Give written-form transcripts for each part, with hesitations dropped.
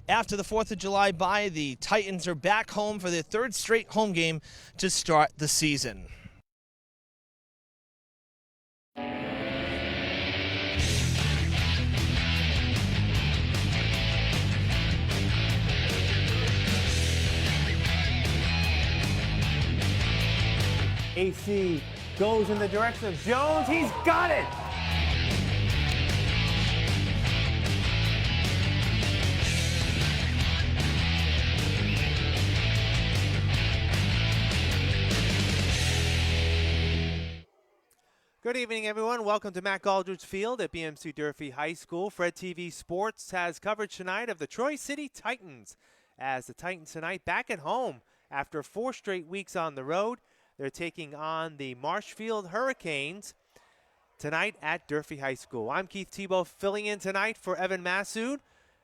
After the 4th of July bye, the Titans are back home for their third straight home game to start the season. AC goes in the direction of Jones. He's got it! Good evening, everyone. Welcome to Mac Aldridge Field at BMC Durfee High School. Fred TV Sports has coverage tonight of the Troy City Titans, as the Titans tonight back at home after 4 straight weeks on the road. They're taking on the Marshfield Hurricanes tonight at Durfee High School. I'm Keith Tebow, filling in tonight for Evan Massoud.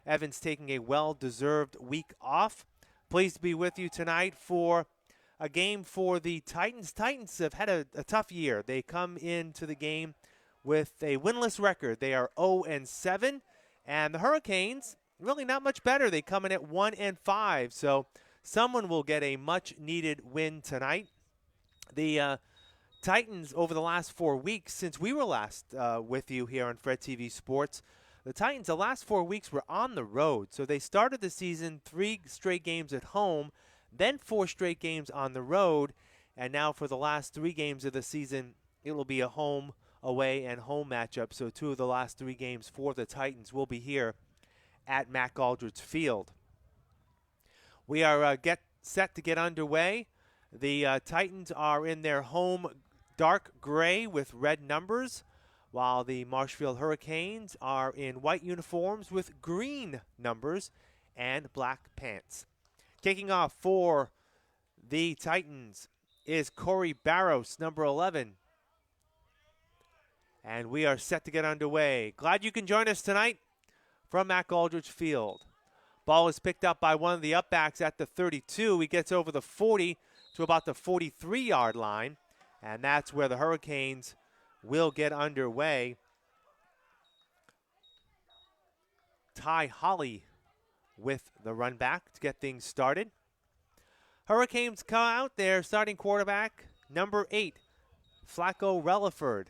Evan's taking a well-deserved week off. Pleased to be with you tonight for a game for the Titans. Titans have had a tough year. They come into the game with a winless record. They are 0-7, and the Hurricanes really not much better. They come in at 1-5, so someone will get a much-needed win tonight. The Titans, over the last 4 weeks, since we were last with you here on Fred TV Sports, the Titans, the last 4 weeks were on the road. So they started the season 3 straight games at home, then 4 straight games on the road, and now for the last 3 games of the season, it will be a home, away, and home matchup. So 2 of the last 3 games for the Titans will be here at Mac Aldridge Field. We are set to get underway. The Titans are in their home dark gray with red numbers, while the Marshfield Hurricanes are in white uniforms with green numbers and black pants. Kicking off for the Titans is Corey Barros, number 11. And we are set to get underway. Glad you can join us tonight from Mac Aldridge Field. Ball is picked up by one of the upbacks at the 32. He gets over the 40 to about the 43-yard line, and that's where the Hurricanes will get underway. Ty Holly with the run back to get things started. Hurricanes come out there, starting quarterback, number 8, Flacco Relaford,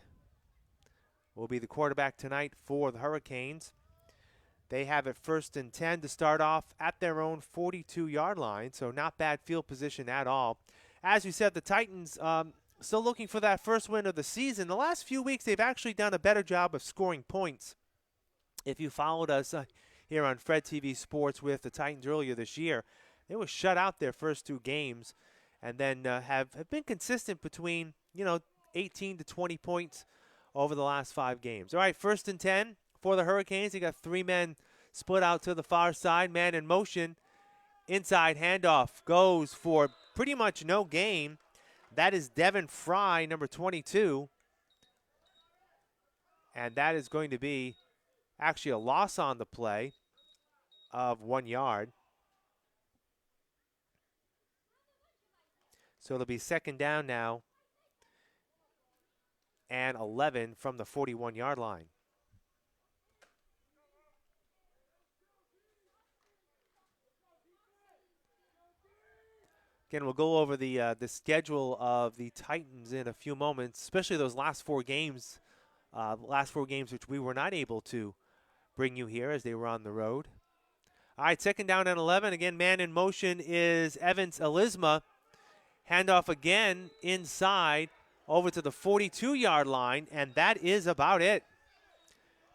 will be the quarterback tonight for the Hurricanes. They have it 1st and 10 to start off at their own 42-yard line, so not bad field position at all. As we said, the Titans still looking for that first win of the season. The last few weeks, they've actually done a better job of scoring points. If you followed us here on Fred TV Sports with the Titans earlier this year, they were shut out their first 2 games, and then have been consistent between 18 to 20 points over the last 5 games. All right, 1st and 10 for the Hurricanes. They got 3 men split out to the far side, man in motion. Inside handoff goes for pretty much no gain. That is Devin Fry, number 22. And that is going to be actually a loss on the play of 1 yard. So it'll be 2nd down now and 11 from the 41-yard line. Again, we'll go over the schedule of the Titans in a few moments, especially those last 4 games, which we were not able to bring you here as they were on the road. All right, 2nd down and 11. Again, man in motion is Evans Elisma. Handoff again inside over to the 42-yard line, and that is about it.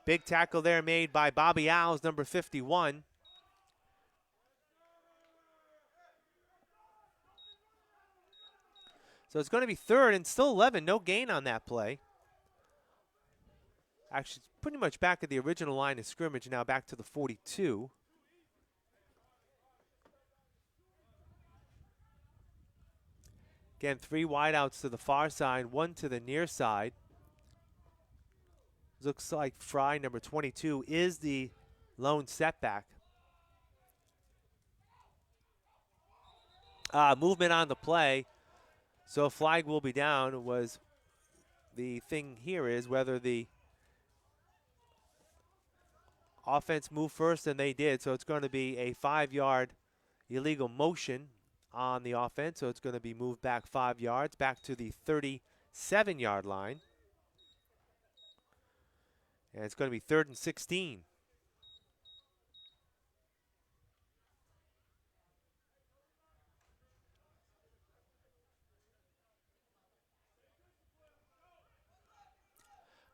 Big tackle there made by Bobby Owls, number 51. So it's going to be 3rd and still 11. No gain on that play. Actually, it's pretty much back at the original line of scrimmage now, back to the 42. Again, 3 wideouts to the far side, 1 to the near side. Looks like Fry, number 22, is the lone setback. Movement on the play. So a flag will be down. Was the thing here is whether the offense move first, and they did. So it's going to be a 5-yard illegal motion on the offense. So it's going to be moved back 5 yards, back to the 37-yard line. And it's going to be 3rd and 16.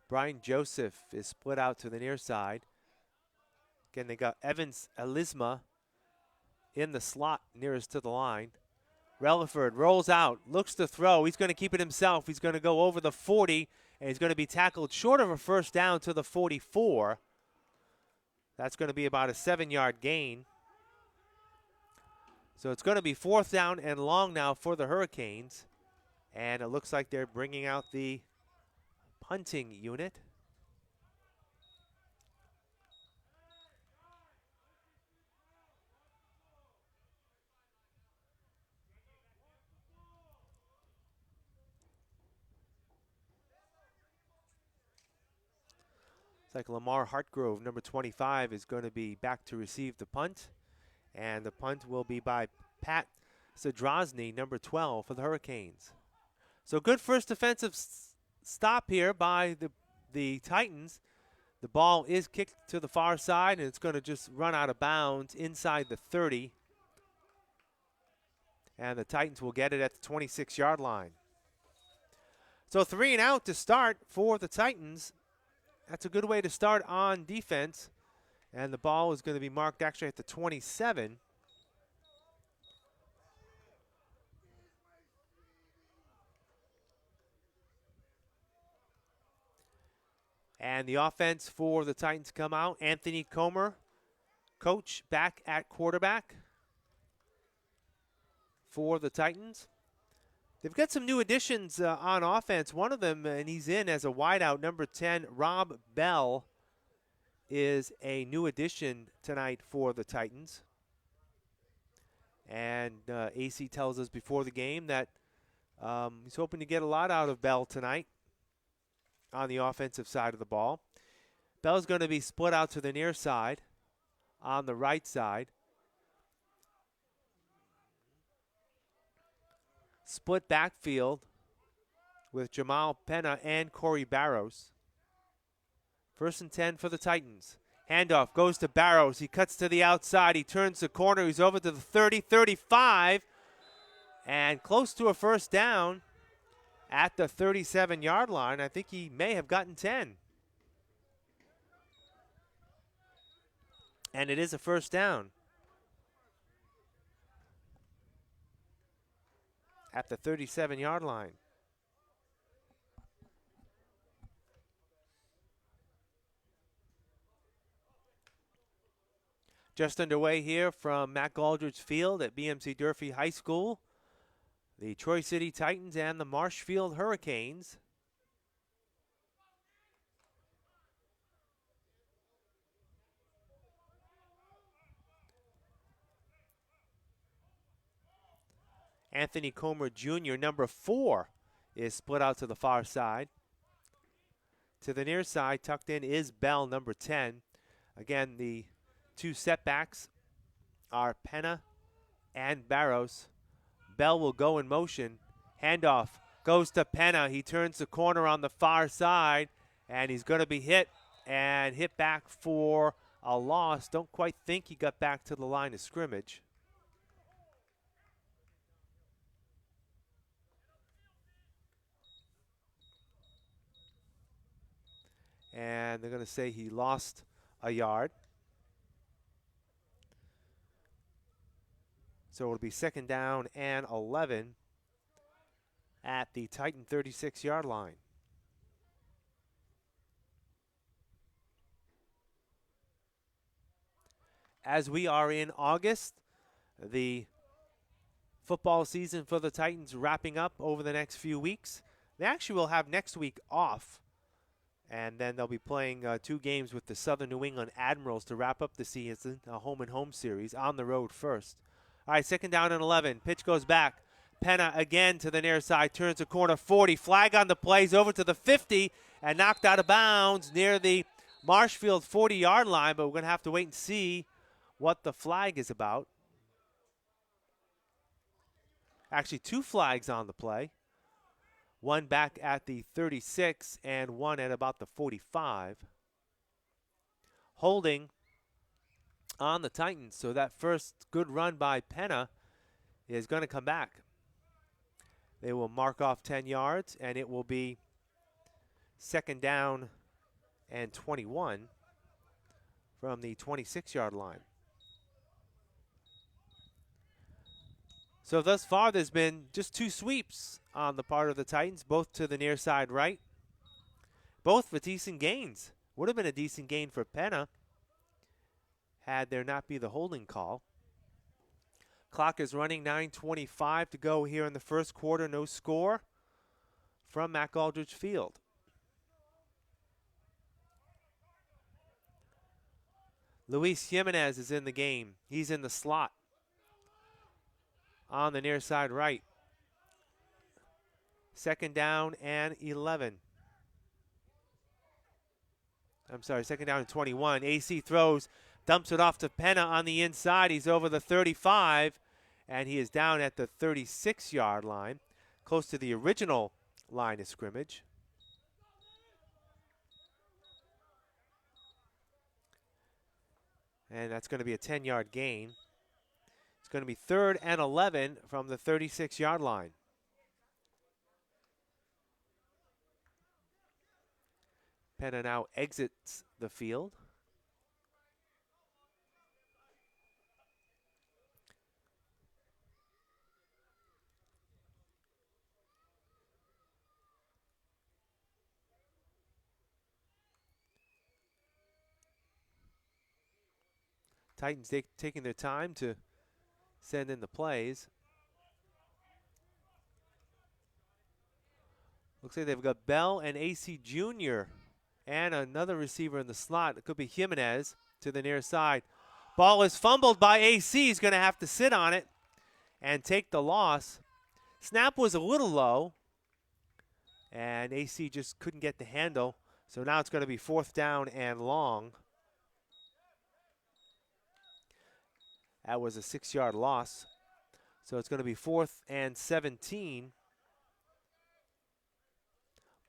Brian Joseph is split out to the near side. Again, they got Evans Elisma in the slot nearest to the line. Relaford rolls out, looks to throw. He's going to keep it himself. He's going to go over the 40, and he's going to be tackled short of a first down to the 44. That's going to be about a 7-yard gain. So it's going to be 4th down and long now for the Hurricanes. And it looks like they're bringing out the punting unit. It's like Lamar Hartgrove, number 25, is going to be back to receive the punt. And the punt will be by Pat Zadrozny, number 12, for the Hurricanes. So good first defensive stop here by the Titans. The ball is kicked to the far side, and it's going to just run out of bounds inside the 30. And the Titans will get it at the 26-yard line. So 3 and out to start for the Titans. That's a good way to start on defense. And the ball is going to be marked actually at the 27. And the offense for the Titans come out. Anthony Comer, coach, back at quarterback for the Titans. They've got some new additions on offense. One of them, and he's in as a wideout, number 10, Rob Bell, is a new addition tonight for the Titans. And AC tells us before the game that he's hoping to get a lot out of Bell tonight on the offensive side of the ball. Bell's going to be split out to the near side on the right side. Split backfield with Jamal Pena and Corey Barrows. 1st and 10 for the Titans. Handoff goes to Barrows. He cuts to the outside. He turns the corner. He's over to the 30, 35, and close to a first down at the 37-yard line. I think he may have gotten 10. And it is a first down at the 37-yard line. Just underway here from Matt Galdridge Field at BMC Durfee High School. The Troy City Titans and the Marshfield Hurricanes. Anthony Comer Jr., number 4, is split out to the far side. To the near side, tucked in is Bell, number 10. Again, the 2 setbacks are Pena and Barrows. Bell will go in motion. Handoff goes to Pena. He turns the corner on the far side, and he's going to be hit and hit back for a loss. Don't quite think he got back to the line of scrimmage. And they're going to say he lost a yard. So it'll be 2nd down and 11 at the Titan 36-yard line. As we are in August, the football season for the Titans wrapping up over the next few weeks. They actually will have next week off, and then they'll be playing 2 games with the Southern New England Admirals to wrap up the season, a home-and-home series, on the road first. All right, 2nd down and 11. Pitch goes back. Pena again to the near side, turns the corner, 40. Flag on the plays over to the 50 and knocked out of bounds near the Marshfield 40-yard line, but we're going to have to wait and see what the flag is about. Actually, 2 flags on the play. One back at the 36 and one at about the 45. Holding on the Titans, so that first good run by Penna is going to come back. They will mark off 10 yards, and it will be second down and 21 from the 26-yard line. So thus far, there's been just 2 sweeps on the part of the Titans, both to the near side right, both for decent gains. Would have been a decent gain for Penna had there not be the holding call. Clock is running, 9:25 to go here in the first quarter. No score from McAldrich Field. Luis Jimenez is in the game. He's in the slot on the near side right. Second down and 11. I'm sorry, second down and 21. AC throws, dumps it off to Penna on the inside. He's over the 35, and he is down at the 36-yard line, close to the original line of scrimmage. And that's going to be a 10-yard gain. It's going to be 3rd and 11 from the 36-yard line. Penna now exits the field. Titans taking their time to send in the plays. Looks like they've got Bell and AC Jr. and another receiver in the slot. It could be Jimenez to the near side. Ball is fumbled by AC. He's going to have to sit on it and take the loss. Snap was a little low, and AC just couldn't get the handle. So now it's going to be 4th down and long. That was a 6-yard loss. So it's going to be 4th and 17.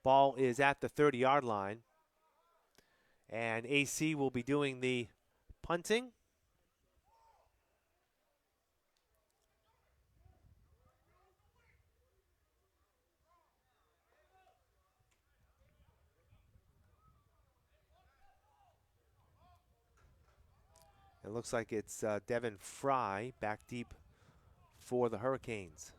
Ball is at the 30-yard line. And AC will be doing the punting. It looks like it's Devin Fry back deep for the Hurricanes.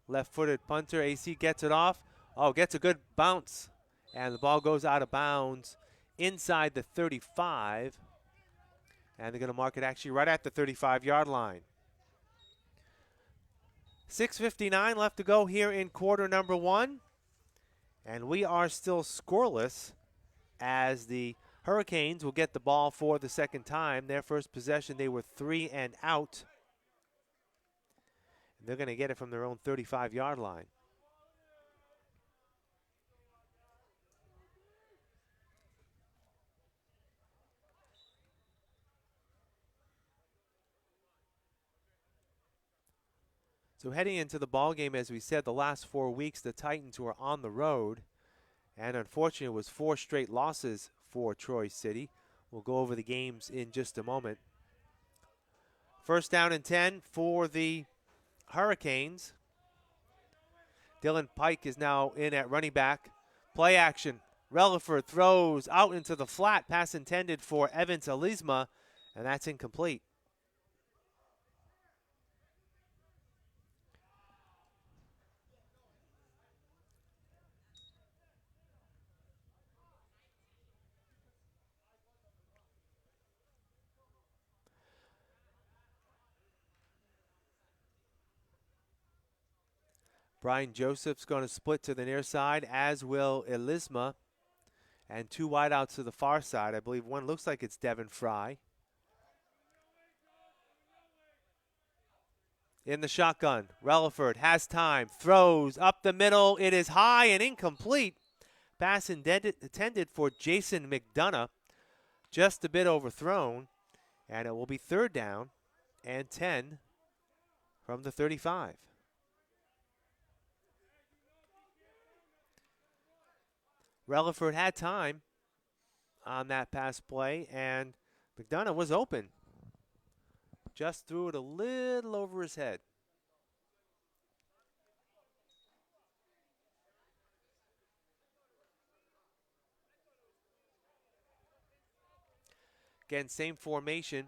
Left-footed punter, AC gets it off. Oh, gets a good bounce. And the ball goes out of bounds inside the 35. And they're going to mark it actually right at the 35-yard line. 6:59 left to go here in quarter number 1. And we are still scoreless as the Hurricanes will get the ball for the second time. Their first possession, they were 3 and out. And they're going to get it from their own 35-yard line. So heading into the ball game, as we said, the last 4 weeks, the Titans were on the road. And unfortunately, it was 4 straight losses for Troy City. We'll go over the games in just a moment. First down and 10 for the Hurricanes. Dylan Pike is now in at running back. Play action. Relaford throws out into the flat. Pass intended for Evans Elisma, and that's incomplete. Brian Joseph's going to split to the near side, as will Elisma. And 2 wideouts to the far side. I believe one looks like it's Devin Fry. in the shotgun. Relaford has time, throws up the middle. It is high and incomplete. Pass intended for Jason McDonough, just a bit overthrown, and it will be 3rd down and 10 from the 35. Relaford had time on that pass play, and McDonough was open. Just threw it a little over his head. Again, same formation.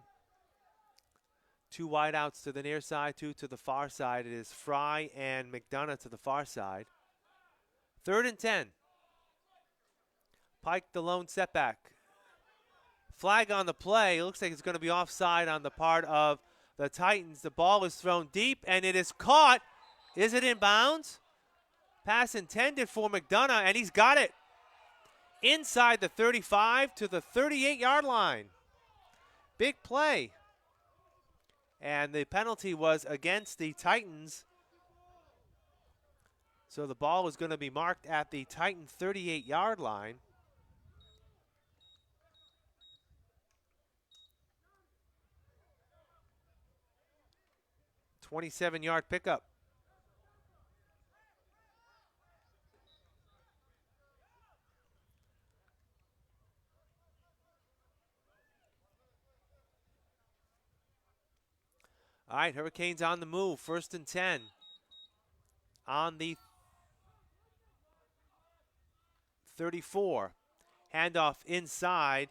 2 wideouts to the near side, 2 to the far side. It is Fry and McDonough to the far side. 3rd and 10. Pike the lone setback. Flag on the play. It looks like it's going to be offside on the part of the Titans. The ball is thrown deep, and it is caught. Is it in bounds? Pass intended for McDonough, and he's got it. Inside the 35 to the 38-yard line. Big play. And the penalty was against the Titans. So the ball is going to be marked at the Titan 38-yard line. "27-yard pickup." All right, Hurricanes on the move. 1st and 10 on the 34. Handoff inside.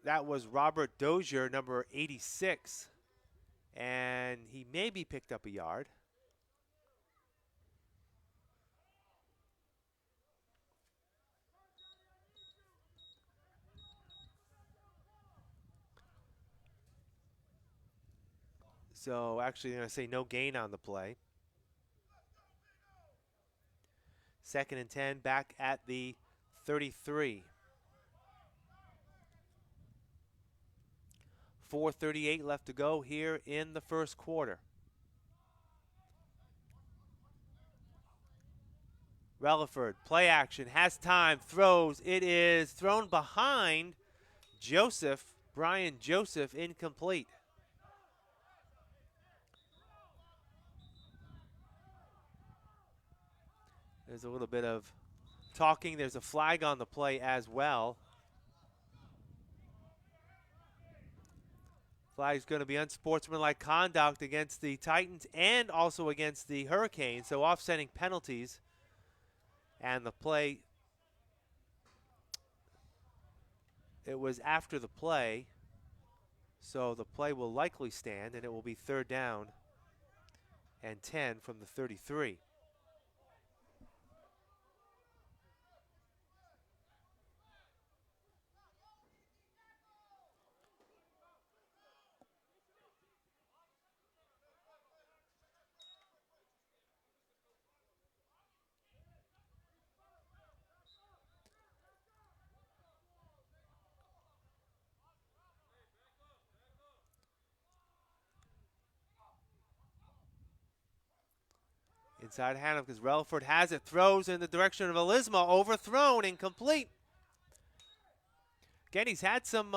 That was Robert Dozier, number 86. And he maybe picked up a yard. So actually, I'm going to say no gain on the play. 2nd and 10 back at the 33. 4:38 left to go here in the 1st quarter. Relaford, play action, has time, throws. It is thrown behind Joseph, Brian Joseph, incomplete. There's a little bit of talking. There's a flag on the play as well. Flag's going to be unsportsmanlike conduct against the Titans and also against the Hurricanes, so offsetting penalties. And the play, it was after the play, so the play will likely stand, and it will be 3rd down and 10 from the 33. Inside handoff because Relaford has it, throws in the direction of Elisma, overthrown, incomplete. Again, he's had some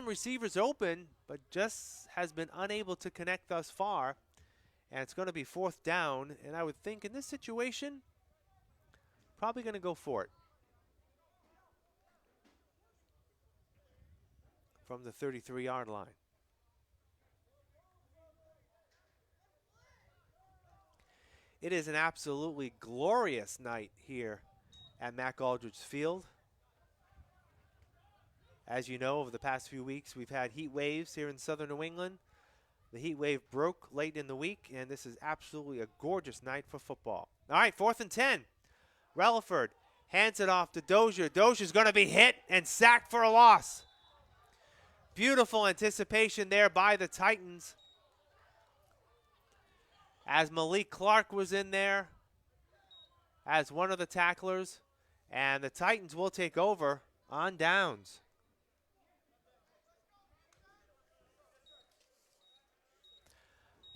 receivers open, but just has been unable to connect thus far. And it's going to be 4th down, and I would think in this situation, probably going to go for it. From the 33-yard line. It is an absolutely glorious night here at Mack Aldridge Field. As you know, over the past few weeks, we've had heat waves here in southern New England. The heat wave broke late in the week, and this is absolutely a gorgeous night for football. All right, 4th and 10. Relaford hands it off to Dozier. Dozier's going to be hit and sacked for a loss. Beautiful anticipation there by the Titans. As Malik Clark was in there as one of the tacklers, and the Titans will take over on downs.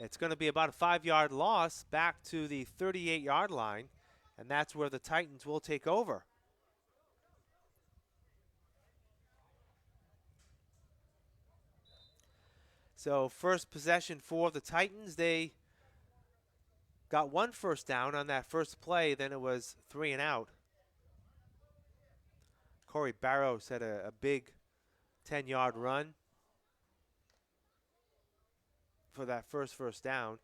It's going to be about a 5-yard loss back to the 38-yard line, and that's where the Titans will take over. So first possession for the Titans, they got 1 first down on that first play, then it was 3 and out. Corey Barrows had a big 10-yard run for that first down.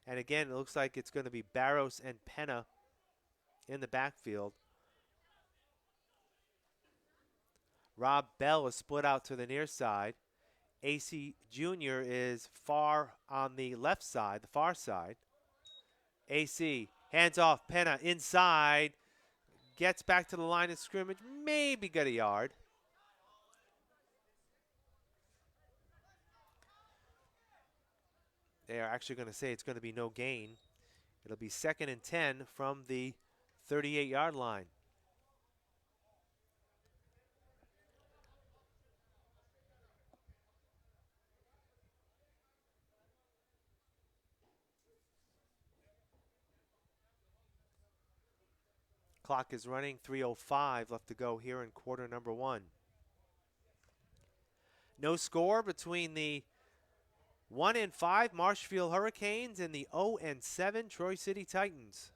And again, it looks like it's going to be Barrows and Penna in the backfield. Rob Bell is split out to the near side. AC Jr. is far on the left side, the far side. AC hands off, Penna inside, gets back to the line of scrimmage, maybe got a yard. They are actually going to say it's going to be no gain. It'll be 2nd and 10 from the 38-yard line. Clock is running, 3:05 left to go here in quarter number 1. No score between the 1-5 Marshfield Hurricanes and the 0-7 Troy City Titans.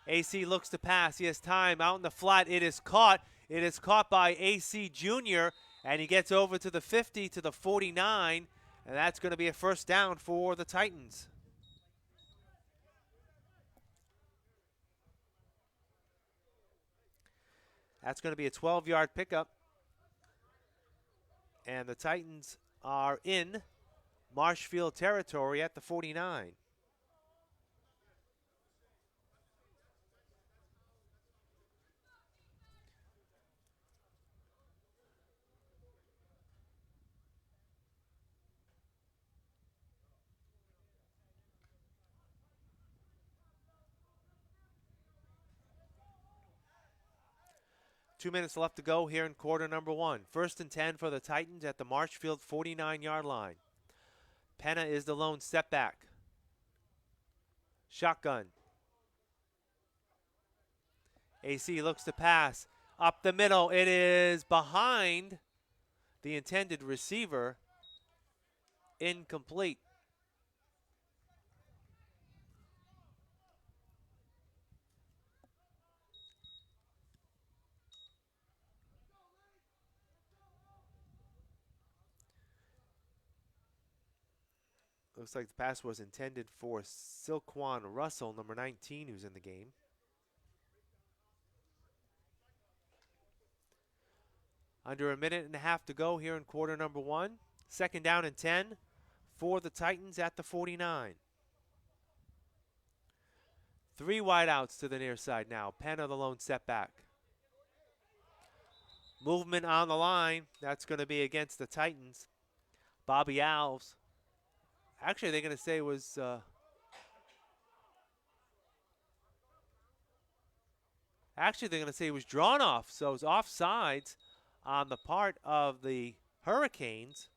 AC looks to pass. He has time out in the flat. It is caught. It is caught by AC Jr. and he gets over to the 50 to the 49, and that's going to be a first down for the Titans. That's going to be a 12-yard pickup. And the Titans are in Marshfield territory at the 49. Two minutes left to go here in quarter number 1. 1st and 10 for the Titans at the Marshfield 49-yard line. Penna is the lone step back. Shotgun. AC looks to pass. Up the middle. It is behind the intended receiver. Incomplete. Looks like the pass was intended for Silquan Russell, number 19, who's in the game. Under a minute and a half to go here in quarter number 1. 2nd down and 10 for the Titans at the 49. 3 wideouts to the near side now. Penna the lone step back. Movement on the line. That's going to be against the Titans. Bobby Alves. Actually, they're going to say it was drawn off. So it's offsides on the part of the Hurricanes.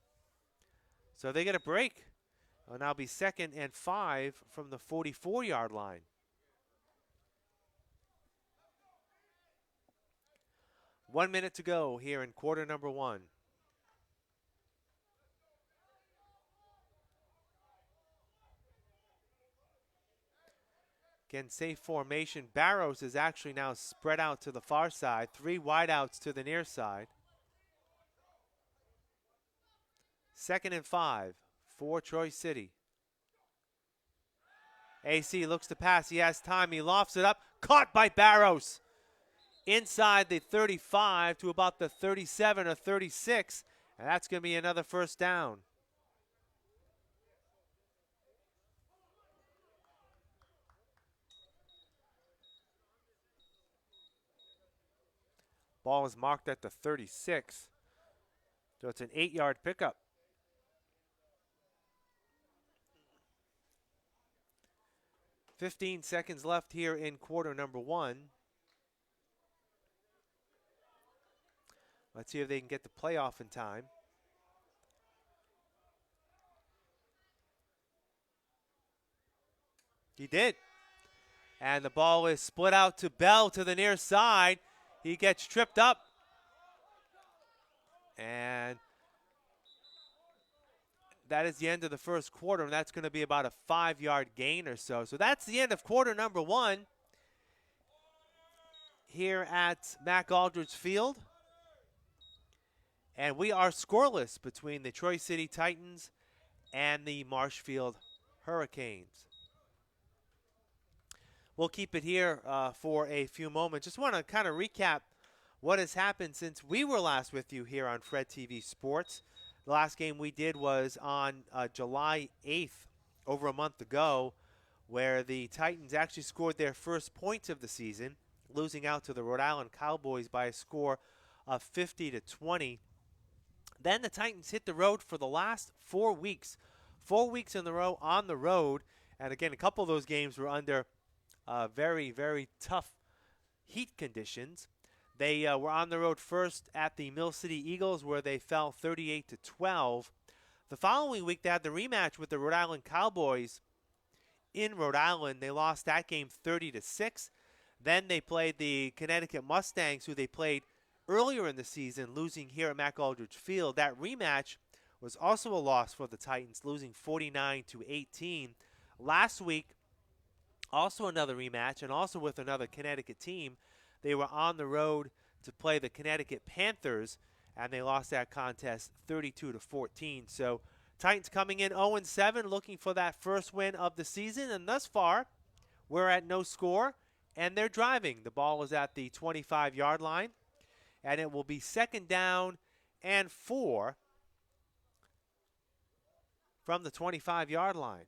So they get a break. It'll now be 2nd and 5 from the 44-yard line. One minute to go here in quarter number 1. Again, safe formation. Barrows is actually now spread out to the far side. 3 wideouts to the near side. 2nd and 5 for Troy City. AC looks to pass. He has time. He lofts it up. Caught by Barrows. Inside the 35 to about the 37 or 36. And that's going to be another first down. Ball is marked at the 36. So it's an 8-yard pickup. "15 seconds left here in quarter number 1. Let's see if they can get the playoff in time. He did. And the ball is split out to Bell to the near side. He gets tripped up. And that is the end of the first quarter, and that's going to be about a 5-yard gain or so. So that's the end of quarter number 1 here at Mac Aldridge Field. And we are scoreless between the Troy City Titans and the Marshfield Hurricanes. We'll keep it here for a few moments. Just want to kind of recap what has happened since we were last with you here on Fred TV Sports. The last game we did was on July 8th, over a month ago, where the Titans actually scored their first points of the season, losing out to the Rhode Island Cowboys by a score of 50-20. Then the Titans hit the road for the last 4 weeks. 4 weeks in a row on the road. And again, a couple of those games were under very, very tough heat conditions. They were on the road first at the Mill City Eagles, where they fell 38-12. The following week, they had the rematch with the Rhode Island Cowboys in Rhode Island. They lost that game 30-6. Then they played the Connecticut Mustangs, who they played earlier in the season, losing here at Mac Aldridge Field. That rematch was also a loss for the Titans, losing 49-18. Last week, also another rematch, and also with another Connecticut team. They were on the road to play the Connecticut Panthers, and they lost that contest 32-14. So Titans coming in 0-7, looking for that first win of the season. And thus far, we're at no score, and they're driving. The ball is at the 25-yard line, and it will be 2nd down and 4 from the 25-yard line.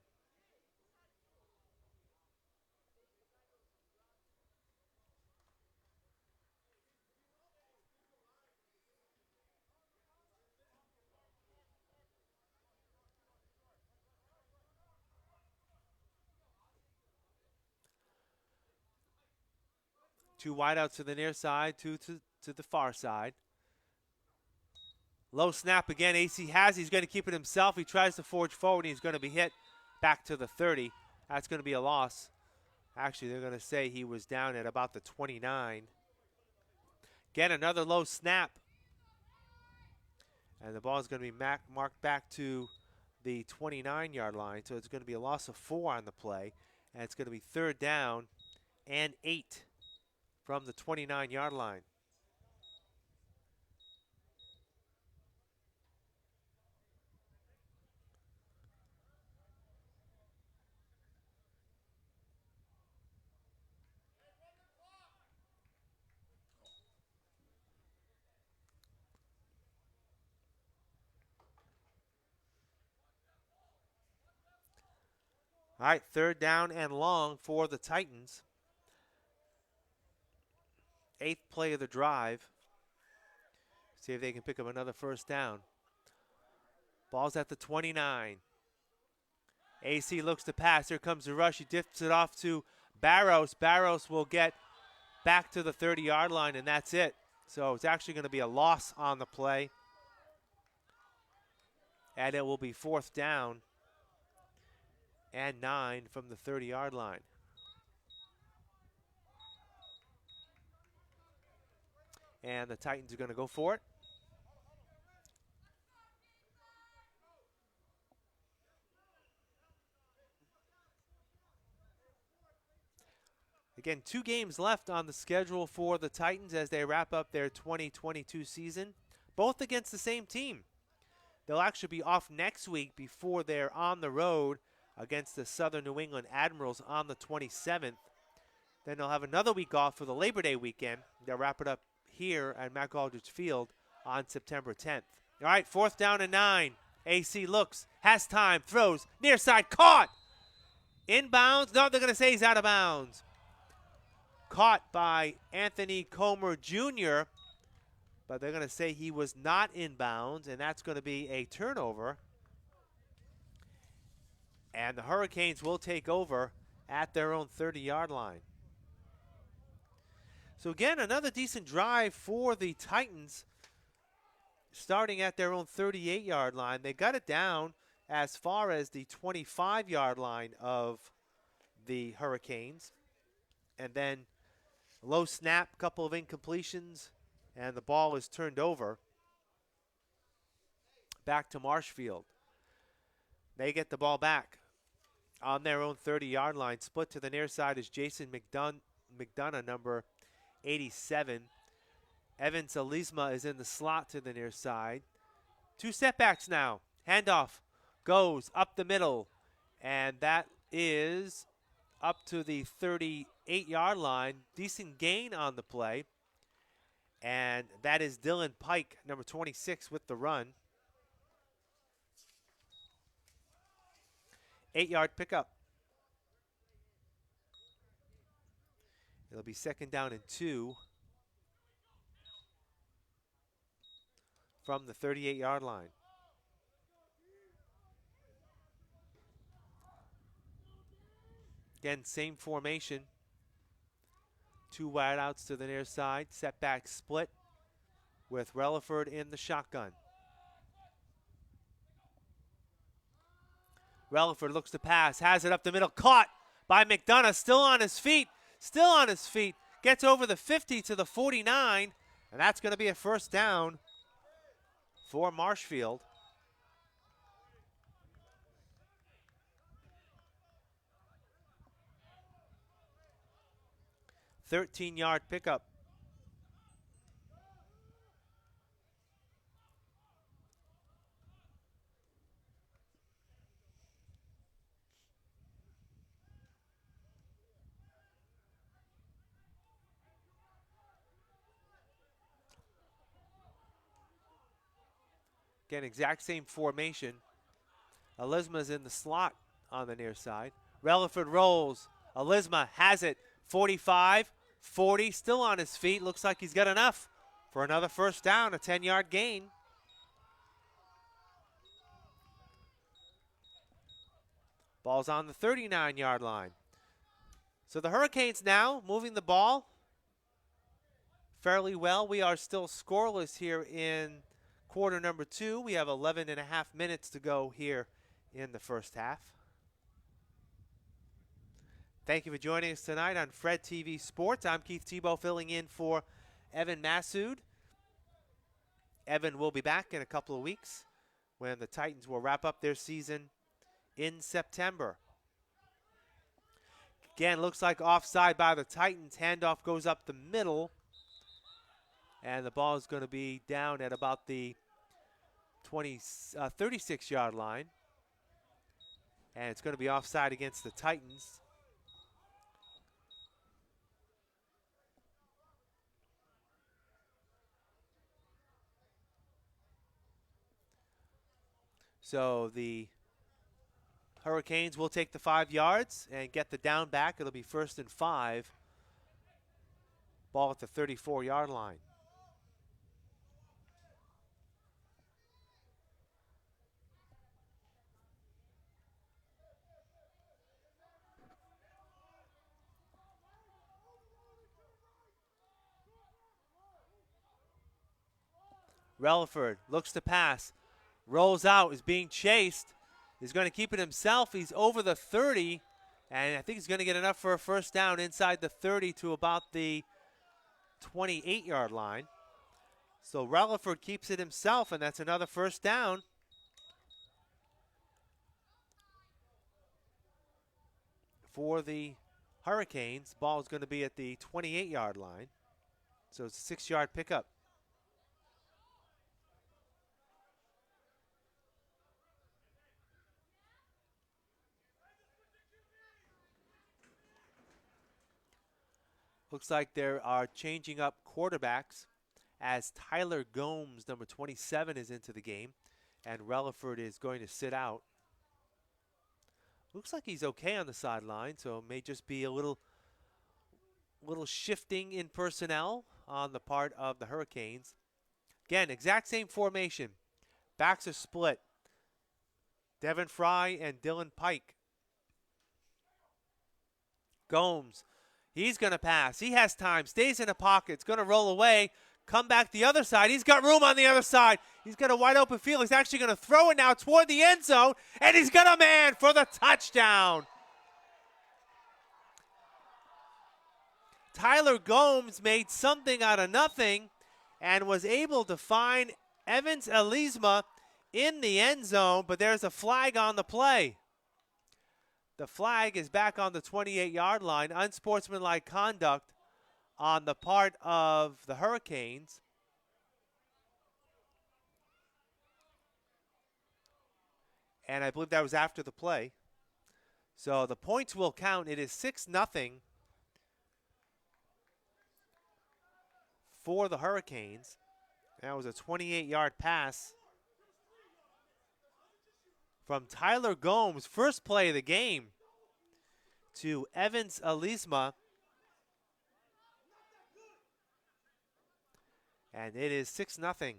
Two wideouts to the near side, two to the far side. Low snap again. AC has. He's going to keep it himself. He tries to forge forward. He's going to be hit back to the 30. That's going to be a loss. Actually, they're going to say he was down at about the 29. Again, another low snap. And the ball is going to be marked back to the 29-yard line. So it's going to be a loss of 4 on the play. And it's going to be 3rd down and 8 from the 29-yard line. All right, 3rd down and long for the Titans. 8th play of the drive. See if they can pick up another first down. Ball's at the 29. AC looks to pass. Here comes the rush. He dips it off to Barros. Barros will get back to the 30-yard line, and that's it. So it's actually going to be a loss on the play. And it will be 4th down and 9 from the 30-yard line. And the Titans are going to go for it. Again, 2 games left on the schedule for the Titans as they wrap up their 2022 season, both against the same team. They'll actually be off next week before they're on the road against the Southern New England Admirals on the 27th. Then they'll have another week off for the Labor Day weekend. They'll wrap it up here at Mac Aldridge Field on September 10th. All right, 4th down and 9. AC looks, has time, throws, near side, caught! Inbounds. No, they're going to say he's out of bounds. Caught by Anthony Comer Jr., but they're going to say he was not inbounds, and that's going to be a turnover. And the Hurricanes will take over at their own 30-yard line. So again, another decent drive for the Titans, starting at their own 38-yard line. They got it down as far as the 25-yard line of the Hurricanes. And then low snap, couple of incompletions, and the ball is turned over. Back to Marshfield. They get the ball back on their own 30-yard line. Split to the near side is Jason McDonough, number 87. Evans Alisma is in the slot to the near side. 2 setbacks now. Handoff goes up the middle, and that is up to the 38-yard line. Decent gain on the play, and that is Dylan Pike, number 26, with the run. 8-yard pickup. It'll be 2nd down and 2 from the 38-yard line. Again, same formation. 2 wideouts to the near side. Setback split with Relaford in the shotgun. Relaford looks to pass, has it up the middle, caught by McDonough, still on his feet, gets over the 50 to the 49, and that's going to be a 1st down for Marshfield. Thirteen-yard pickup. Again, exact same formation. Alisma's in the slot on the near side. Relaford rolls. Alisma has it. 45, 40, still on his feet. Looks like he's got enough for another 1st down, a 10-yard gain. Ball's on the 39-yard line. So the Hurricanes now moving the ball fairly well. We are still scoreless here in quarter number 2. We have 11 and a half minutes to go here in the 1st half. Thank you for joining us tonight on Fred TV Sports. I'm Keith Tebow filling in for Evan Massoud. Evan will be back in a couple of weeks when the Titans will wrap up their season in September. Again, looks like offside by the Titans. Handoff goes up the middle, and the ball is going to be down at about the 36-yard line. And it's going to be offside against the Titans. So the Hurricanes will take the 5 yards and get the down back. It'll be 1st and 5. Ball at the 34-yard line. Relaford looks to pass. Rolls out, is being chased. He's going to keep it himself. He's over the 30, and I think he's going to get enough for a 1st down inside the 30 to about the 28-yard line. So Relaford keeps it himself, and that's another 1st down. For the Hurricanes, ball is going to be at the 28-yard line. So it's a 6-yard pickup. Looks like they are changing up quarterbacks as Tyler Gomes, number 27, is into the game, and Relaford is going to sit out. Looks like he's okay on the sideline, so it may just be a little shifting in personnel on the part of the Hurricanes. Again, exact same formation. Backs are split. Devin Fry and Dylan Pike. Gomes. He's going to pass. He has time. Stays in the pocket. It's going to roll away. Come back the other side. He's got room on the other side. He's got a wide open field. He's actually going to throw it now toward the end zone. And he's got a man for the touchdown. Tyler Gomes made something out of nothing and was able to find Evans Elisma in the end zone, but there's a flag on the play. The flag is back on the 28-yard line. Unsportsmanlike conduct on the part of the Hurricanes. And I believe that was after the play. So the points will count. It is 6-0 for the Hurricanes. That was a 28-yard pass from Tyler Gomes, first play of the game, to Evans Elisma. And it is 6-0.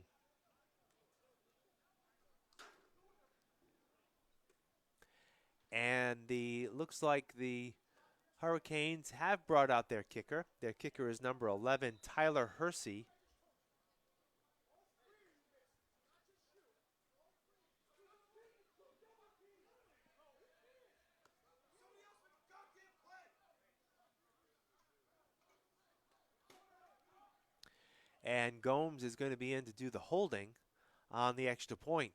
And looks like the Hurricanes have brought out their kicker. Their kicker is number 11, Tyler Hersey. And Gomes is going to be in to do the holding on the extra point.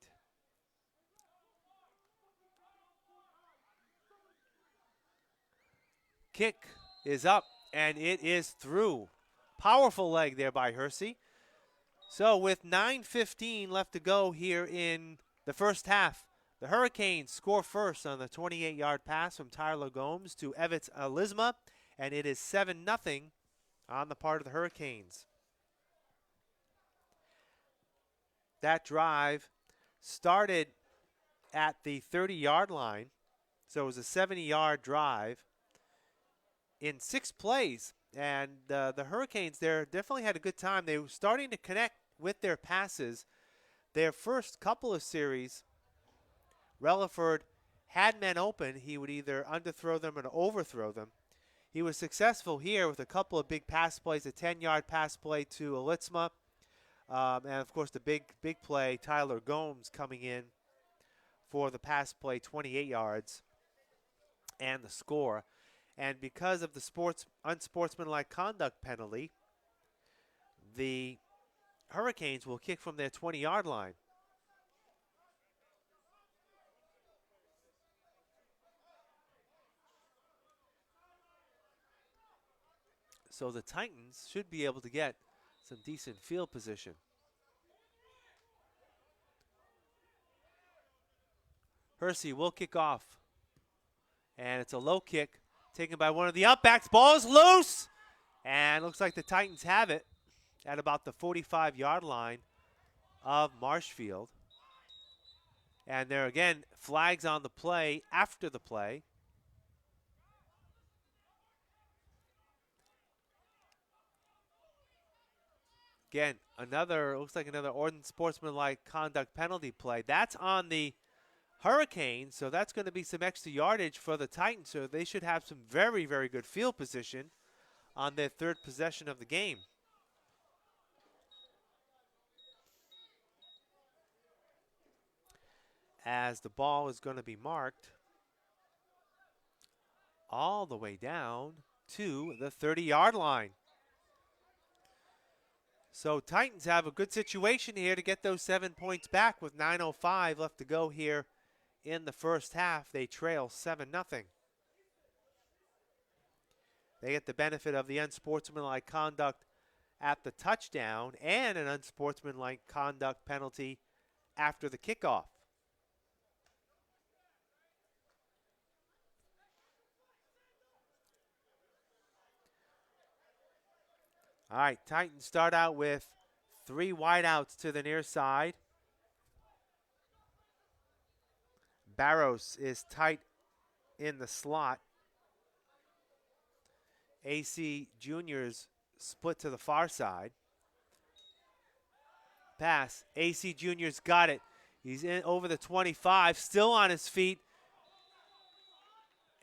Kick is up, and it is through. Powerful leg there by Hersey. So with 9:15 left to go here in the first half, the Hurricanes score first on the 28-yard pass from Tyler Gomes to Evans Elisma, and it is 7-0 on the part of the Hurricanes. That drive started at the 30-yard line, so it was a 70-yard drive in 6 plays. And the Hurricanes there definitely had a good time. They were starting to connect with their passes. Their first couple of series, Relaford had men open. He would either underthrow them or overthrow them. He was successful here with a couple of big pass plays, a 10-yard pass play to Elisma. And, of course, the big play, Tyler Gomes coming in for the pass play, 28 yards, and the score. And because of the unsportsmanlike conduct penalty, the Hurricanes will kick from their 20-yard line. So the Titans should be able to get some decent field position. Hersey will kick off. And it's a low kick taken by one of the upbacks. Ball is loose. And looks like the Titans have it at about the 45-yard line of Marshfield. And there again, flags on the play after the play. Again, looks like another unsportsmanlike conduct penalty play. That's on the Hurricanes, so that's going to be some extra yardage for the Titans. So they should have some very, very good field position on their third possession of the game. As the ball is going to be marked all the way down to the 30-yard line. So Titans have a good situation here to get those 7 points back with 9:05 left to go here in the first half. They trail 7-0. They get the benefit of the unsportsmanlike conduct at the touchdown and an unsportsmanlike conduct penalty after the kickoff. All right, Titans start out with 3 wideouts to the near side. Barros is tight in the slot. AC Junior's split to the far side. Pass. AC Junior's got it. He's in over the 25, still on his feet,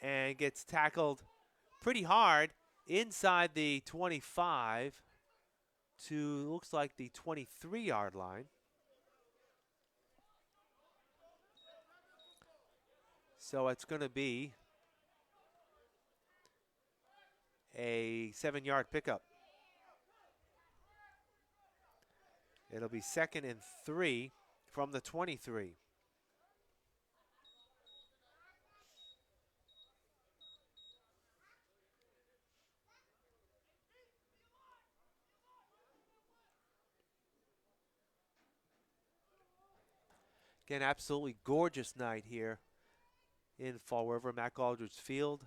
and gets tackled pretty hard inside the 25 to, looks like, the 23-yard line. So it's going to be a 7-yard pickup. It'll be 2nd and 3 from the 23. Again, absolutely gorgeous night here in Fall River, Mac Aldridge Field.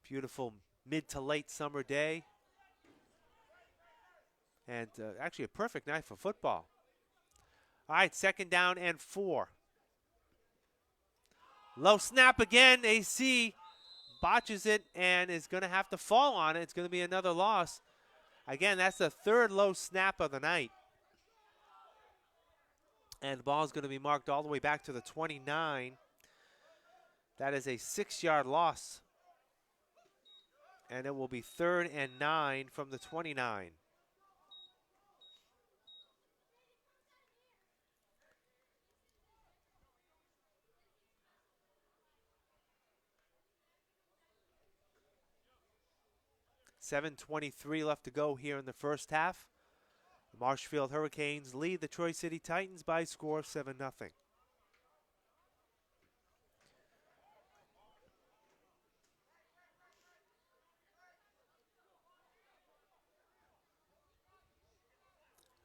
Beautiful mid to late summer day. And actually a perfect night for football. All right, 2nd down and 4. Low snap again. AC botches it and is going to have to fall on it. It's going to be another loss. Again, that's the 3rd low snap of the night. And the ball is going to be marked all the way back to the 29. That is a 6-yard loss. And it will be 3rd and 9 from the 29. .7:23 left to go here in the first half. The Marshfield Hurricanes lead the Troy City Titans by a score of 7-0.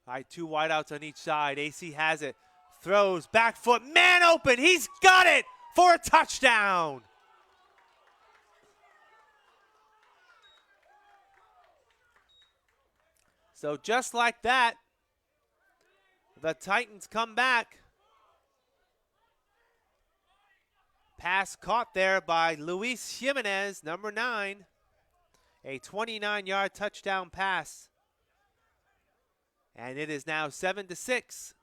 All right, 2 wideouts on each side. AC has it, throws, back foot, man open. He's got it for a touchdown. So just like that, the Titans come back. Pass caught there by Luis Jimenez, number 9. A 29-yard touchdown pass. And it is now 7-6.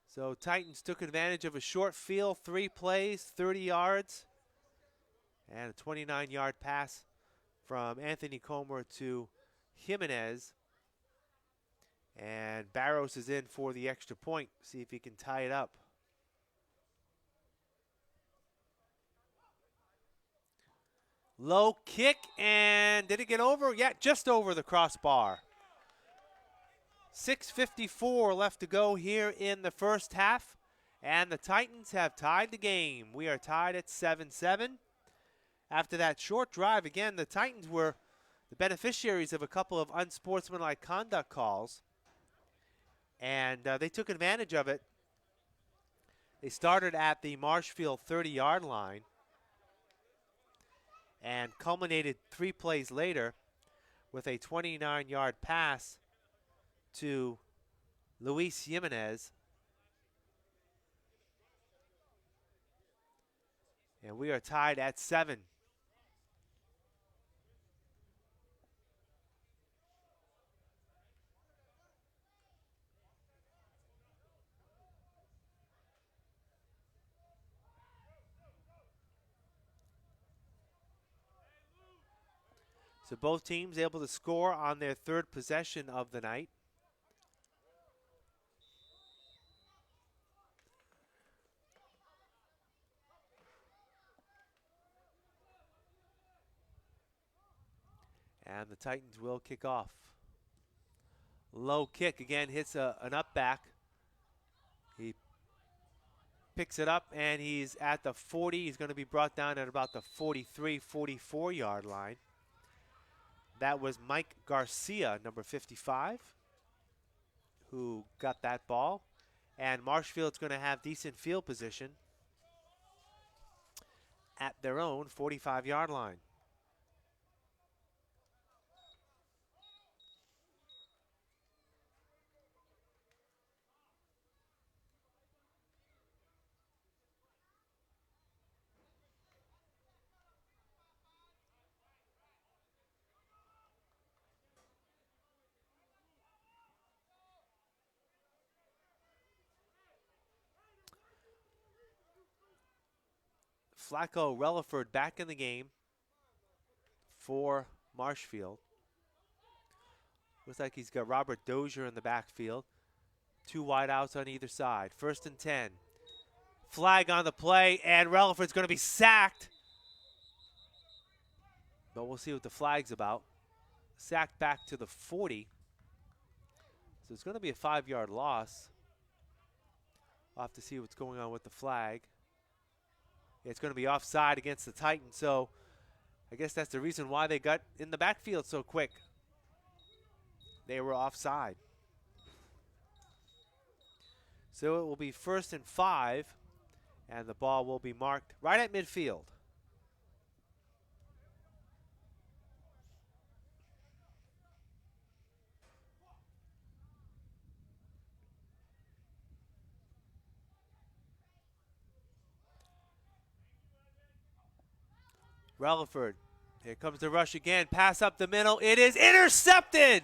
So Titans took advantage of a short field, 3 plays, 30 yards, and a 29-yard pass from Anthony Comer to Jimenez. And Barros is in for the extra point. See if he can tie it up. Low kick, and did it get over? Yeah, just over the crossbar. 6:54 left to go here in the first half, and the Titans have tied the game. We are tied at 7-7. After that short drive, again, the Titans were the beneficiaries of a couple of unsportsmanlike conduct calls, and they took advantage of it. They started at the Marshfield 30-yard line and culminated 3 plays later with a 29-yard pass to Luis Jimenez. And we are tied at 7. So both teams able to score on their 3rd possession of the night. And the Titans will kick off. Low kick again, hits an up back. He picks it up and he's at the 40. He's going to be brought down at about the 43, 44-yard line. That was Mike Garcia, number 55, who got that ball. And Marshfield's going to have decent field position at their own 45-yard line. Flacco Relaford back in the game for Marshfield. Looks like he's got Robert Dozier in the backfield. 2 wideouts on either side. 1st and 10. Flag on the play, and Relaford's going to be sacked. But we'll see what the flag's about. Sacked back to the 40. So it's going to be a 5-yard loss. We'll have to see what's going on with the flag. It's going to be offside against the Titans, so I guess that's the reason why they got in the backfield so quick. They were offside. So it will be 1st and 5, and the ball will be marked right at midfield. Relaford, here comes the rush again. Pass up the middle. It is intercepted.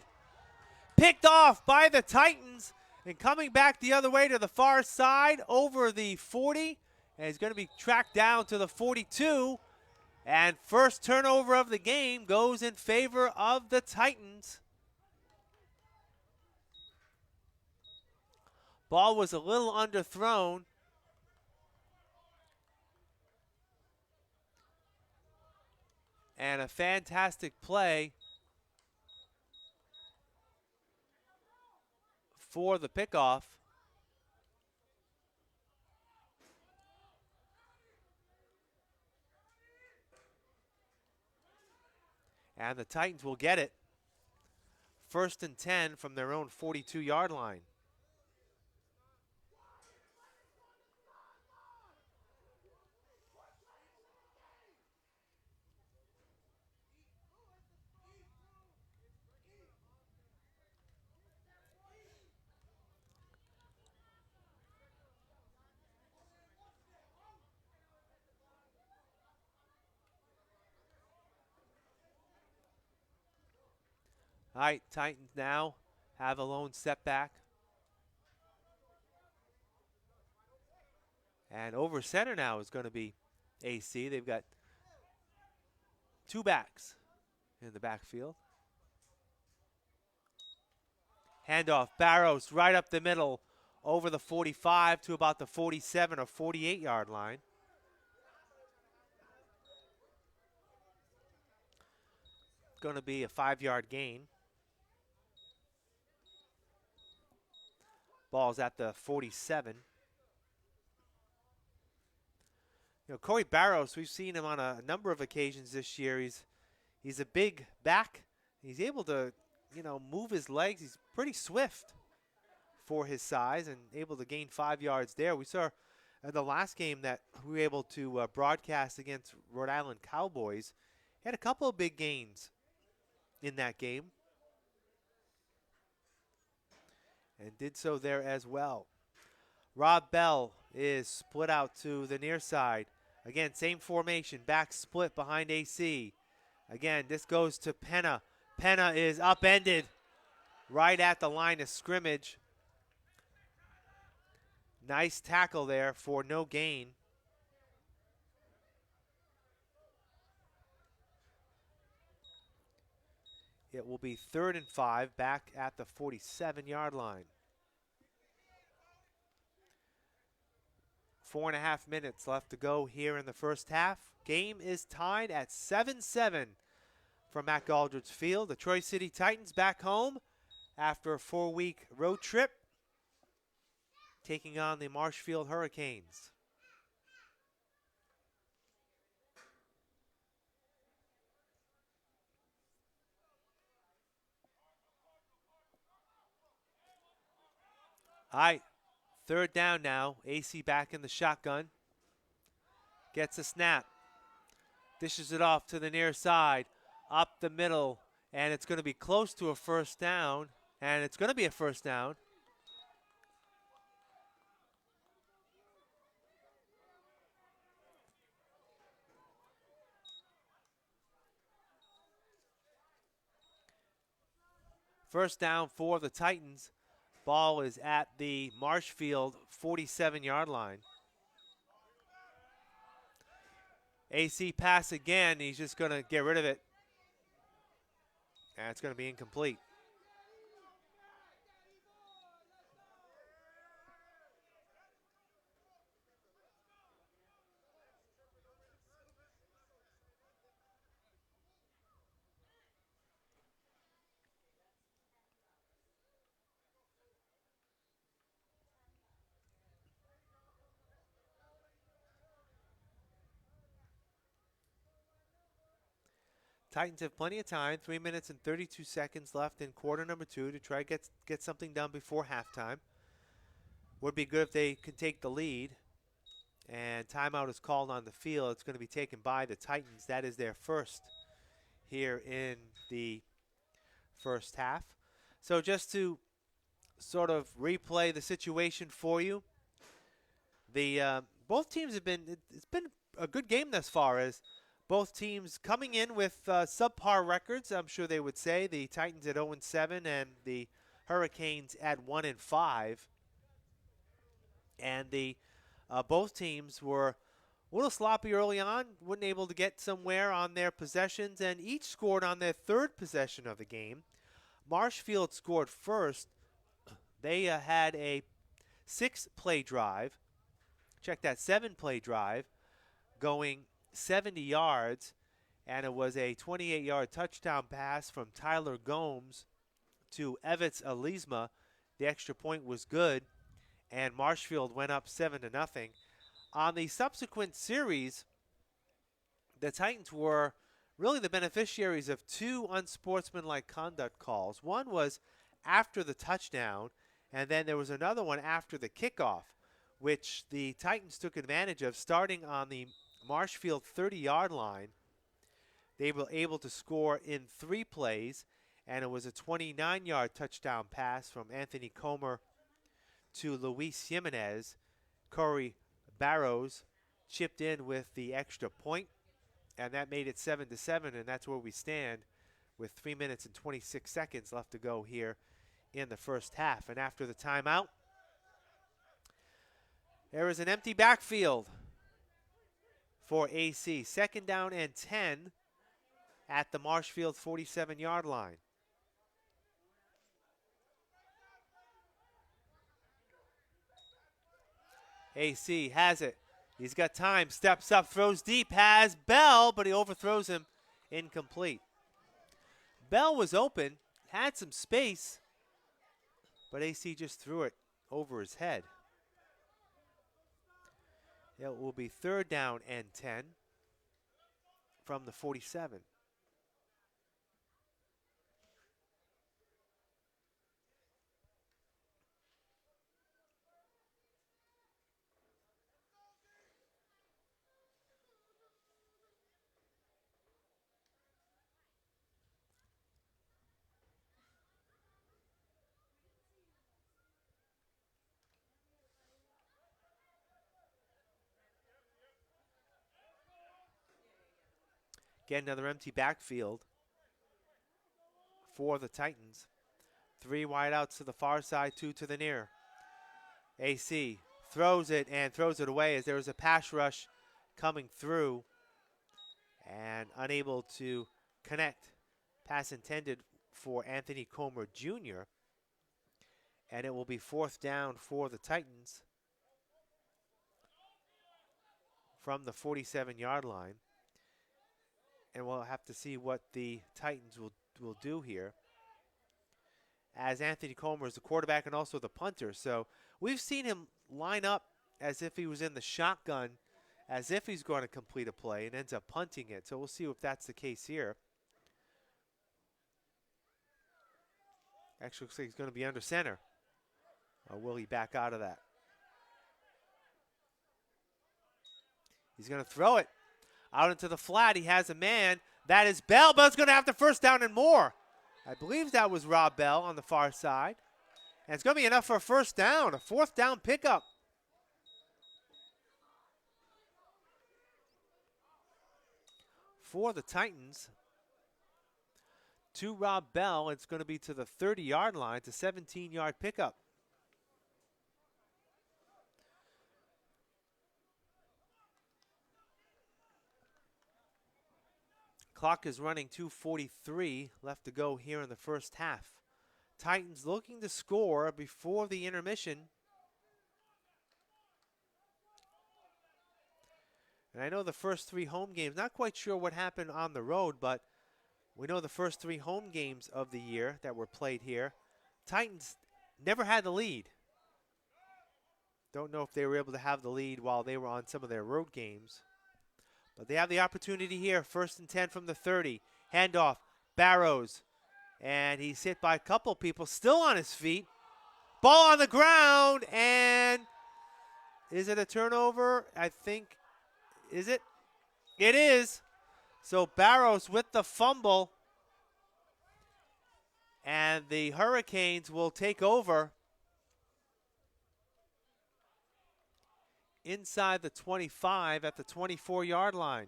Picked off by the Titans. And coming back the other way to the far side over the 40. And he's going to be tracked down to the 42. And first turnover of the game goes in favor of the Titans. Ball was a little underthrown. And a fantastic play for the pickoff. And the Titans will get it. 1st and 10 from their own 42-yard line. All right, Titans now have a lone setback. And over center now is going to be AC. They've got 2 backs in the backfield. Handoff, Barrows right up the middle over the 45 to about the 47 or 48-yard line. Going to be a 5-yard gain. Ball's at the 47. You know, Corey Barrows, we've seen him on a number of occasions this year. He's a big back. He's able to, move his legs. He's pretty swift for his size and able to gain 5 yards there. We saw in the last game that we were able to broadcast against Rhode Island Cowboys. He had a couple of big gains in that game. And did so there as well. Rob Bell is split out to the near side. Again, same formation, back split behind AC. Again, this goes to Penna. Penna is upended right at the line of scrimmage. Nice tackle there for no gain. It will be 3rd and 5 back at the 47-yard line. 4.5 minutes left to go here in the first half. Game is tied at 7-7 from Matt Galdridge Field. The Troy City Titans back home after a 4-week road trip, taking on the Marshfield Hurricanes. All right, 3rd down now. AC back in the shotgun. Gets a snap. Dishes it off to the near side. Up the middle. And it's going to be close to a 1st down. And it's going to be a 1st down. First down for the Titans. Ball is at the Marshfield 47-yard line. AC pass again. He's just going to get rid of it. And it's going to be incomplete. Titans have plenty of time, 3 minutes and 32 seconds left in quarter number 2 to try to get something done before halftime. Would be good if they could take the lead. And timeout is called on the field. It's going to be taken by the Titans. That is their first here in the first half. So just to sort of replay the situation for you, the both teams have been, it's been a good game thus far, as both teams coming in with subpar records, I'm sure they would say. The Titans at 0-7 and the Hurricanes at 1-5. And the both teams were a little sloppy early on, weren't able to get somewhere on their possessions, and each scored on their third possession of the game. Marshfield scored first. They had a 6-play drive. Check that, 7-play drive going 70 yards, and it was a 28-yard touchdown pass from Tyler Gomes to Evitz Alizma. The extra point was good, and Marshfield went up 7-0. On the subsequent series, the Titans were really the beneficiaries of 2 unsportsmanlike conduct calls. One was after the touchdown, and then there was another one after the kickoff, which the Titans took advantage of. Starting on the Marshfield 30-yard line, they were able to score in 3 plays, and it was a 29-yard touchdown pass from Anthony Comer to Luis Jimenez. Corey Barrows chipped in with the extra point, and that made it 7-7, and that's where we stand with 3 minutes and 26 seconds left to go here in the first half. And after the timeout, there is an empty backfield for AC. 2nd down and 10 at the Marshfield 47-yard line. AC has it. He's got time, steps up, throws deep, has Bell, but he overthrows him, incomplete. Bell was open, had some space, but AC just threw it over his head. It will be 3rd down and 10 from the 47. Again, another empty backfield for the Titans. 3 wideouts to the far side, 2 to the near. AC throws it and throws it away as there was a pass rush coming through and unable to connect. Pass intended for Anthony Comer Jr. And it will be 4th down for the Titans from the 47-yard line. And we'll have to see what the Titans will do here, as Anthony Comer is the quarterback and also the punter. So we've seen him line up as if he was in the shotgun, as if he's going to complete a play, and ends up punting it. So we'll see if that's the case here. Actually looks like he's going to be under center. Or will he back out of that? He's going to throw it out into the flat. He has a man. That is Bell. Bell's going to have the 1st down and more. I believe that was Rob Bell on the far side. And it's going to be enough for a 1st down, a 4th down pickup. For the Titans, to Rob Bell, it's going to be to the 30-yard line. It's a 17-yard pickup. Clock is running, 2:43 left to go here in the first half. Titans looking to score before the intermission. And I know the first 3 home games, not quite sure what happened on the road, but we know the first 3 home games of the year that were played here, Titans never had the lead. Don't know if they were able to have the lead while they were on some of their road games. But they have the opportunity here, 1st and 10 from the 30. Handoff, Barrows. And he's hit by a couple people, still on his feet. Ball on the ground, and is it a turnover? I think, is it? It is. So Barrows with the fumble, and the Hurricanes will take over inside the 25 at the 24-yard line.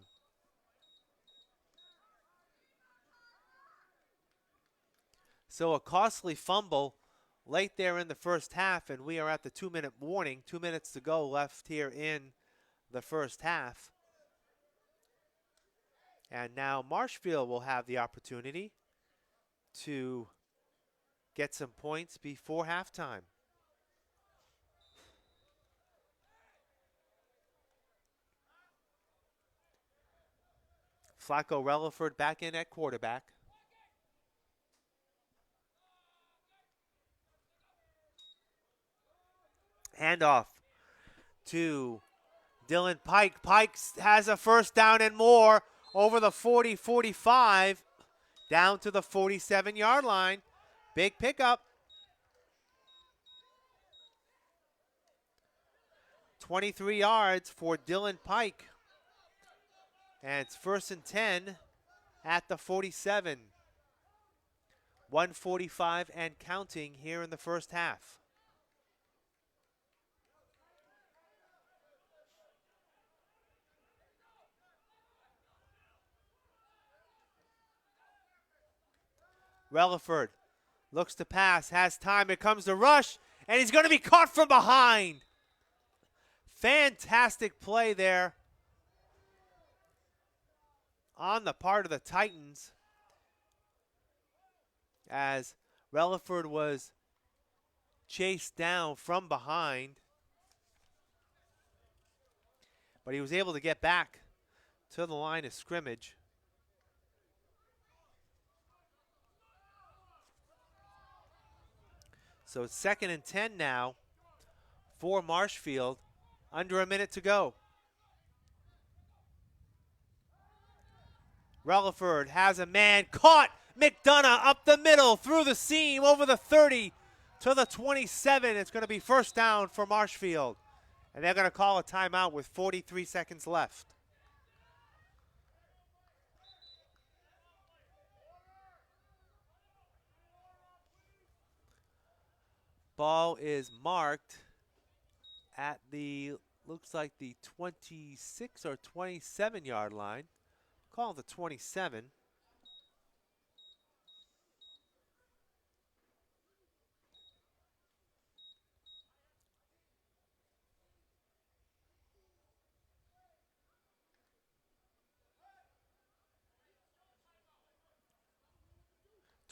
So a costly fumble late there in the first half, and we are at the 2-minute warning. 2 minutes to go left here in the first half. And now Marshfield will have the opportunity to get some points before halftime. Flacco Relaford back in at quarterback. Handoff to Dylan Pike. Pike has a first down and more over the 40-45 down to the 47-yard line. Big pickup. 23 yards for Dylan Pike. And it's 1st and 10 at the 47. 1:45 and counting here in the first half. Relaford looks to pass, has time, here comes the rush, and he's going to be caught from behind. Fantastic play there on the part of the Titans as Relaford was chased down from behind. But he was able to get back to the line of scrimmage. So it's 2nd and 10 now for Marshfield. Under a minute to go. Relaford has a man caught. McDonough up the middle, through the seam, over the 30 to the 27. It's going to be first down for Marshfield. And they're going to call a timeout with 43 seconds left. Ball is marked at the, looks like the 26 or 27-yard line. Call the 27.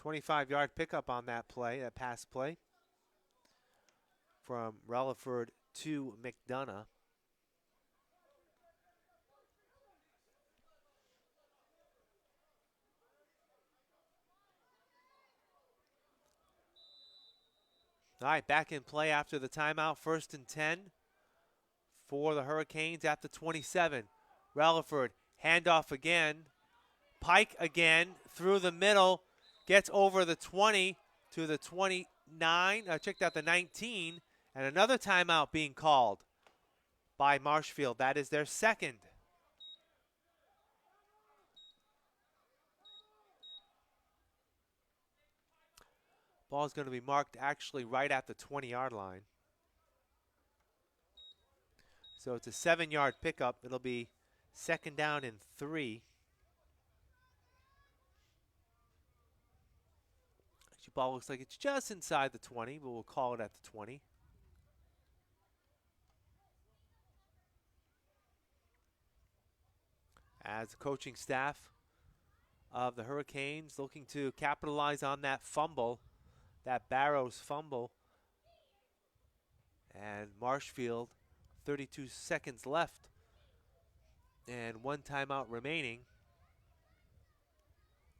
.25-yard pickup on that play, that pass play from Relaford to McDonough. All right, back in play after the timeout. 1st and 10 for the Hurricanes at the 27. Relaford, handoff again. Pike again through the middle. Gets over the 20 to the 29. Checked out the 19. And another timeout being called by Marshfield. That is their second. Ball's going to be marked actually right at the 20-yard line. So it's a 7-yard pickup. It'll be 2nd down and 3. Actually, ball looks like it's just inside the 20, but we'll call it at the 20. As the coaching staff of the Hurricanes looking to capitalize on that fumble, that Barrows fumble. And Marshfield, 32 seconds left and 1 timeout remaining.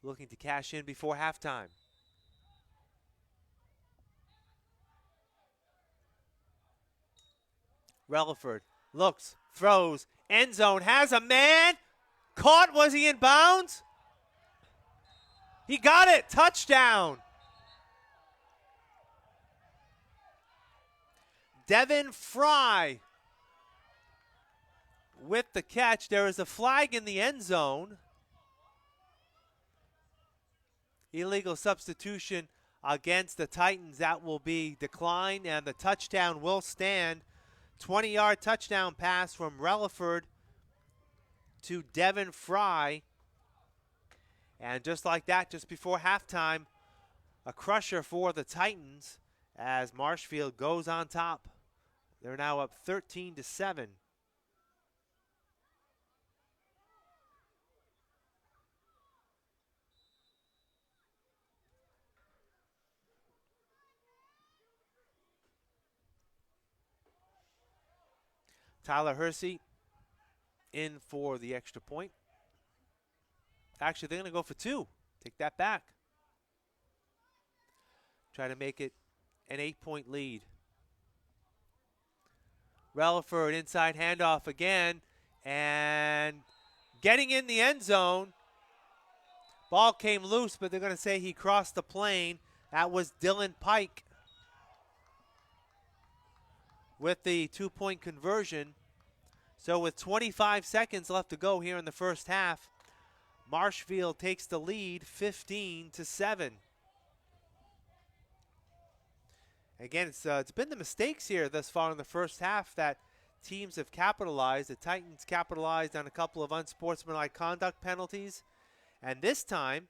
Looking to cash in before halftime. Relaford looks, throws, end zone, has a man. Caught, was he in bounds? He got it. Touchdown. Devin Fry with the catch. There is a flag in the end zone. Illegal substitution against the Titans. That will be declined, and the touchdown will stand. 20-yard touchdown pass from Relaford to Devin Fry. And just like that, just before halftime, a crusher for the Titans as Marshfield goes on top. They're now up 13-7. Tyler Hersey in for the extra point. Actually, they're going to go for 2. Take that back. Try to make it an 8-point lead. Relaford inside handoff again, and getting in the end zone. Ball came loose, but they're going to say he crossed the plane. That was Dylan Pike with the 2-point conversion. So with 25 seconds left to go here in the first half, Marshfield takes the lead 15-7. Again, it's been the mistakes here thus far in the first half that teams have capitalized. The Titans capitalized on a couple of unsportsmanlike conduct penalties. And this time,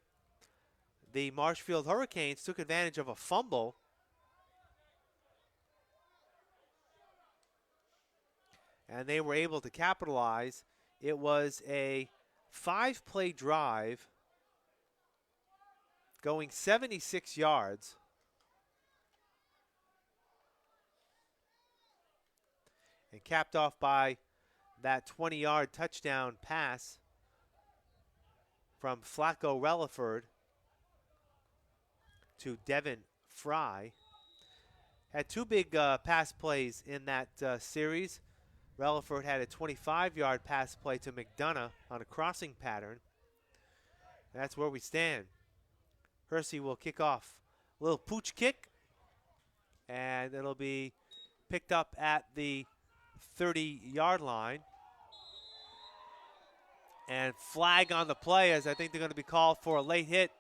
the Marshfield Hurricanes took advantage of a fumble. And they were able to capitalize. It was a 5-play drive going 76 yards. And capped off by that 20-yard touchdown pass from Flacco Relaford to Devin Fry. Had 2 big pass plays in that series. Relaford had a 25-yard pass play to McDonough on a crossing pattern. That's where we stand. Hersey will kick off a little pooch kick, and it'll be picked up at the 30-yard line. And flag on the play, as I think they're going to be called for a late hit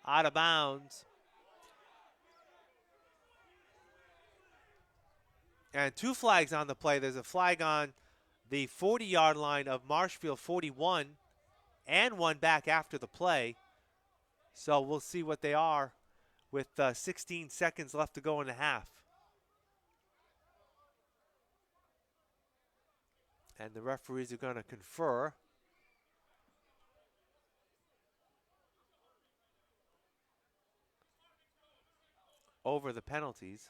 out of bounds. And 2 flags on the play. There's a flag on the 40-yard line of Marshfield 41 and one back after the play. So we'll see what they are with 16 seconds left to go in the half. And the referees are going to confer. Over the penalties.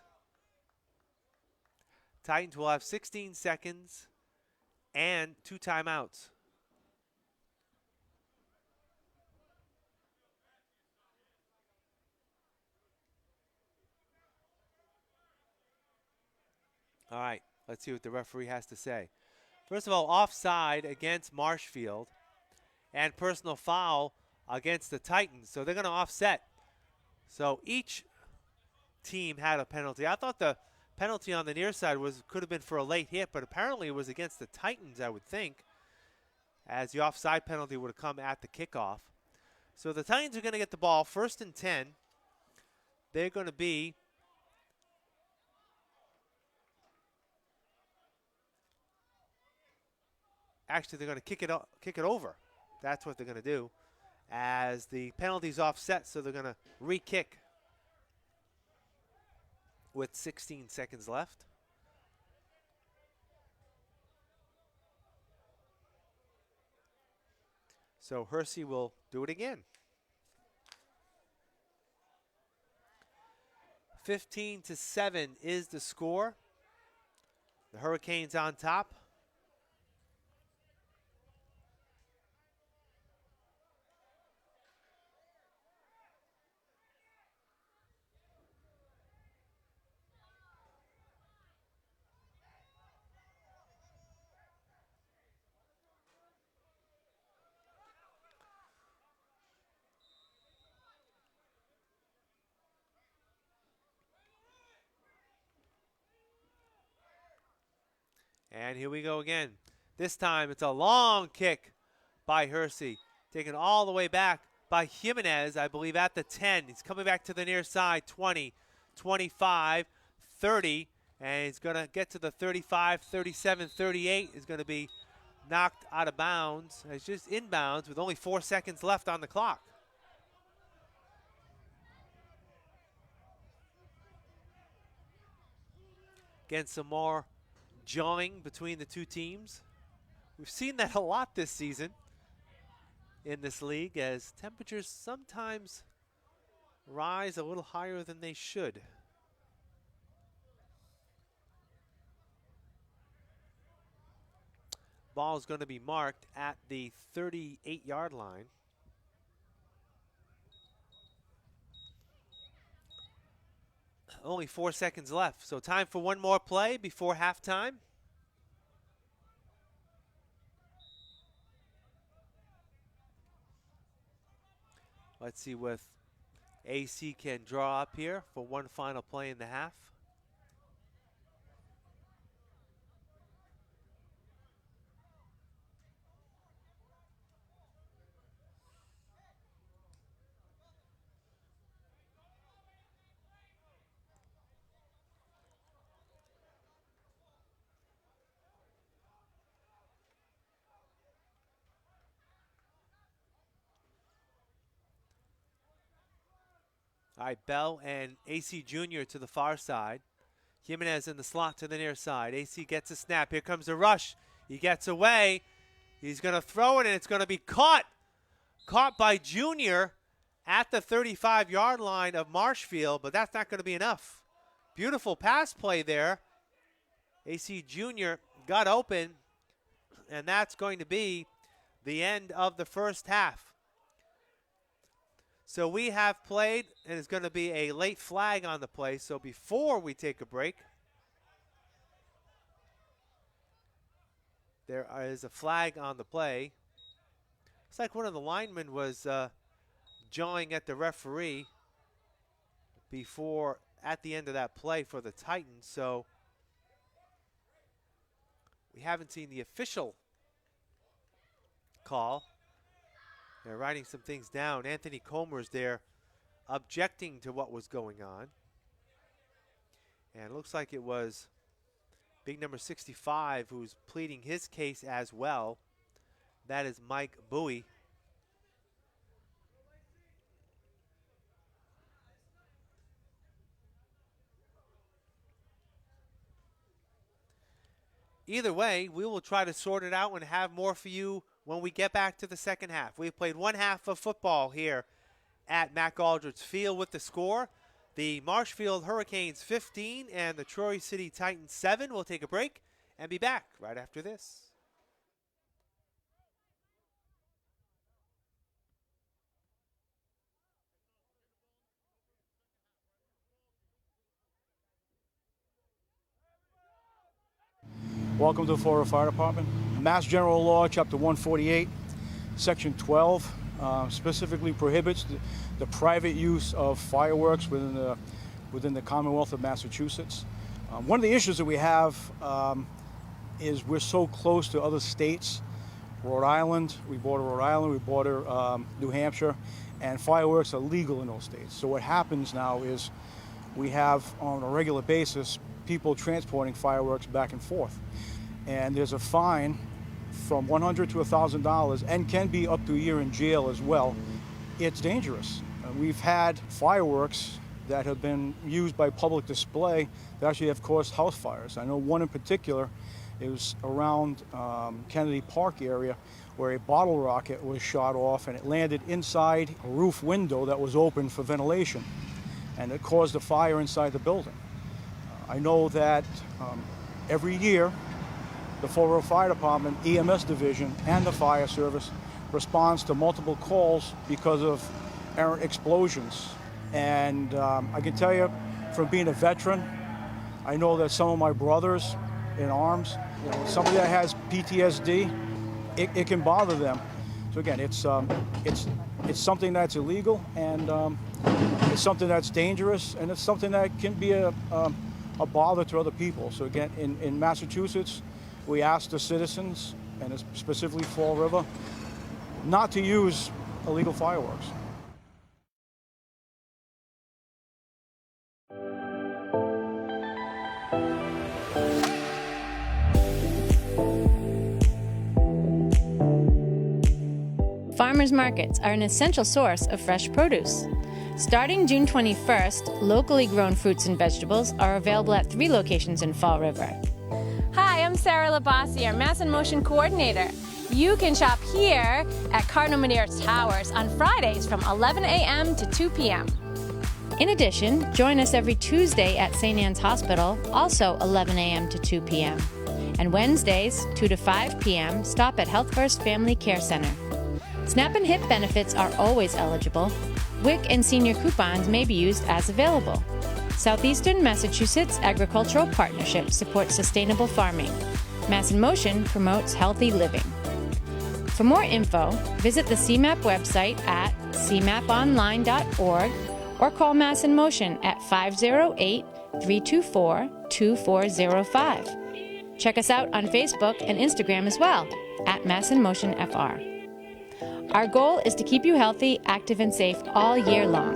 Titans will have 16 seconds and 2 timeouts. All right, let's see what the referee has to say. First of all, offside against Marshfield and personal foul against the Titans. So they're going to offset. So each team had a penalty. I thought the penalty on the near side could have been for a late hit, but apparently it was against the Titans, I would think, as the offside penalty would have come at the kickoff. So the Titans are going to get the ball 1st and 10. They're going to be actually they're going to kick it over. That's what they're going to do, as the penalty's offset, so they're going to re-kick with 16 seconds left. So Hersey will do it again. 15-7 is the score. The Hurricanes on top. And here we go again. This time it's a long kick by Hersey, taken all the way back by Jimenez, I believe, at the 10. He's coming back to the near side, 20, 25, 30, and he's going to get to the 35, 37, 38. Is going to be knocked out of bounds. It's just inbounds with only 4 seconds left on the clock. Again, some more jawing between the two teams. We've seen that a lot this season in this league as temperatures sometimes rise a little higher than they should. Ball is going to be marked at the 38-yard line. Only 4 seconds left, so time for one more play before halftime. Let's see what AC can draw up here for one final play in the half. All right, Bell and AC Jr. to the far side. Jimenez in the slot to the near side. AC gets a snap. Here comes the rush. He gets away. He's going to throw it, and it's going to be caught. Caught by Jr. at the 35-yard line of Marshfield, but that's not going to be enough. Beautiful pass play there. AC Jr. got open, and that's going to be the end of the first half. So we have played, and it's going to be a late flag on the play. So before we take a break, there is a flag on the play. It's like one of the linemen was jawing at the referee before, at the end of that play for the Titans. So we haven't seen the official call. They're writing some things down. Anthony Comer's there objecting to what was going on. And it looks like it was big number 65 who's pleading his case as well. That is Mike Bowie. Either way, we will try to sort it out and have more for you when we get back to the second half. We've played one half of football here at Mac Aldridge Field with the score. The Marshfield Hurricanes 15 and the Troy City Titans 7. We'll take a break and be back right after this. Welcome to the Florida Fire Department. Mass General Law, Chapter 148, Section 12, specifically prohibits the private use of fireworks within the Commonwealth of Massachusetts. One of the issues that we have is we're so close to other states. Rhode Island, we border Rhode Island, we border New Hampshire, and fireworks are legal in those states. So what happens now is we have, on a regular basis, people transporting fireworks back and forth. And there's a fine from $100 to $1,000 and can be up to a year in jail as well. It's dangerous. We've had fireworks that have been used by public display that actually have caused house fires. I know one in particular, it was around Kennedy Park area where a bottle rocket was shot off and it landed inside a roof window that was open for ventilation, and it caused a fire inside the building. I know that every year the Fall River Fire Department, EMS division, and the fire service responds to multiple calls because of errant explosions. And I can tell you, from being a veteran, I know that some of my brothers in arms, somebody that has PTSD, it can bother them. So again, it's something that's illegal, and it's something that's dangerous, and it's something that can be a bother to other people. So again, in Massachusetts, we ask the citizens, and specifically Fall River, not to use illegal fireworks. Farmers markets are an essential source of fresh produce. Starting June 21st, locally grown fruits and vegetables are available at 3 locations in Fall River. Hi, I'm Sarah Labasi, our Mass in Motion coordinator. You can shop here at Cardinal Madeira Towers on Fridays from 11 a.m. to 2 p.m. In addition, join us every Tuesday at St. Anne's Hospital, also 11 a.m. to 2 p.m. And Wednesdays, 2 to 5 p.m., stop at Health First Family Care Center. SNAP and HIP benefits are always eligible. WIC and senior coupons may be used as available. Southeastern Massachusetts Agricultural Partnership supports sustainable farming. Mass in Motion promotes healthy living. For more info, visit the CMAP website at cmaponline.org or call Mass in Motion at 508-324-2405. Check us out on Facebook and Instagram as well, at Mass in Motion FR. Our goal is to keep you healthy, active, and safe all year long.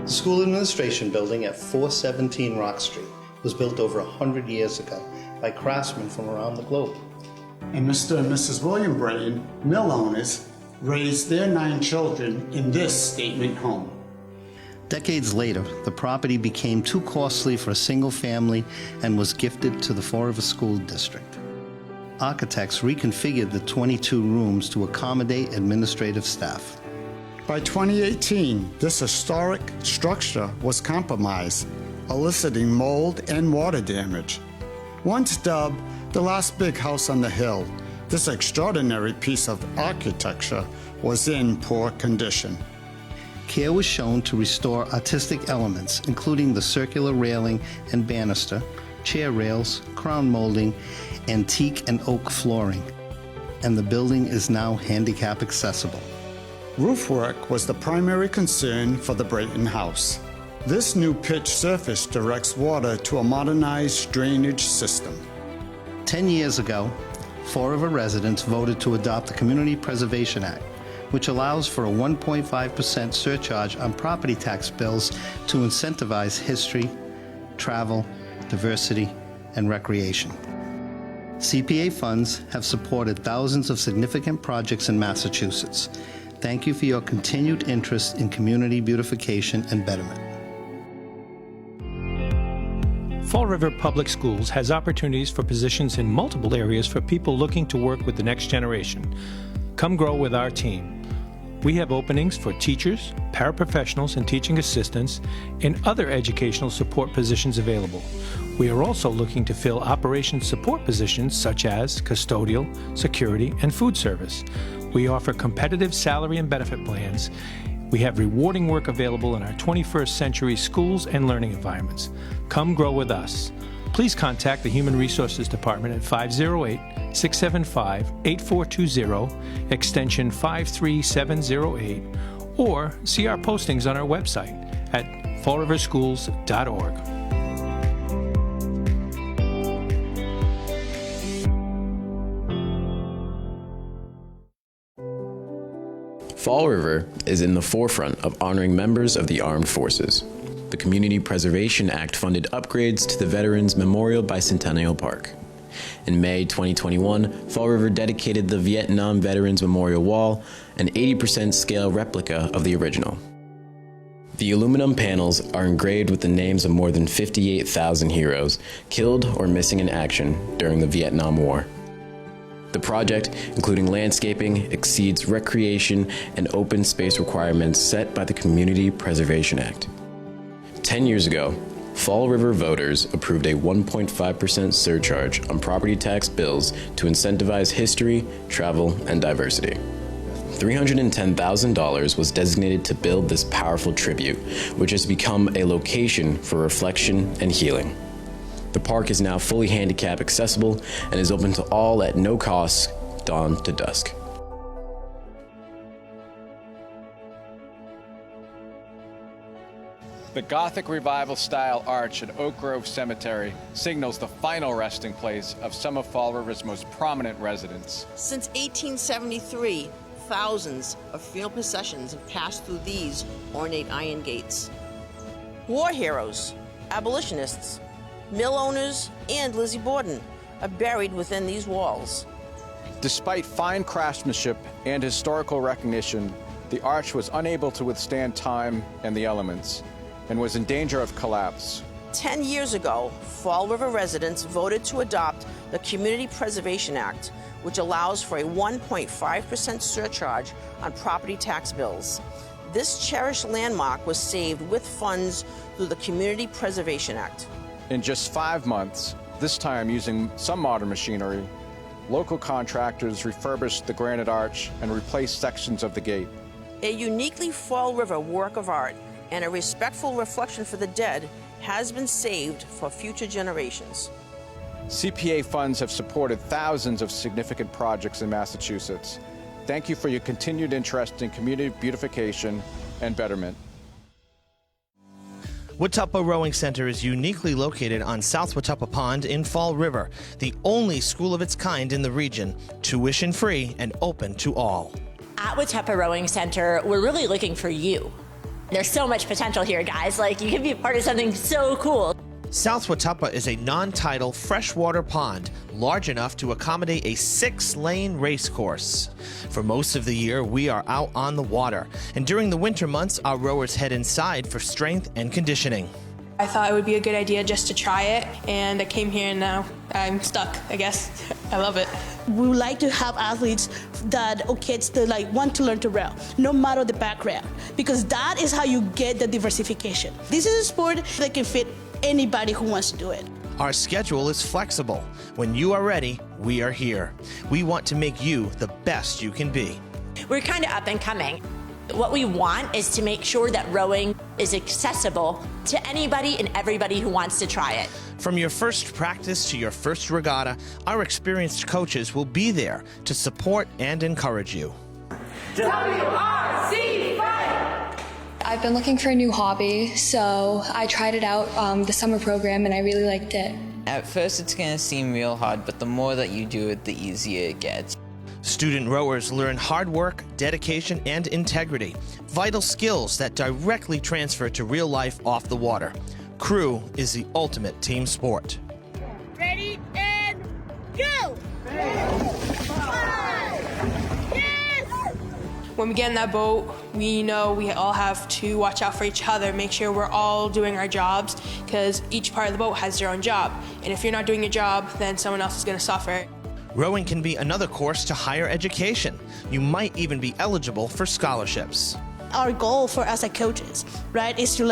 The School Administration Building at 417 Rock Street was built over 100 years ago by craftsmen from around the globe. And Mr. and Mrs. William Braden, mill owners, raised their 9 children in this statement home. Decades later, the property became too costly for a single family and was gifted to the Fall River School District. Architects reconfigured the 22 rooms to accommodate administrative staff. By 2018, this historic structure was compromised, eliciting mold and water damage. Once dubbed the last big house on the hill, this extraordinary piece of architecture was in poor condition. Care was shown to restore artistic elements, including the circular railing and banister, chair rails, crown molding, antique and oak flooring. And the building is now handicap accessible. Roof work was the primary concern for the Brayton House. This new pitch surface directs water to a modernized drainage system. 10 years ago, Fall River residents voted to adopt the Community Preservation Act, which allows for a 1.5% surcharge on property tax bills to incentivize history, travel, diversity, and recreation. CPA funds have supported thousands of significant projects in Massachusetts. Thank you for your continued interest in community beautification and betterment. Fall River Public Schools has opportunities for positions in multiple areas for people looking to work with the next generation. Come grow with our team. We have openings for teachers, paraprofessionals, and teaching assistants, and other educational support positions available. We are also looking to fill operations support positions such as custodial, security, and food service. We offer competitive salary and benefit plans. We have rewarding work available in our 21st century schools and learning environments. Come grow with us. Please contact the Human Resources Department at 508-675-8420, extension 53708, or see our postings on our website at fallriverschools.org. Fall River is in the forefront of honoring members of the armed forces. The Community Preservation Act funded upgrades to the Veterans Memorial Bicentennial Park. In May 2021, Fall River dedicated the Vietnam Veterans Memorial Wall, an 80% scale replica of the original. The aluminum panels are engraved with the names of more than 58,000 heroes killed or missing in action during the Vietnam War. The project, including landscaping, exceeds recreation and open space requirements set by the Community Preservation Act. 10 years ago, Fall River voters approved a 1.5% surcharge on property tax bills to incentivize history, travel, and diversity. $310,000 was designated to build this powerful tribute, which has become a location for reflection and healing. The park is now fully handicap accessible and is open to all at no cost, dawn to dusk. The Gothic Revival-style arch at Oak Grove Cemetery signals the final resting place of some of Fall River's most prominent residents. Since 1873, thousands of funeral processions have passed through these ornate iron gates. War heroes, abolitionists, mill owners, and Lizzie Borden are buried within these walls. Despite fine craftsmanship and historical recognition, the arch was unable to withstand time and the elements, and was in danger of collapse. 10 years ago, Fall River residents voted to adopt the Community Preservation Act, which allows for a 1.5% surcharge on property tax bills. This cherished landmark was saved with funds through the Community Preservation Act. In just 5 months, this time using some modern machinery, local contractors refurbished the granite arch and replaced sections of the gate. A uniquely Fall River work of art and a respectful reflection for the dead has been saved for future generations. CPA funds have supported thousands of significant projects in Massachusetts. Thank you for your continued interest in community beautification and betterment. Watuppa Rowing Center is uniquely located on South Watuppa Pond in Fall River, the only school of its kind in the region, tuition-free and open to all. At Watuppa Rowing Center, we're really looking for you. There's so much potential here, guys. Like, you can be a part of something so cool. South Watuppa is a non-tidal freshwater pond large enough to accommodate a 6-lane race course. For most of the year, we are out on the water, and during the winter months, our rowers head inside for strength and conditioning. I thought it would be a good idea just to try it, and I came here and now I'm stuck, I guess. I love it. We would like to have athletes or kids that want to learn to row, no matter the background, because that is how you get the diversification. This is a sport that can fit anybody who wants to do it. Our schedule is flexible. When you are ready, we are here. We want to make you the best you can be. We're kind of up and coming. What we want is to make sure that rowing is accessible to anybody and everybody who wants to try it. From your first practice to your first regatta, our experienced coaches will be there to support and encourage you. WRC Fight! I've been looking for a new hobby, so I tried it out the summer program and I really liked it. At first it's going to seem real hard, but the more that you do it, the easier it gets. Student rowers learn hard work, dedication, and integrity, vital skills that directly transfer to real life off the water. Crew is the ultimate team sport. Ready and go! 5! Yes! When we get in that boat, we know we all have to watch out for each other, make sure we're all doing our jobs, because each part of the boat has their own job. And if you're not doing your job, then someone else is going to suffer. Rowing can be another course to higher education. You might even be eligible for scholarships. Our goal for us as coaches, right, is to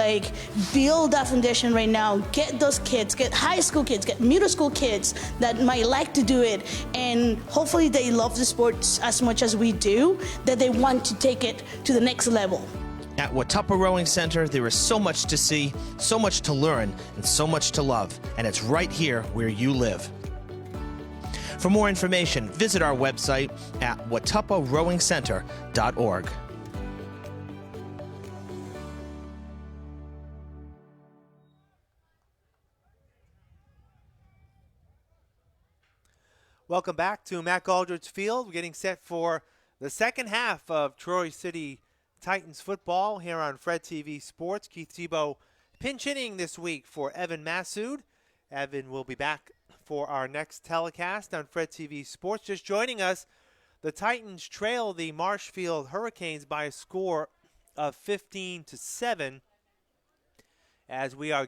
build that foundation right now, get those kids, get high school kids, get middle school kids that might like to do it, and hopefully they love the sports as much as we do, that they want to take it to the next level. At Watuppa Rowing Center, there is so much to see, so much to learn, and so much to love, and it's right here where you live. For more information, visit our website at watupparowingcenter.org. Welcome back to Matt Aldridge Field. We're getting set for the second half of Troy City Titans football here on Fred TV Sports. Keith Tebow pinch hitting this week for Evan Massoud. Evan will be back for our next telecast on Fred TV Sports. Just joining us, the Titans trail the Marshfield Hurricanes by a score of 15-7 as we are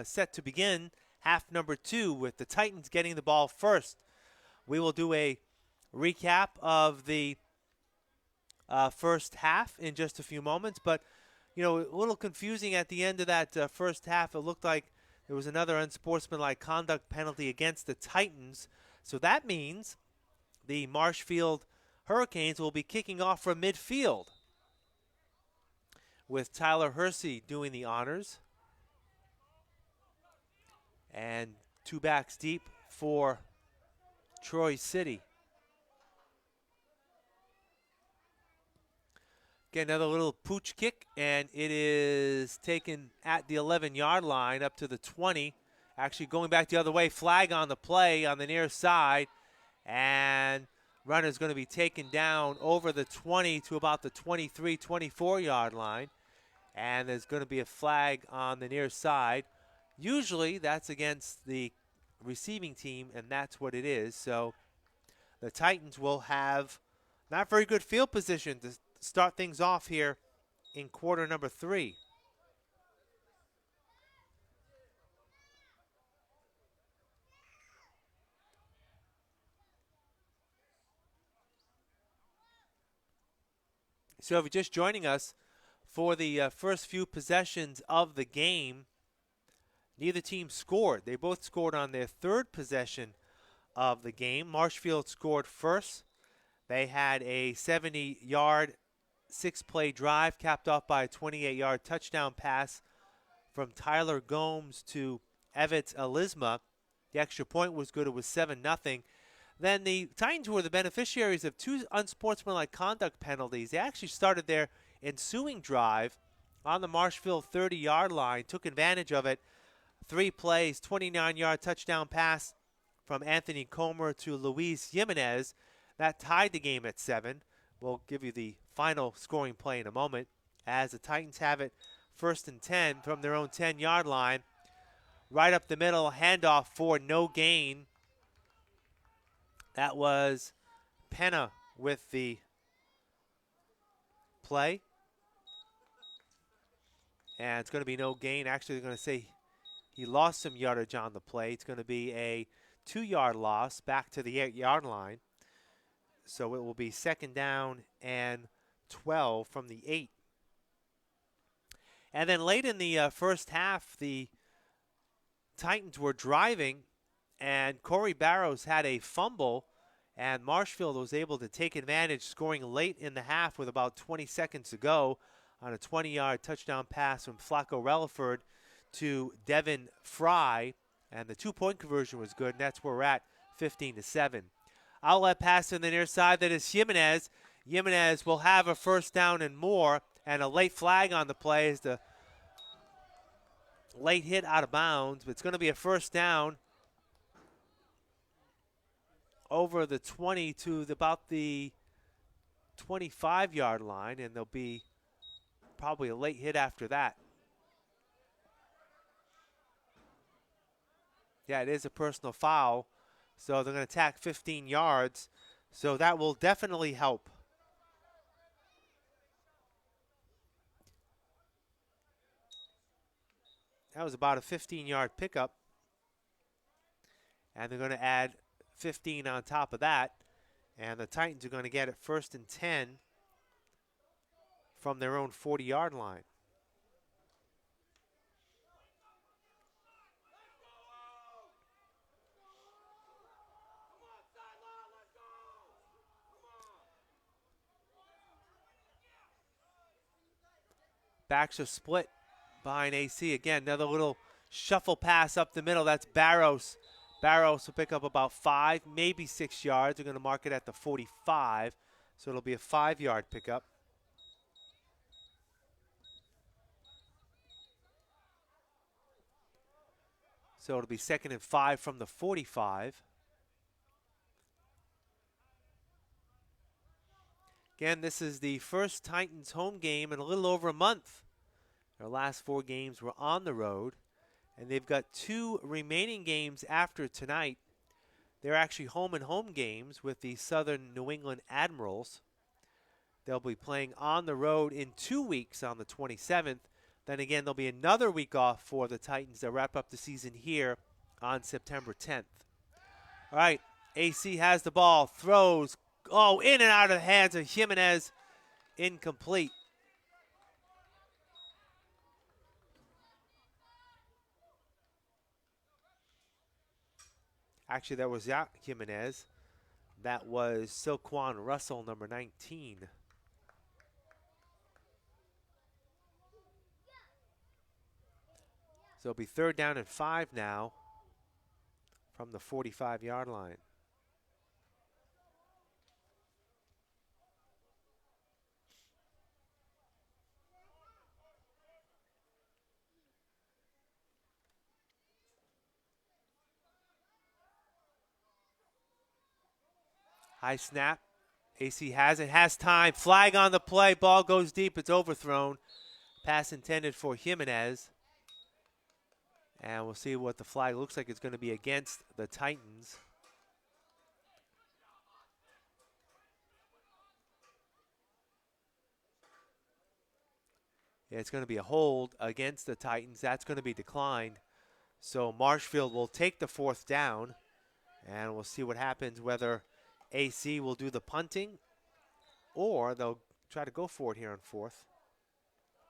set to begin half number 2 with the Titans getting the ball first. We will do a recap of the first half in just a few moments, but a little confusing at the end of that first half. It looked like there was another unsportsmanlike conduct penalty against the Titans. So that means the Marshfield Hurricanes will be kicking off from midfield with Tyler Hersey doing the honors. And 2 backs deep for Troy City. Get another little pooch kick, and it is taken at the 11-yard line up to the 20. Actually going back the other way, flag on the play on the near side, and runner's going to be taken down over the 20 to about the 23, 24-yard line, and there's going to be a flag on the near side. Usually that's against the receiving team, and that's what it is. So the Titans will have not very good field position to start things off here in quarter number 3. So if you're just joining us for the first few possessions of the game, neither team scored. They both scored on their third possession of the game. Marshfield scored first. They had a 70-yard, 6-play drive capped off by a 28-yard touchdown pass from Tyler Gomes to Evitz Elisma. The extra point was good. It was 7-0. Then the Titans were the beneficiaries of 2 unsportsmanlike conduct penalties. They actually started their ensuing drive on the Marshfield 30-yard line, took advantage of it. 3 plays, 29-yard touchdown pass from Anthony Comer to Luis Jimenez. That tied the game at 7. We'll give you the final scoring play in a moment as the Titans have it 1st and 10 from their own 10-yard line. Right up the middle, handoff for no gain. That was Penna with the play. And it's going to be no gain. Actually, they're going to say he lost some yardage on the play. It's going to be a 2-yard loss back to the 8-yard line. So it will be 2nd down and 12 from the 8. And then late in the first half, the Titans were driving, and Corey Barrows had a fumble, and Marshfield was able to take advantage, scoring late in the half with about 20 seconds to go on a 20-yard touchdown pass from Flacco Relaford to Devin Fry, and the 2-point conversion was good, and that's where we're at, 15-7. Outlet pass on the near side, that is Jimenez. Jimenez will have a 1st down and more, and a late flag on the play is the late hit out of bounds, but it's going to be a 1st down over the 20 to about the 25-yard line, and there'll be probably a late hit after that. Yeah, it is a personal foul, so they're going to tack 15 yards, so that will definitely help. That was about a 15-yard pickup, and they're going to add 15 on top of that, and the Titans are going to get it 1st and 10 from their own 40-yard line. Backs are split behind AC. Again, another little shuffle pass up the middle. That's Barrows. Barrows will pick up about 5, maybe 6 yards. They're going to mark it at the 45, so it'll be a 5-yard pickup. So it'll be 2nd and 5 from the 45. Again, this is the first Titans home game in a little over a month. Their last 4 games were on the road, and they've got 2 remaining games after tonight. They're actually home-and-home games with the Southern New England Admirals. They'll be playing on the road in 2 weeks on the 27th. Then again, there'll be another week off for the Titans to wrap up the season here on September 10th. All right, AC has the ball, throws, in and out of the hands of Jimenez, incomplete. Actually, that was not Jimenez. That was Silquan Russell, number 19. So it'll be 3rd down and 5 now from the 45-yard line. High snap. AC has it, has time. Flag on the play. Ball goes deep. It's overthrown. Pass intended for Jimenez. And we'll see what the flag looks like. It's going to be against the Titans. Yeah, it's going to be a hold against the Titans. That's going to be declined. So Marshfield will take the 4th down. And we'll see what happens, whether AC will do the punting or they'll try to go for it here on 4th.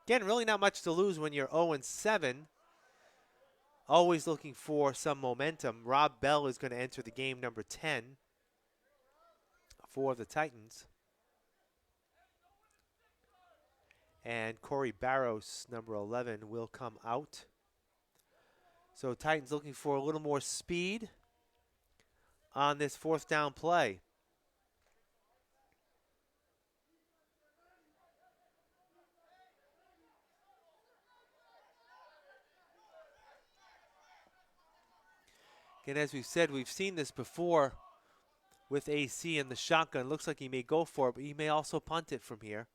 Again, really not much to lose when you're 0-7. Always looking for some momentum. Rob Bell is going to enter the game, number 10 for the Titans. And Corey Barros, number 11, will come out. So Titans looking for a little more speed on this 4th down play. Again, as we've said, we've seen this before with AC in the shotgun. Looks like he may go for it, but he may also punt it from here.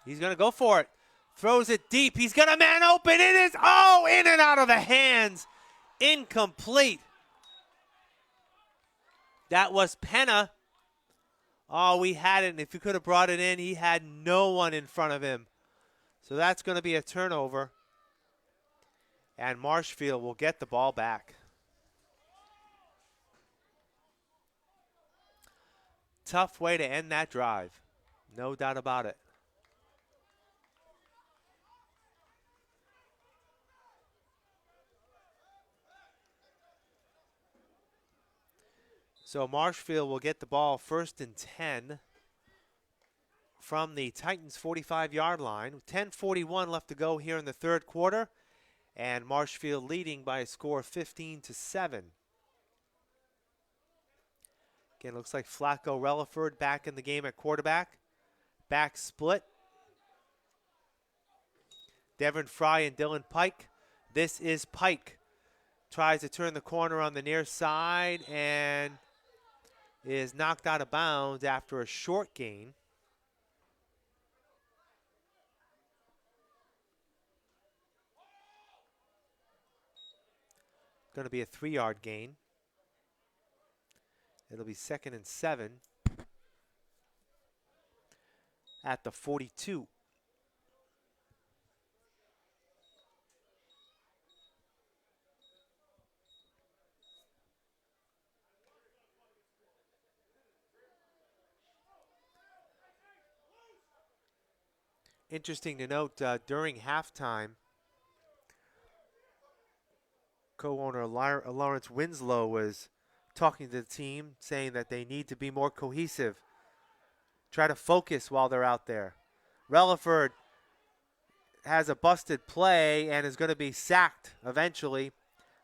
He's going to go for it. Throws it deep. He's got a man open. It is, in and out of the hands. Incomplete. That was Penna. We had it, and if he could have brought it in, he had no one in front of him. So that's going to be a turnover. And Marshfield will get the ball back. Tough way to end that drive. No doubt about it. So Marshfield will get the ball 1st and 10 from the Titans' 45-yard line. 10:41 left to go here in the 3rd quarter. And Marshfield leading by a score of 15-7. Again, looks like Flacco Relaford back in the game at quarterback. Back split. Devin Fry and Dylan Pike. This is Pike. Tries to turn the corner on the near side and is knocked out of bounds after a short gain. Going to be a 3-yard gain. It'll be 2nd and 7 at the 42. Interesting to note, during halftime, co-owner Lawrence Winslow was talking to the team, saying that they need to be more cohesive. Try to focus while they're out there. Relaford has a busted play and is going to be sacked eventually.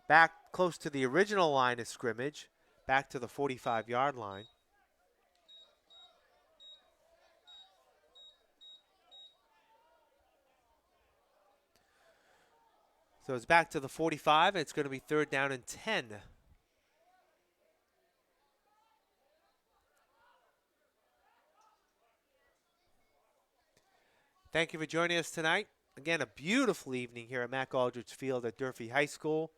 Back close to the original line of scrimmage, back to the 45-yard line. So it's back to the 45, and it's going to be 3rd down and 10. Thank you for joining us tonight. Again, a beautiful evening here at Mac Aldridge Field at Durfee High School.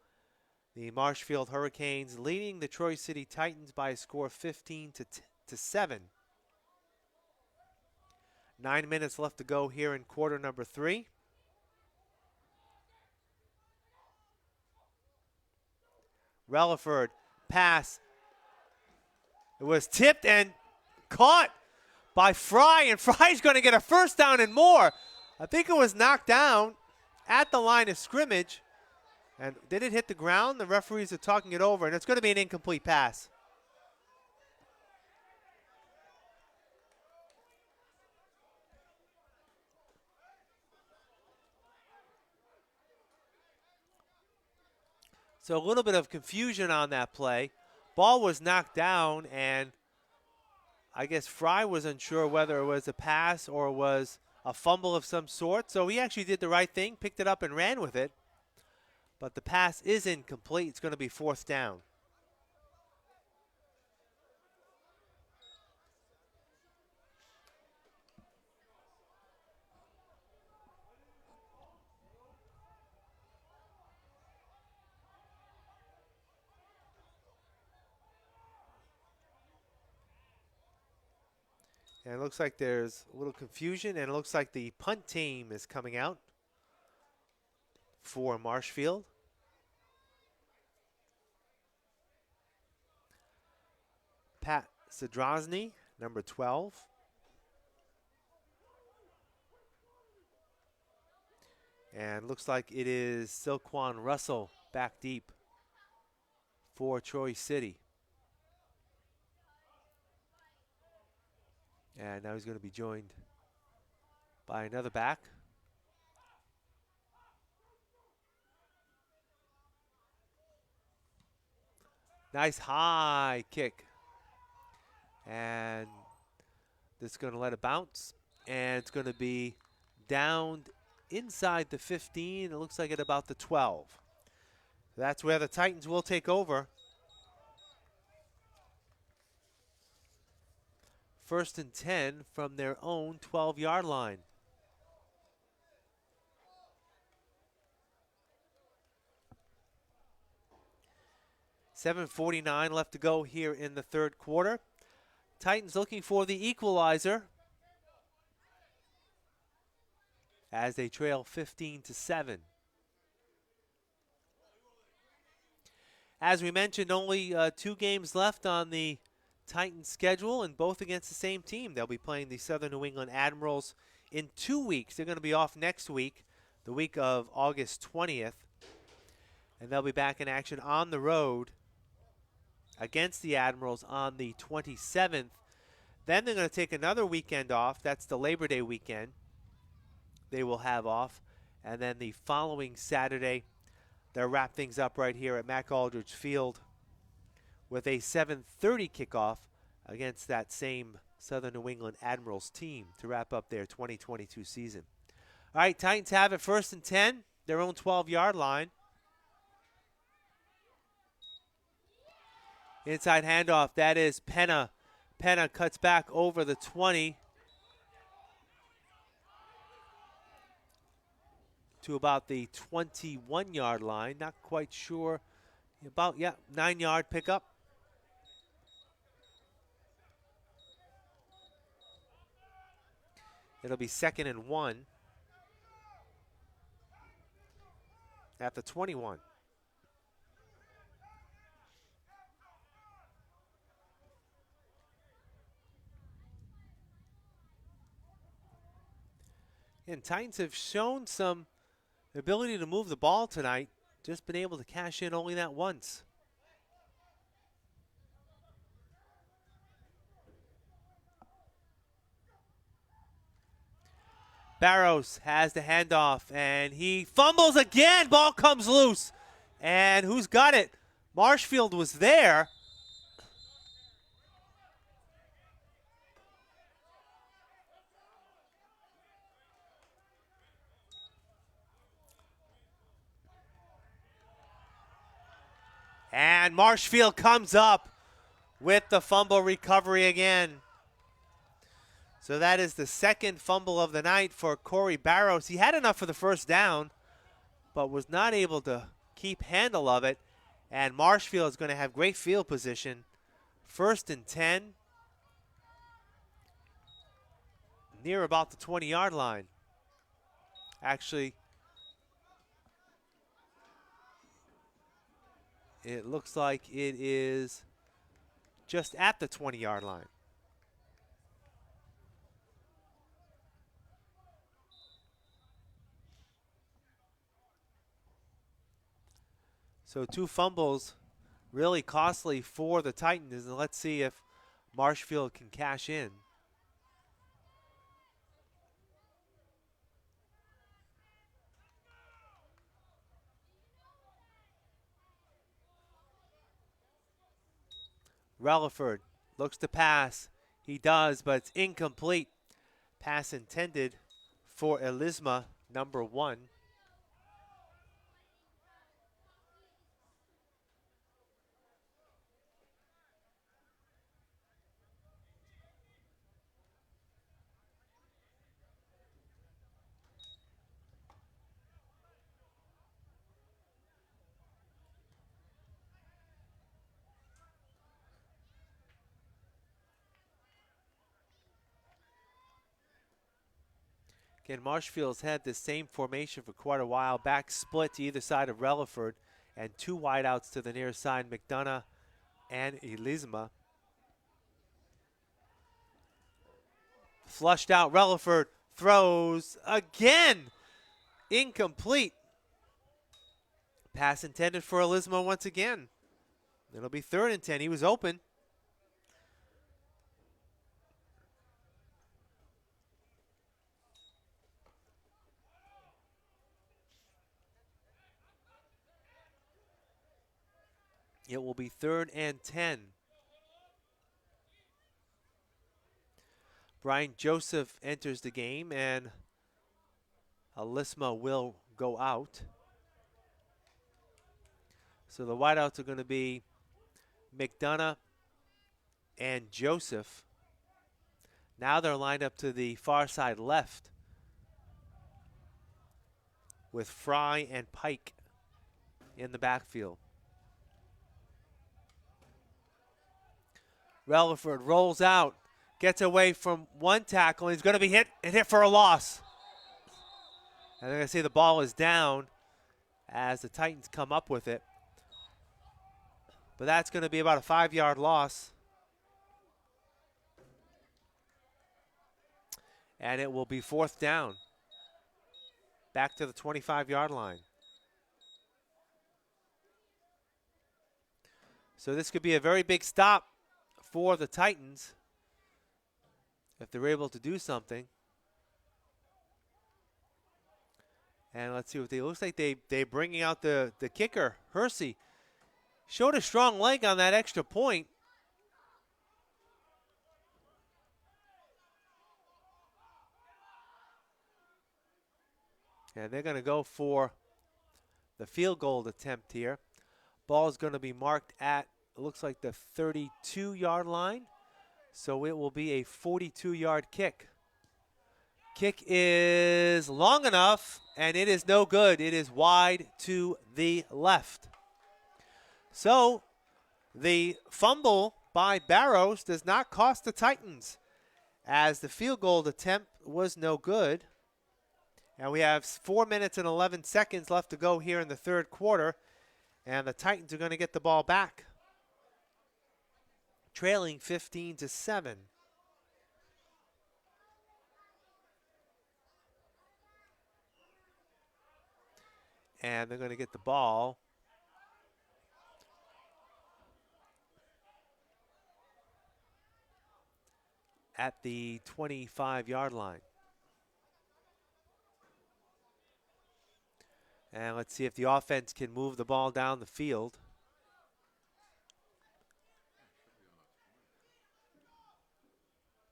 The Marshfield Hurricanes leading the Troy City Titans by a score of 15-7. 9 minutes left to go here in quarter number 3. Relaford pass. It was tipped and caught by Fry, and Fry's going to get a 1st down and more. I think it was knocked down at the line of scrimmage. And did it hit the ground? The referees are talking it over, and it's going to be an incomplete pass. So a little bit of confusion on that play. Ball was knocked down, and I guess Fry was unsure whether it was a pass or was a fumble of some sort. So he actually did the right thing, picked it up and ran with it. But the pass is incomplete. It's going to be 4th down. And it looks like there's a little confusion, and it looks like the punt team is coming out for Marshfield. Pat Zadrozny, number 12. And looks like it is Silquan Russell back deep for Troy City. And now he's going to be joined by another back. Nice high kick. And this is going to let it bounce. And it's going to be down inside the 15. It looks like at about the 12. That's where the Titans will take over. First and 10 from their own 12-yard line. $7:49 left to go here in the third quarter. Titans looking for the equalizer as they trail 15-7. As we mentioned, only 2 games left on the Titans schedule, and both against the same team. They'll be playing the Southern New England Admirals in 2 weeks. They're going to be off next week, the week of August 20th, and they'll be back in action on the road against the Admirals on the 27th. Then they're going to take another weekend off. That's the Labor Day weekend they will have off. And then the following Saturday, they'll wrap things up right here at Mack Aldridge Field with a 7:30 kickoff against that same Southern New England Admirals team to wrap up their 2022 season. All right, Titans have it first and 10, their own 12-yard line. Inside handoff, that is Penna. Penna cuts back over the 20 to about the 21-yard line. Not quite sure. About, 9-yard pickup. It'll be 2nd and 1 at the 21. And Titans have shown some ability to move the ball tonight. Just been able to cash in only that once. Barrows has the handoff, and he fumbles again. Ball comes loose. And who's got it? Marshfield was there. And Marshfield comes up with the fumble recovery again. So that is the second fumble of the night for Corey Barrows. He had enough for the first down, but was not able to keep handle of it. And Marshfield is going to have great field position. 1st and 10, near about the 20-yard line. Actually, it looks like it is just at the 20-yard line. So 2 fumbles, really costly for the Titans. And let's see if Marshfield can cash in. Relaford looks to pass. He does, but it's incomplete. Pass intended for Elisma, number 1. Again, Marshfield's had this same formation for quite a while. Back split to either side of Relaford, and 2 wideouts to the near side, McDonough and Elisma. Flushed out, Relaford throws again. Incomplete. Pass intended for Elisma once again. It'll be 3rd and 10. He was open. It will be 3rd and 10. Brian Joseph enters the game, and Elisma will go out. So the wideouts are going to be McDonough and Joseph. Now they're lined up to the far side left with Fry and Pike in the backfield. Relaford rolls out, gets away from one tackle, and he's going to be hit for a loss. And they're going to see the ball is down as the Titans come up with it. But that's going to be about a 5-yard loss. And it will be 4th down. Back to the 25-yard line. So this could be a very big stop for the Titans if they're able to do something. And let's see what they looks like. They're bringing out the kicker, Hersey. Showed a strong leg on that extra point. And they're going to go for the field goal attempt here. Ball is going to be marked at, it looks like, the 32-yard line. So it will be a 42-yard kick. Kick is long enough, and it is no good. It is wide to the left. So the fumble by Barrows does not cost the Titans, as the field goal attempt was no good. And we have 4 minutes and 11 seconds left to go here in the 3rd quarter, and the Titans are going to get the ball back, trailing 15-7. And they're going to get the ball at the 25-yard line. And let's see if the offense can move the ball down the field.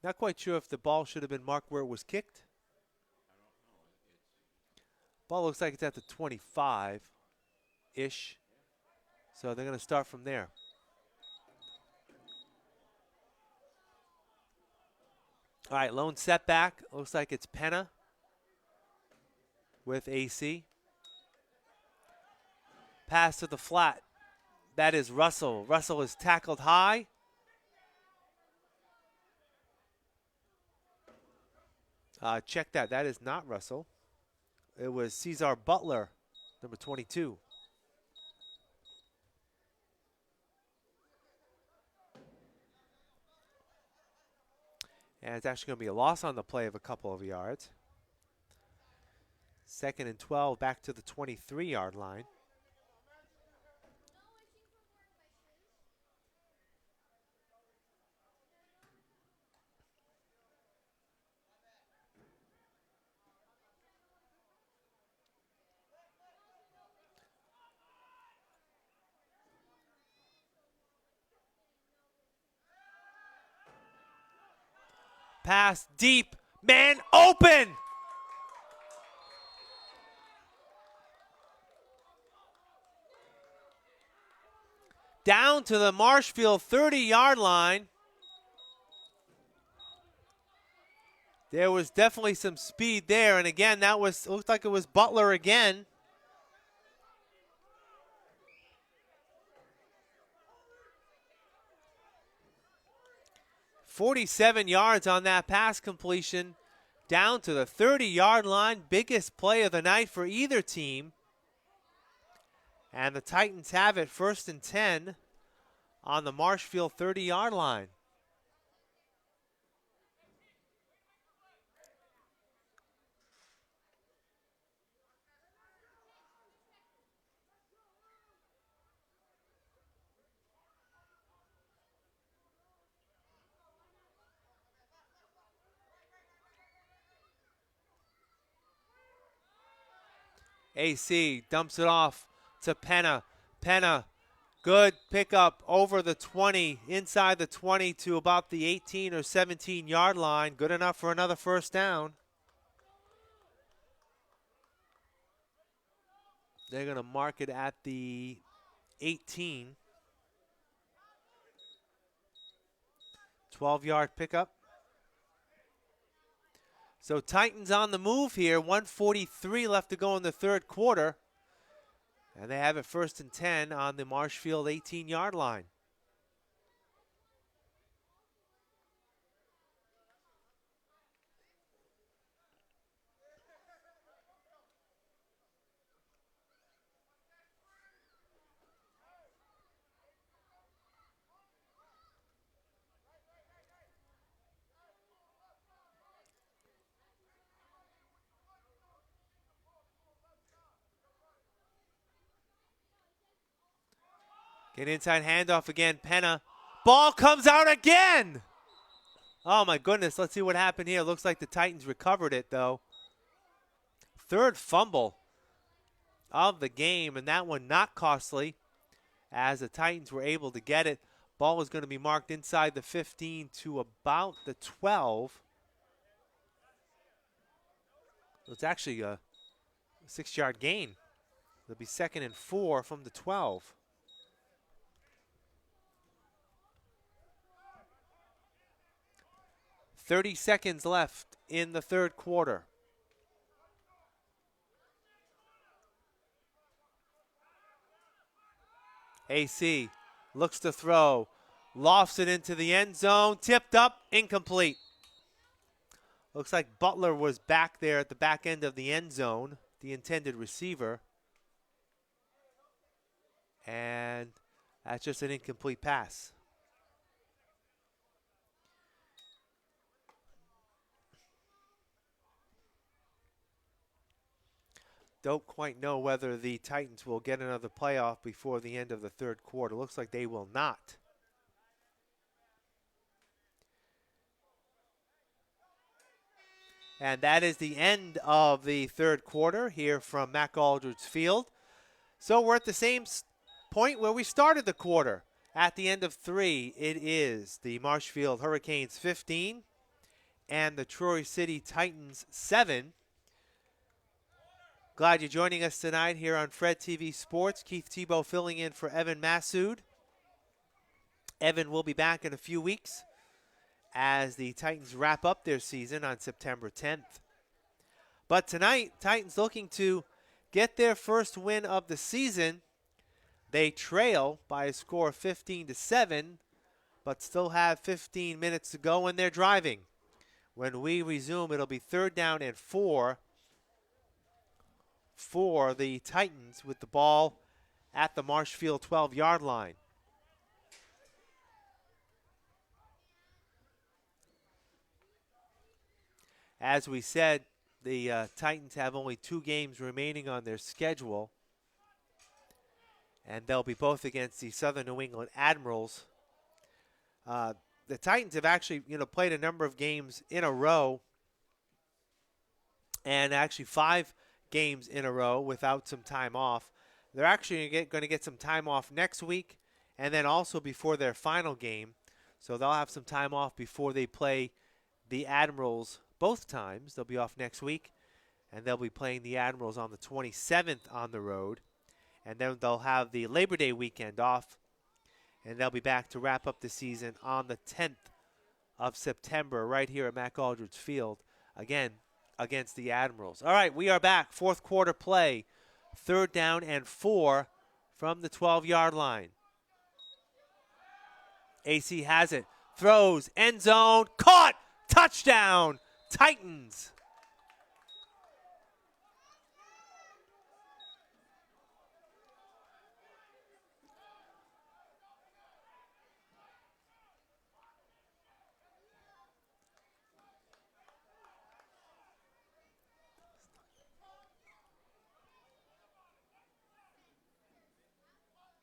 Not quite sure if the ball should have been marked where it was kicked. Ball looks like it's at the 25-ish. So they're going to start from there. All right, lone setback. Looks like it's Penna with AC. Pass to the flat. That is Russell. Russell is tackled high. Check that. That is not Russell. It was Cesar Butler, number 22. And it's actually going to be a loss on the play of a couple of yards. 2nd and 12, back to the 23-yard line. Pass deep, man open. Down to the Marshfield 30-yard line. There was definitely some speed there, and again, that was looked like it was Butler again. "47 yards on that pass completion down to the 30-yard line. Biggest play of the night for either team. And the Titans have it 1st and 10 on the Marshfield 30-yard line. AC dumps it off to Penna. Penna, good pickup over the 20, inside the 20 to about the 18 or 17-yard line. Good enough for another first down. They're going to mark it at the 18. 12-yard pickup. So Titans on the move here. 1:43 left to go in the third quarter. And they have it 1st and 10 on the Marshfield 18-yard line. Get inside handoff again, Penna. Ball comes out again. Oh my goodness, let's see what happened here. Looks like the Titans recovered it though. Third fumble of the game, and that one not costly as the Titans were able to get it. Ball was going to be marked inside the 15 to about the 12. So it's actually a 6-yard gain. It'll be 2nd and 4 from the 12. .30 seconds left in the third quarter. AC looks to throw, lofts it into the end zone, tipped up, incomplete. Looks like Butler was back there at the back end of the end zone, the intended receiver. And that's just an incomplete pass. Don't quite know whether the Titans will get another playoff before the end of the third quarter. Looks like they will not. And that is the end of the third quarter here from Mac Aldridge Field. So we're at the same point where we started the quarter. At the end of 3, it is the Marshfield Hurricanes 15 and the Troy City Titans 7. Glad you're joining us tonight here on Fred TV Sports. Keith Tebow filling in for Evan Massoud. Evan will be back in a few weeks as the Titans wrap up their season on September 10th. But tonight, Titans looking to get their first win of the season. They trail by a score of 15-7, but still have 15 minutes to go and they're driving. When we resume, it'll be 3rd down and 4 for the Titans with the ball at the Marshfield 12-yard line. As we said, the Titans have only 2 games remaining on their schedule, and they'll be both against the Southern New England Admirals. The Titans have actually, played a number of games in a row, and actually 5 games in a row without some time off. They're actually going to get some time off next week and then also before their final game. So they'll have some time off before they play the Admirals both times. They'll be off next week, and they'll be playing the Admirals on the 27th on the road. And then they'll have the Labor Day weekend off, and they'll be back to wrap up the season on the 10th of September right here at Mac Aldridge Field. Again, against the Admirals. All right, we are back. Fourth quarter play. 3rd down and 4 from the 12-yard line. AC has it. Throws. End zone. Caught. Touchdown. Titans.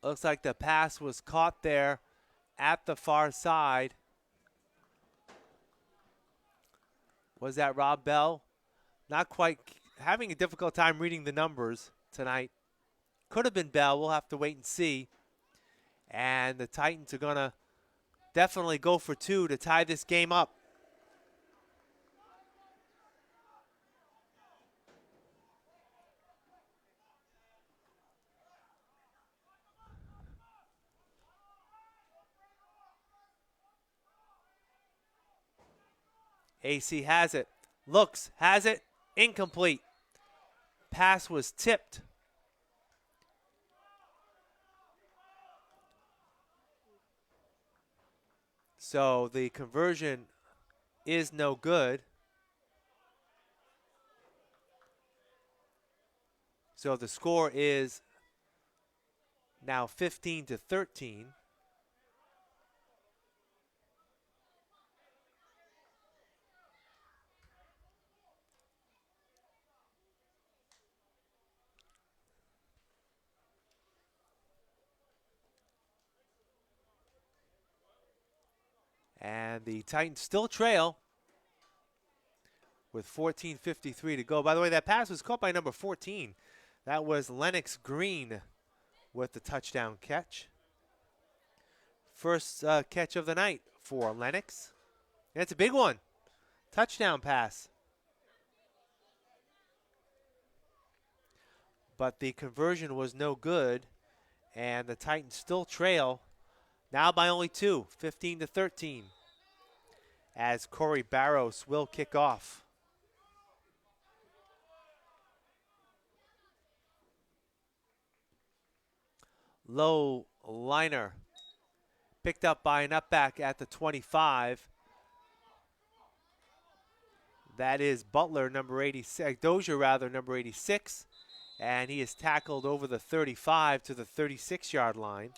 Looks like the pass was caught there at the far side. Was that Rob Bell? Not quite, having a difficult time reading the numbers tonight. Could have been Bell. We'll have to wait and see. And the Titans are going to definitely go for two to tie this game up. AC has it. Looks, has it. Incomplete. Pass was tipped. So the conversion is no good. So the score is now 15-13. And the Titans still trail with 14:53 to go. By the way, that pass was caught by number 14. That was Lennox Green with the touchdown catch. First catch of the night for Lennox. And it's a big one. Touchdown pass. But the conversion was no good. And the Titans still trail now by only two, 15-13. As Corey Barros will kick off. Low liner picked up by an upback at the 25. That is Butler, number 86, Dozier rather, number 86. And he is tackled over the 35 to the 36-yard line.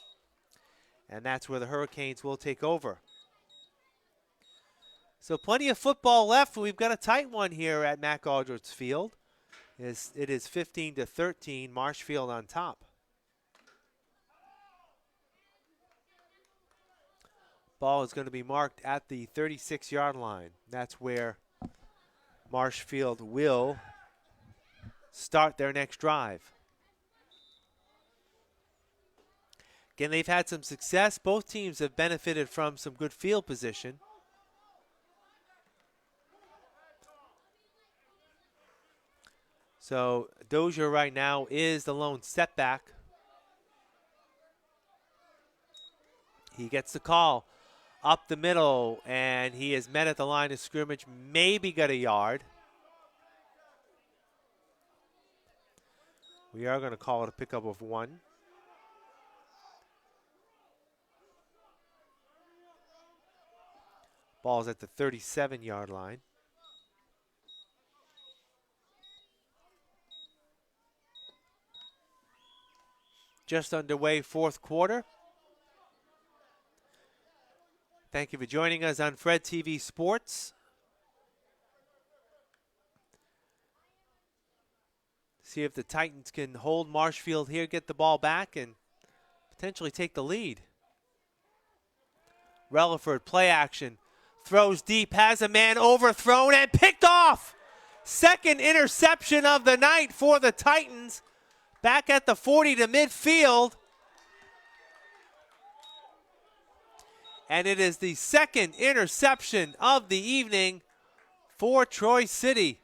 And that's where the Hurricanes will take over. So plenty of football left. We've got a tight one here at Mac Aldridge Field. It is 15-13, Marshfield on top. Ball is going to be marked at the 36-yard line. That's where Marshfield will start their next drive. Again, they've had some success. Both teams have benefited from some good field position. So Dozier right now is the lone setback. He gets the call up the middle, and he is met at the line of scrimmage, maybe got a yard. We are going to call it a pickup of one. Ball's at the 37-yard line. Just underway, fourth quarter. Thank you for joining us on Fred TV Sports. See if the Titans can hold Marshfield here, get the ball back, and potentially take the lead. Relaford, play action. Throws deep, has a man overthrown and picked off. Second interception of the night for the Titans. Back at the 40 to midfield. And it is the second interception of the evening for Troy City.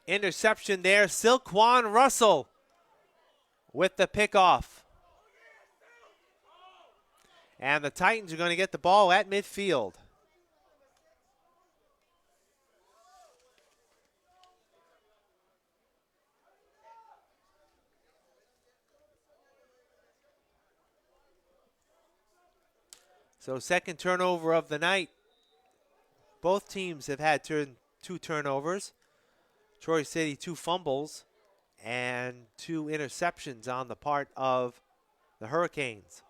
Interception there, Silkwan Russell with the pickoff. And the Titans are going to get the ball at midfield. So second turnover of the night. Both teams have had two turnovers. Troy City, 2 fumbles and 2 interceptions on the part of the Hurricanes.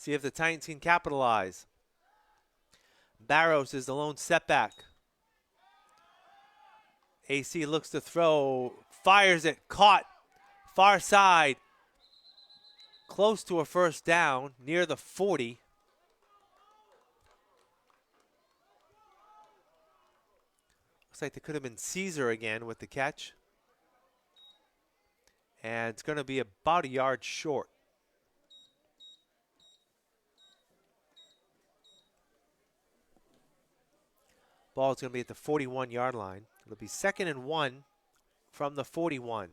See if the Titans can capitalize. Barrows is the lone setback. AC looks to throw, fires it, caught, far side, close to a first down, near the 40. Looks like there could have been Caesar again with the catch. And it's going to be about a yard short. Ball's going to be at the 41-yard line. It'll be 2nd and 1 from the 41.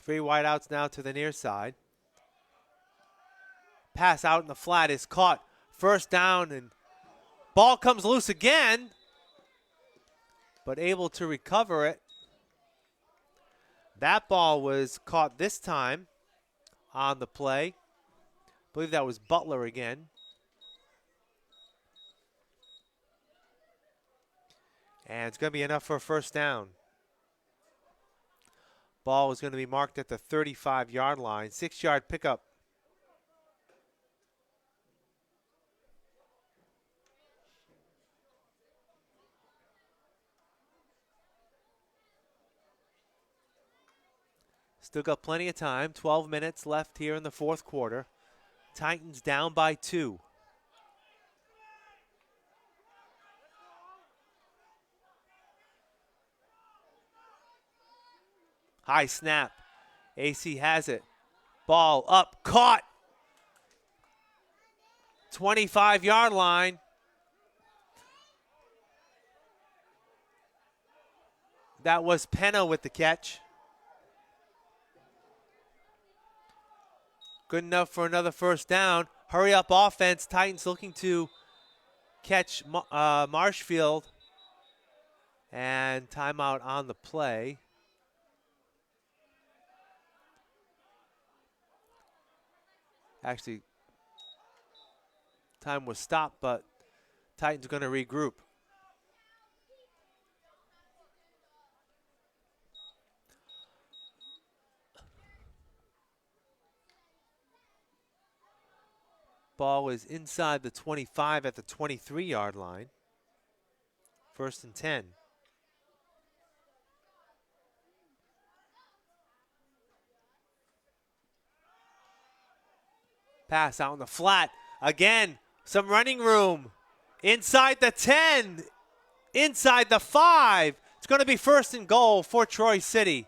Three wideouts now to the near side. Pass out in the flat is caught. First down, and ball comes loose again, but able to recover it. That ball was caught this time on the play. I believe that was Butler again. And it's going to be enough for a first down. Ball is going to be marked at the 35-yard line. 6-yard pickup. Still got plenty of time. 12 minutes left here in the fourth quarter. Titans down by 2. High snap. AC has it. Ball up, caught. 25-yard line. That was Penna with the catch. Good enough for another first down. Hurry up offense. Titans looking to catch Marshfield. And timeout on the play. Actually, time was stopped, but Titans are going to regroup. Ball is inside the 25 at the 23-yard line. 1st and 10. Pass out in the flat. Again, some running room. Inside the 10. Inside the 5. It's going to be 1st and goal for Troy City.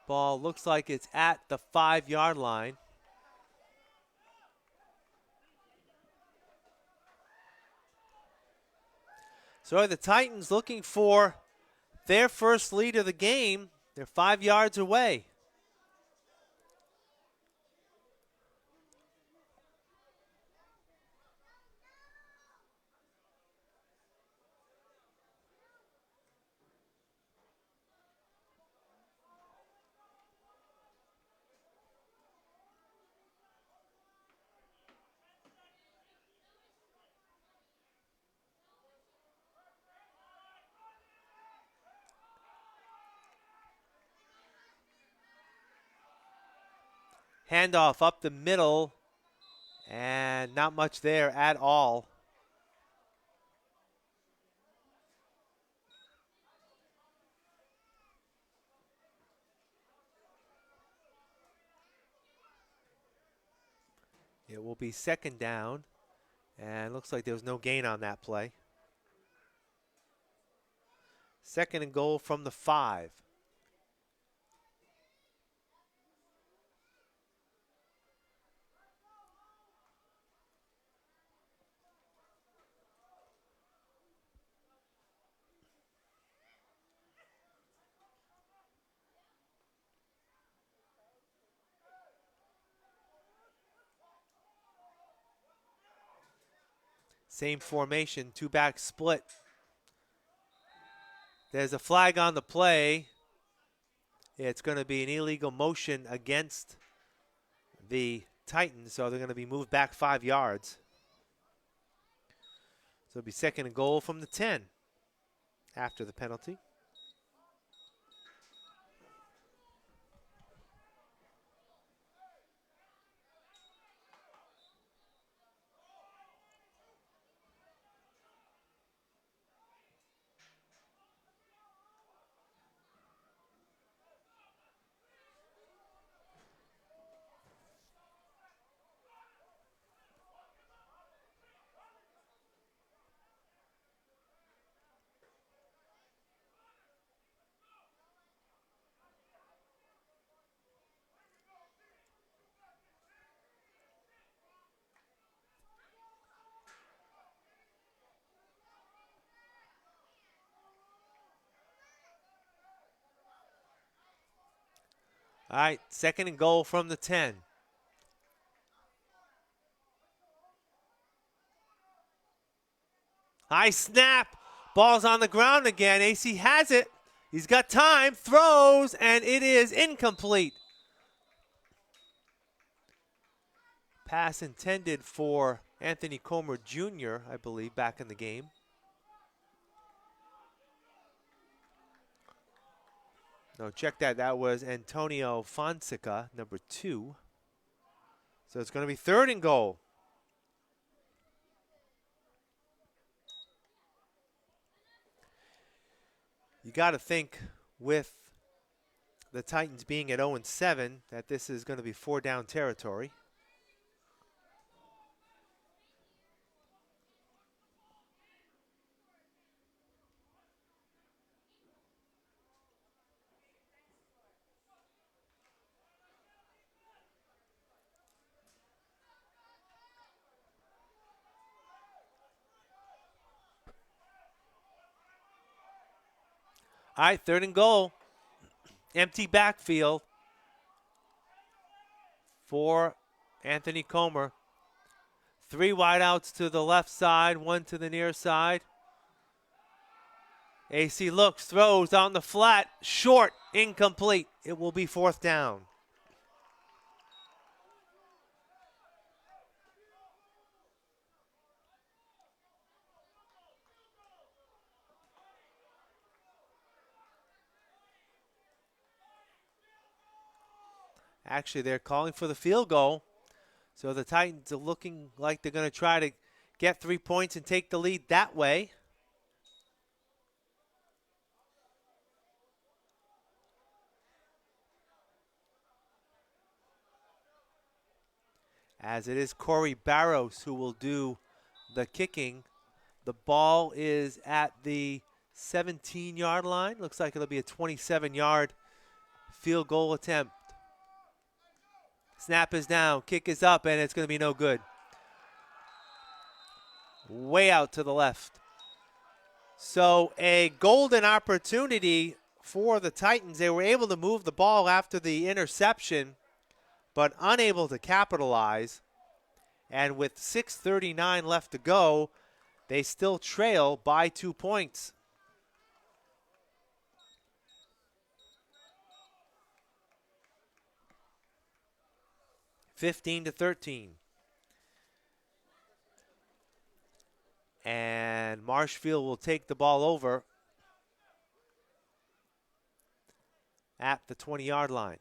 Ball looks like it's at the 5-yard line. So the Titans looking for their first lead of the game. They're 5 yards away. Handoff up the middle, and not much there at all. It will be 2nd down, and looks like there was no gain on that play. 2nd and goal from the 5. Same formation, two-back split. There's a flag on the play. It's going to be an illegal motion against the Titans, so they're going to be moved back 5 yards. So it'll be 2nd and goal from the 10 after the penalty. All right, 2nd and goal from the 10. High snap. Ball's on the ground again. AC has it. He's got time, throws, and it is incomplete. Pass intended for Anthony Comer Jr., I believe, back in the game. No, check that. That was Antonio Fonseca, number 2. So it's going to be 3rd and goal. You got to think with the Titans being at 0-7 that this is going to be 4-down territory. All right, 3rd and goal. Empty backfield for Anthony Comer. 3 wideouts to the left side, 1 to the near side. AC looks, throws on the flat, short, incomplete. It will be 4th down. Actually, they're calling for the field goal. So the Titans are looking like they're going to try to get 3 points and take the lead that way. As it is Corey Barros who will do the kicking. The ball is at the 17-yard line. Looks like it'll be a 27-yard field goal attempt. Snap is down, kick is up, and it's going to be no good. Way out to the left. So a golden opportunity for the Titans. They were able to move the ball after the interception, but unable to capitalize. And with 6:39 left to go, they still trail by 2 points. (15-13). And Marshfield will take the ball over at the 20-yard line.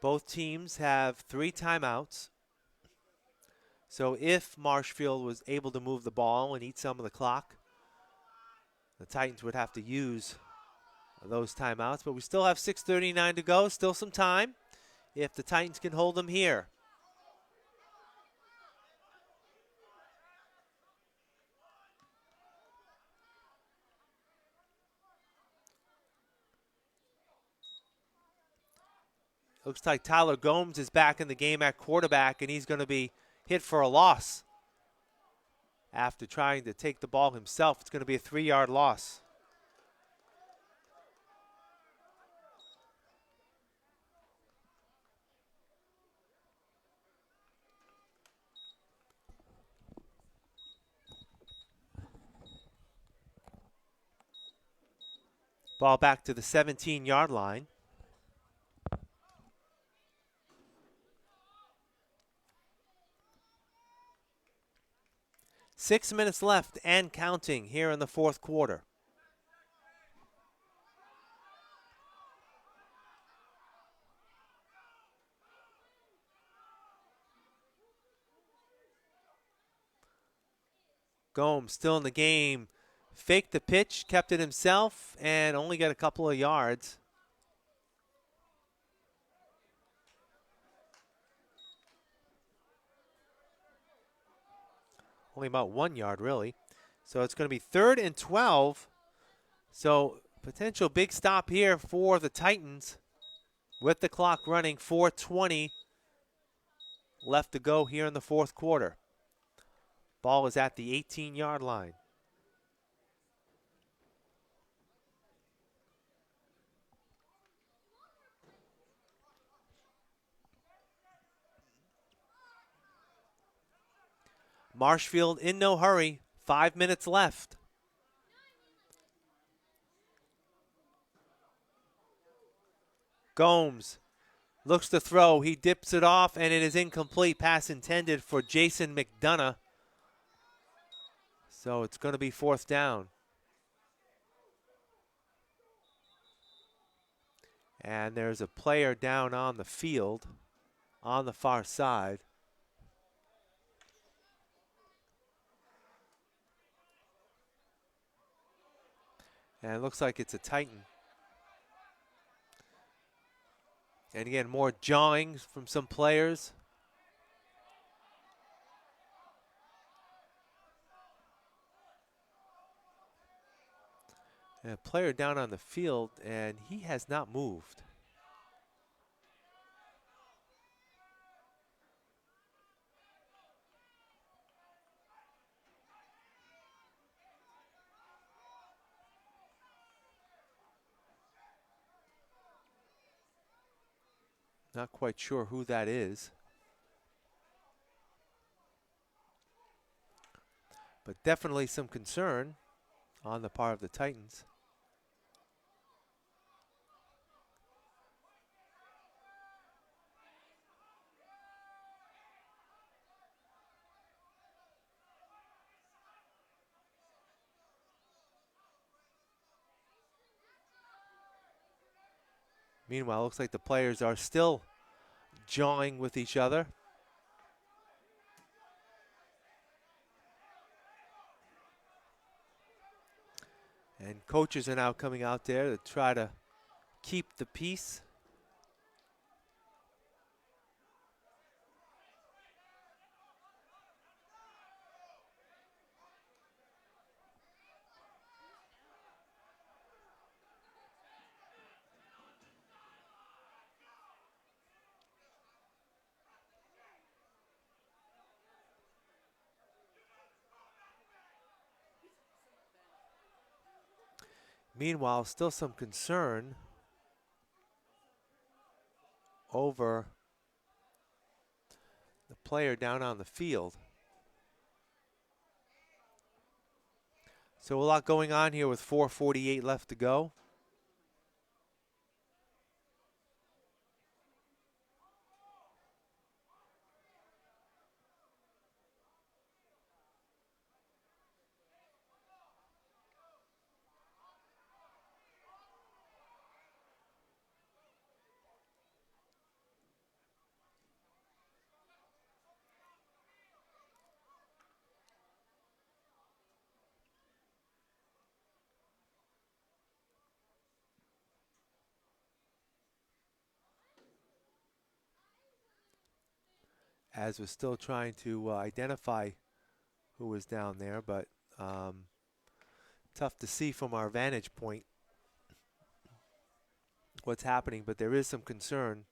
Both teams have 3 timeouts. So if Marshfield was able to move the ball and eat some of the clock, the Titans would have to use those timeouts. But we still have 6:39 to go, still some time if the Titans can hold them here. Looks like Tyler Gomes is back in the game at quarterback, and he's going to be hit for a loss. After trying to take the ball himself, it's going to be a 3-yard loss. Ball back to the 17-yard line. Six minutes left and counting here in the fourth quarter. Gomes still in the game. Faked the pitch, kept it himself, and only got a couple of yards. Only about 1 yard, really. So it's going to be 3rd and 12. So potential big stop here for the Titans with the clock running. 4:20 left to go here in the fourth quarter. Ball is at the 18-yard line. Marshfield in no hurry. 5 minutes left. Gomes looks to throw. He dips it off, and it is incomplete. Pass intended for Jason McDonough. So it's going to be 4th down. And there's a player down on the field on the far side. And it looks like it's a Titan. And again, more jawing from some players. And a player down on the field, and he has not moved. Not quite sure who that is. But definitely some concern on the part of the Titans. Meanwhile, it looks like the players are still jawing with each other. And coaches are now coming out there to try to keep the peace. Meanwhile, still some concern over the player down on the field. So a lot going on here with 4:48 left to go. As we're still trying to identify who was down there, but tough to see from our vantage point what's happening, but there is some concern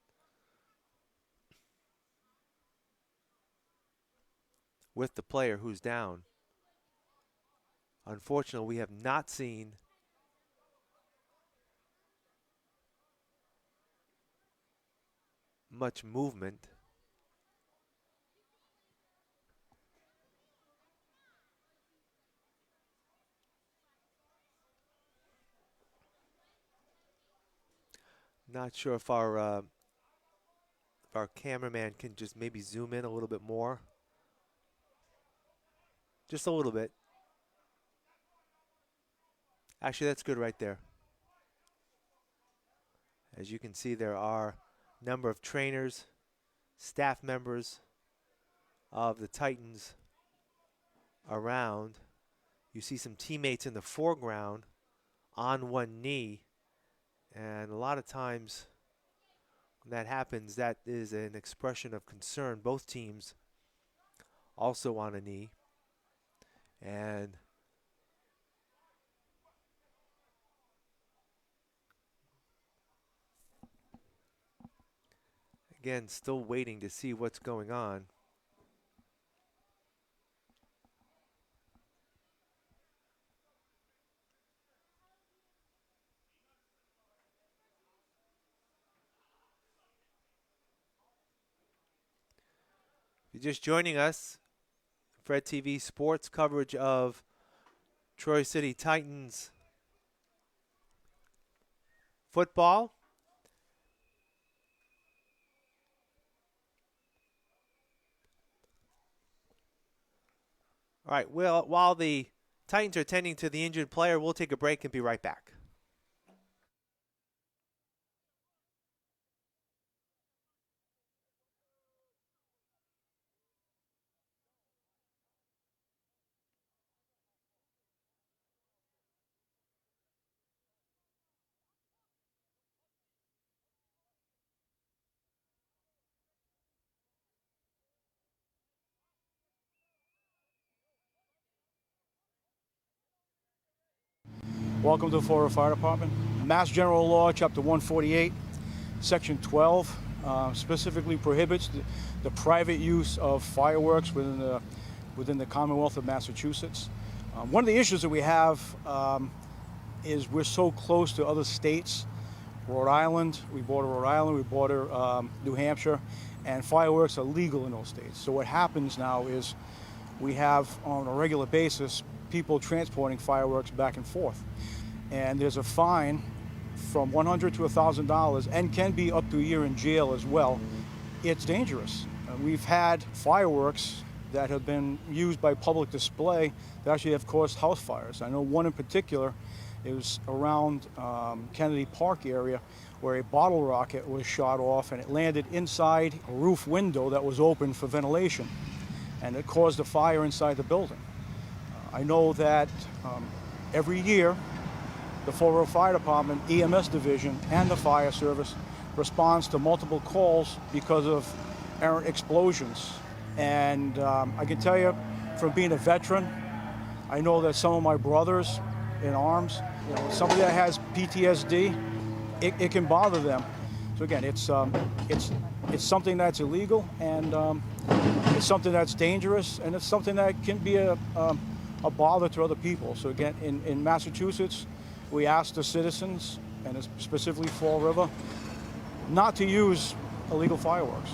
with the player who's down. Unfortunately, we have not seen much movement. Not sure if our cameraman can just maybe zoom in a little bit more. Just a little bit. Actually, that's good right there. As you can see, there are a number of trainers, staff members of the Titans around. You see some teammates in the foreground on one knee. And a lot of times when that happens, that is an expression of concern. Both teams also on a knee. And again, still waiting to see what's going on. If you're just joining us, Fred TV Sports coverage of Troy City Titans football. All right, well, while the Titans are tending to the injured player, we'll take a break and be right back. Welcome to the Fall River Fire Department. Mass General Law, Chapter 148, Section 12, specifically prohibits the private use of fireworks within the Commonwealth of Massachusetts. One of the issues that we have is we're so close to other states. Rhode Island, we border Rhode Island, we border New Hampshire, and fireworks are legal in those states. So what happens now is we have, on a regular basis, people transporting fireworks back and forth. And there's a fine from $100 to $1,000 and can be up to a year in jail as well. It's dangerous. We've had fireworks that have been used by public display that actually have caused house fires. I know one in particular, it was around Kennedy Park area where a bottle rocket was shot off and it landed inside a roof window that was open for ventilation, and it caused a fire inside the building. I know that every year the Fall River Fire Department, EMS division, and the fire service responds to multiple calls because of errant explosions. And I can tell you, from being a veteran, I know that some of my brothers in arms, somebody that has PTSD, it can bother them. So again, it's something that's illegal, and it's something that's dangerous, and it's something that can be a bother to other people. So again, in Massachusetts, we ask the citizens, and specifically Fall River, not to use illegal fireworks.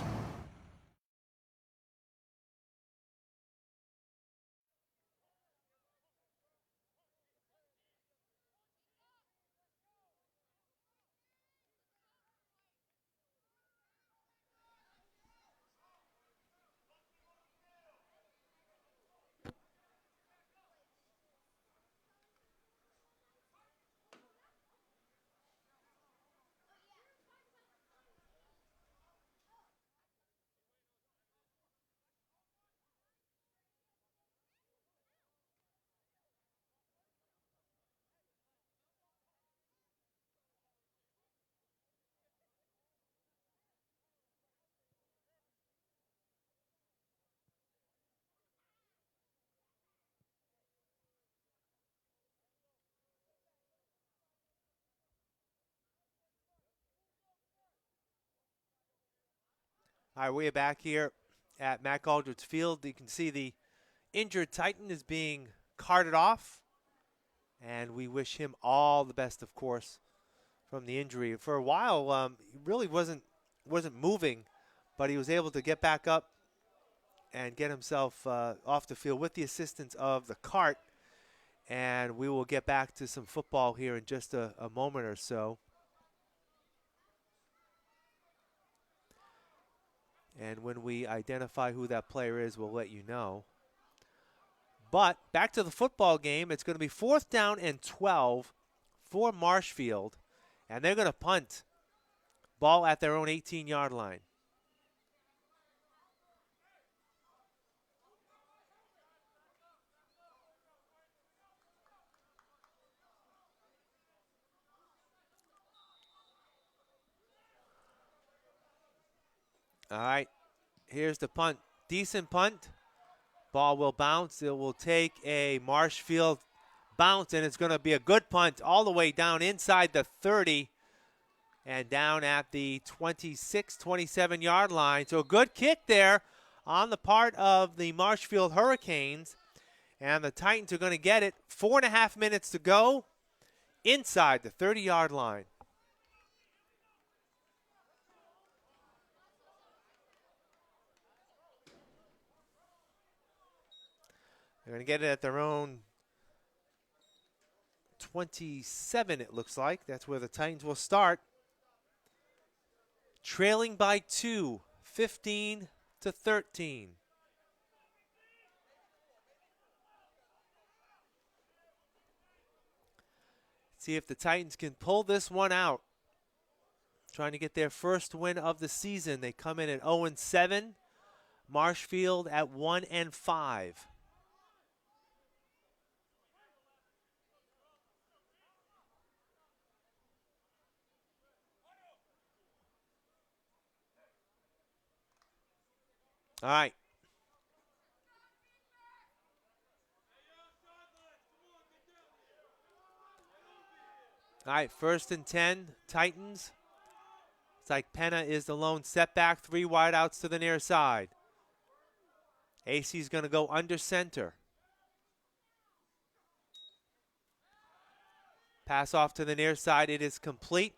All right, we are back here at Mac Aldridge Field. You can see the injured Titan is being carted off, and we wish him all the best, of course, from the injury. For a while, he really wasn't moving, but he was able to get back up and get himself off the field with the assistance of the cart. And we will get back to some football here in just a moment or so. And when we identify who that player is, we'll let you know. But back to the football game. It's going to be 4th down and 12 for Marshfield. And they're going to punt. Ball at their own 18-yard line. All right, here's the punt. Decent punt. Ball will bounce. It will take a Marshfield bounce, and it's going to be a good punt all the way down inside the 30 and down at the 26, 27-yard line. So a good kick there on the part of the Marshfield Hurricanes, and the Titans are going to get it. 4.5 minutes to go inside the 30-yard line. They're going to get it at their own 27, it looks like. That's where the Titans will start. Trailing by 2, 15-13. See if the Titans can pull this one out. Trying to get their first win of the season. They come in at 0-7. Marshfield at 1-5. All right. All right, 1st and 10, Titans. It's like Penna is the lone setback, 3 wideouts to the near side. AC's going to go under center. Pass off to the near side, it is complete.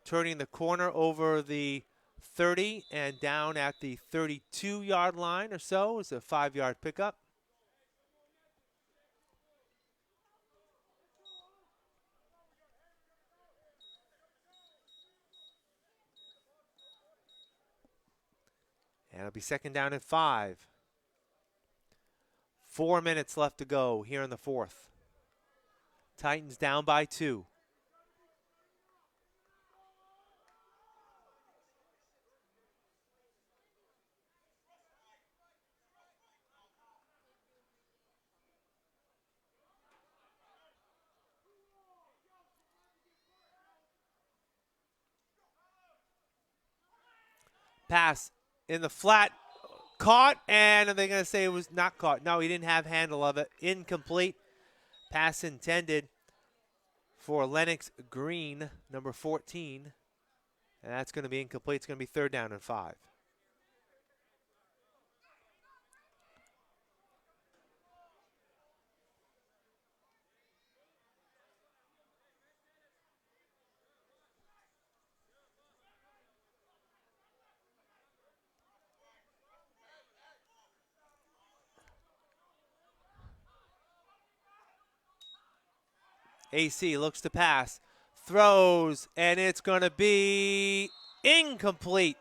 Turning the corner over the 30 and down at the 32-yard line or so is a 5-yard pickup. And it'll be 2nd down and 5. 4 minutes left to go here in the 4th. Titans down by 2. Pass in the flat, caught, and are they going to say it was not caught? No, he didn't have handle of it. Incomplete. Pass intended for Lennox Green, number 14. And that's going to be incomplete. It's going to be 3rd down and 5. AC looks to pass, throws, and it's going to be incomplete.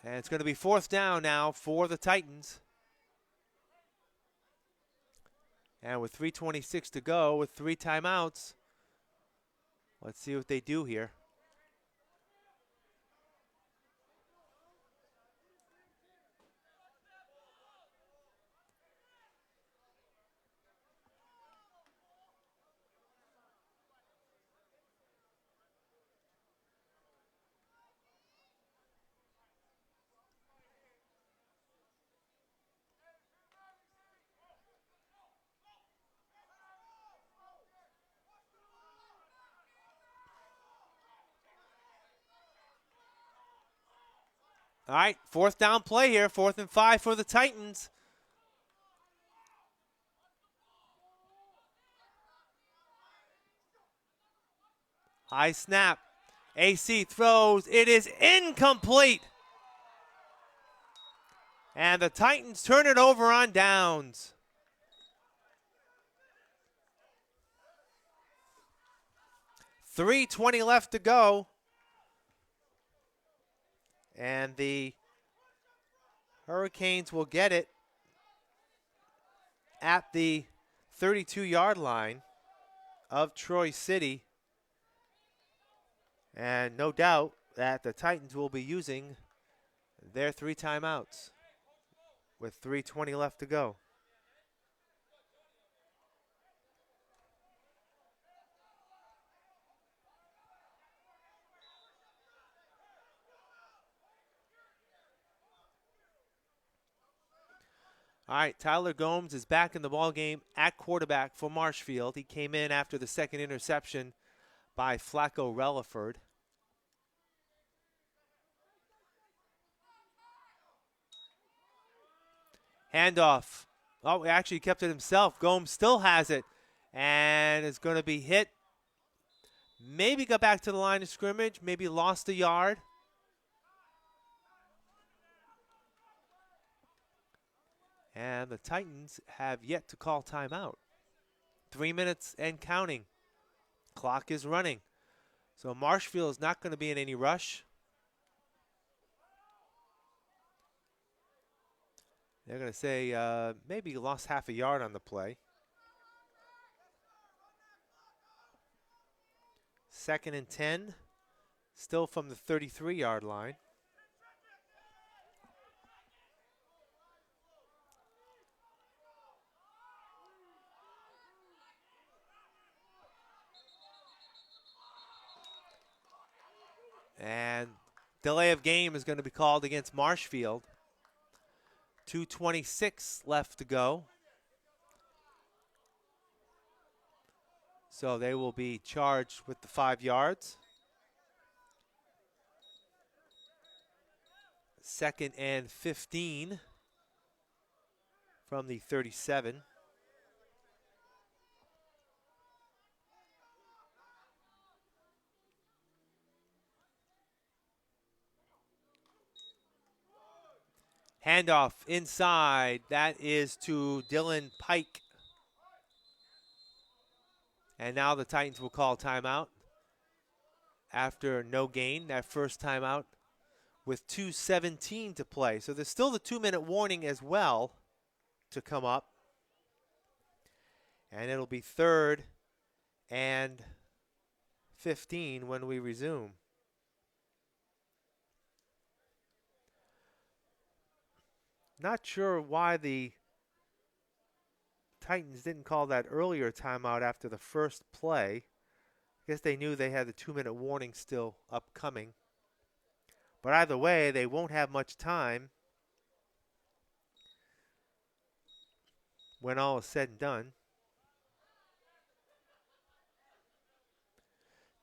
And it's going to be 4th down now for the Titans. And with 3:26 to go, with 3 timeouts, let's see what they do here. All right, 4th down play here, 4th and 5 for the Titans. High snap. AC throws. It is incomplete. And the Titans turn it over on downs. 3:20 left to go. And the Hurricanes will get it at the 32-yard line of Troy City. And no doubt that the Titans will be using their 3 timeouts with 3:20 left to go. All right, Tyler Gomes is back in the ballgame at quarterback for Marshfield. He came in after the second interception by Flacco Relaford. Handoff. Oh, he actually kept it himself. Gomes still has it and is going to be hit. Maybe got back to the line of scrimmage, maybe lost a yard. And the Titans have yet to call timeout. 3 minutes and counting. Clock is running. So Marshfield is not going to be in any rush. They're going to say maybe lost half a yard on the play. 2nd and 10, still from the 33-yard line. And delay of game is going to be called against Marshfield. 2:26 left to go. So they will be charged with the 5 yards. 2nd and 15 from the 37. Handoff inside. That is to Dylan Pike. And now the Titans will call timeout after no gain, that first timeout, with 2:17 to play. So there's still the 2-minute warning as well to come up. And it'll be 3rd and 15 when we resume. Not sure why the Titans didn't call that earlier timeout after the first play. I guess they knew they had the 2-minute warning still upcoming. But either way, they won't have much time when all is said and done.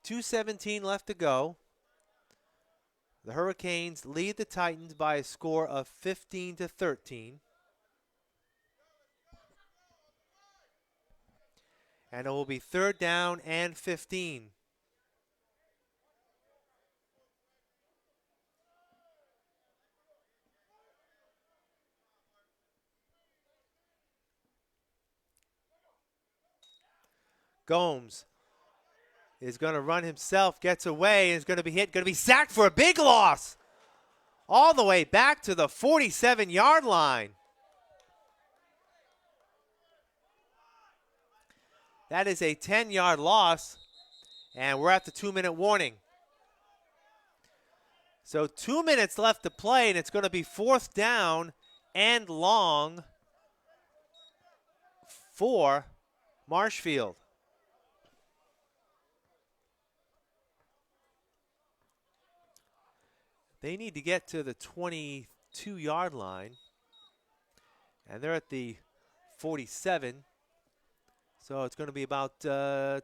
2:17 left to go. The Hurricanes lead the Titans by a score of 15-13. And it will be 3rd down and 15. Gomes is going to run himself, gets away, is going to be hit, going to be sacked for a big loss. All the way back to the 47-yard line. That is a 10-yard loss, and we're at the 2-minute warning. So 2 minutes left to play, and it's going to be 4th down and long for Marshfield. They need to get to the 22-yard line, and they're at the 47. So it's going to be about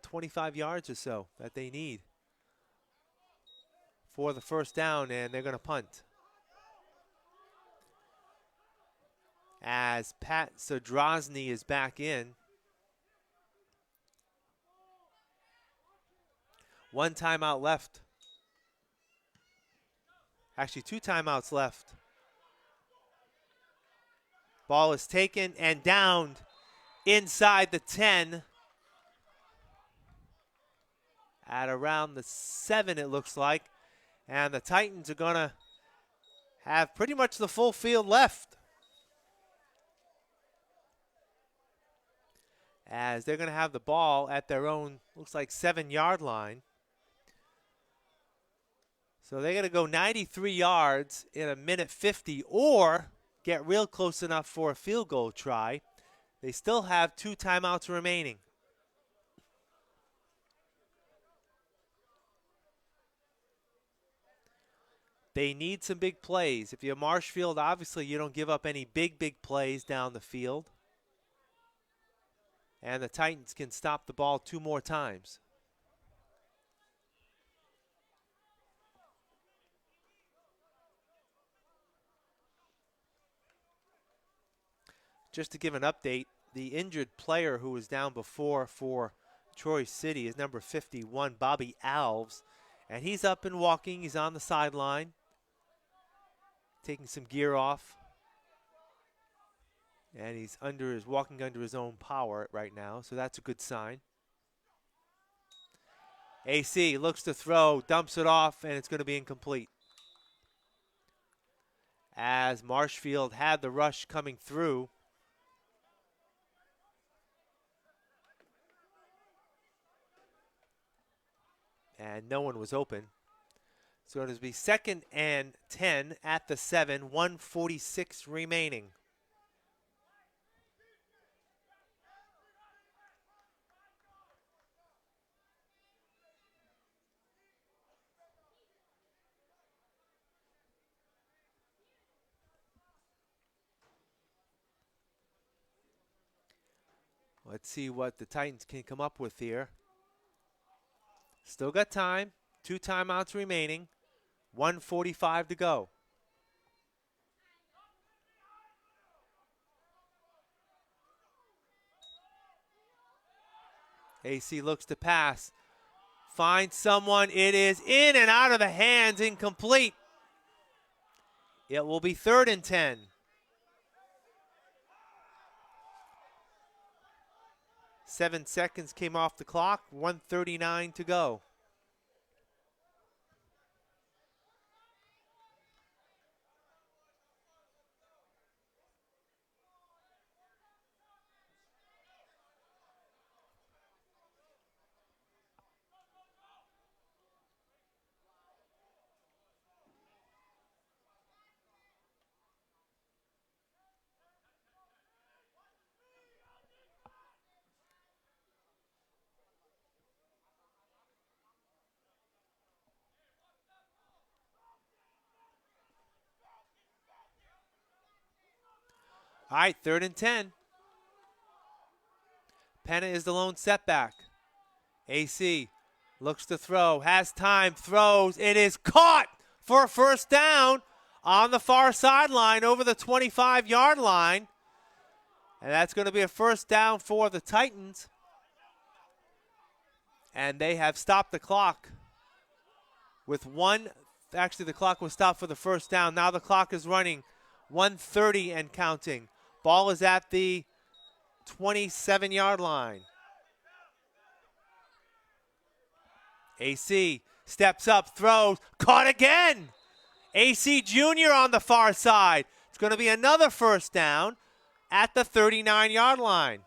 25 yards or so that they need for the first down, and they're going to punt. As Pat Zadrozny is back in. 1 timeout left. Actually, 2 timeouts left. Ball is taken and downed inside the 10 at around the 7, it looks like. And the Titans are going to have pretty much the full field left, as they're going to have the ball at their own, looks like 7-yard line. So they're going to go 93 yards in a minute 50 or get real close enough for a field goal try. They still have 2 timeouts remaining. They need some big plays. If you're Marshfield, obviously you don't give up any big plays down the field. And the Titans can stop the ball 2 more times. Just to give an update, the injured player who was down before for Troy City is number 51, Bobby Alves. And he's up and walking. He's on the sideline, taking some gear off. And he's walking under his own power right now, so that's a good sign. AC looks to throw, dumps it off, and it's going to be incomplete. As Marshfield had the rush coming through. And no one was open. So it'll be 2nd and 10 at the 7, 1:46 remaining. Let's see what the Titans can come up with here. Still got time. 2 timeouts remaining. 1:45 to go. AC looks to pass. Finds someone. It is in and out of the hands. Incomplete. It will be 3rd and 10. 7 seconds came off the clock, 1:39 to go. All right, 3rd and 10. Penna is the lone setback. AC looks to throw, has time, throws. It is caught for a 1st down on the far sideline over the 25-yard line. And that's going to be a 1st down for the Titans. And they have stopped the clock with actually the clock was stopped for the 1st down. Now the clock is running 1:30 and counting. Ball is at the 27-yard line. AC steps up, throws, caught again. AC Jr. on the far side. It's going to be another 1st down at the 39-yard line.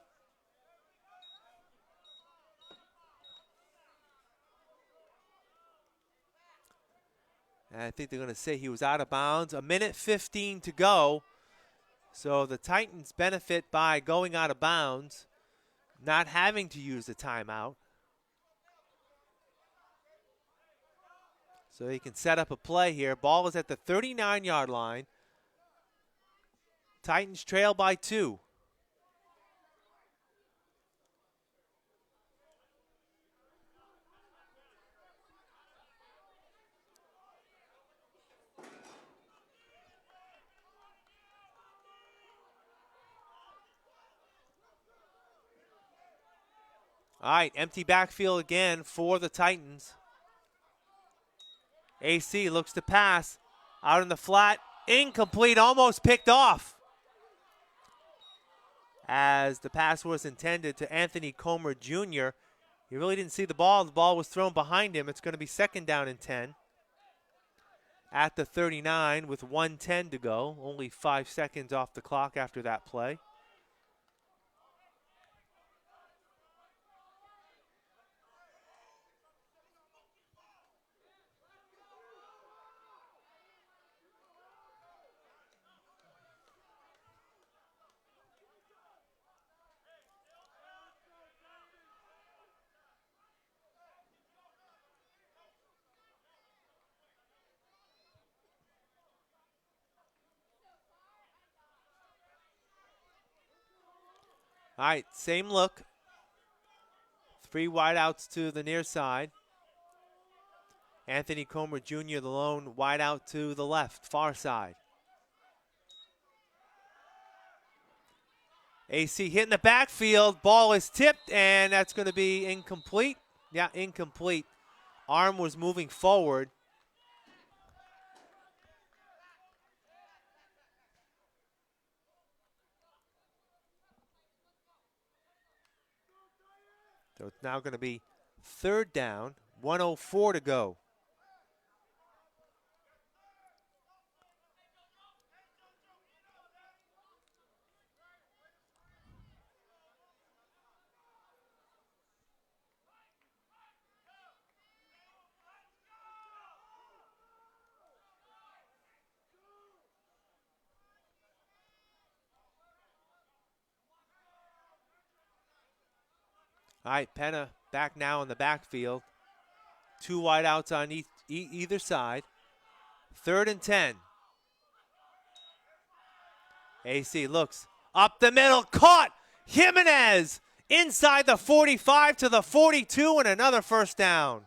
And I think they're going to say he was out of bounds. 1:15 to go. So the Titans benefit by going out of bounds, not having to use the timeout. So he can set up a play here. Ball is at the 39-yard line. Titans trail by 2. All right, empty backfield again for the Titans. AC looks to pass. Out in the flat. Incomplete, almost picked off. As the pass was intended to Anthony Comer Jr., He really didn't see the ball. The ball was thrown behind him. It's going to be 2nd down and 10. At the 39 with 1:10 to go. Only 5 seconds off the clock after that play. All right, same look. 3 wideouts to the near side. Anthony Comer Jr., the lone wideout to the left, far side. AC hitting the backfield. Ball is tipped, and that's going to be incomplete. Yeah, incomplete. Arm was moving forward. So it's now going to be 3rd down, 1:04 to go. All right, Penna back now in the backfield. 2 wideouts on either side. 3rd and 10. AC looks up the middle, caught. Jimenez inside the 45 to the 42, and another 1st down.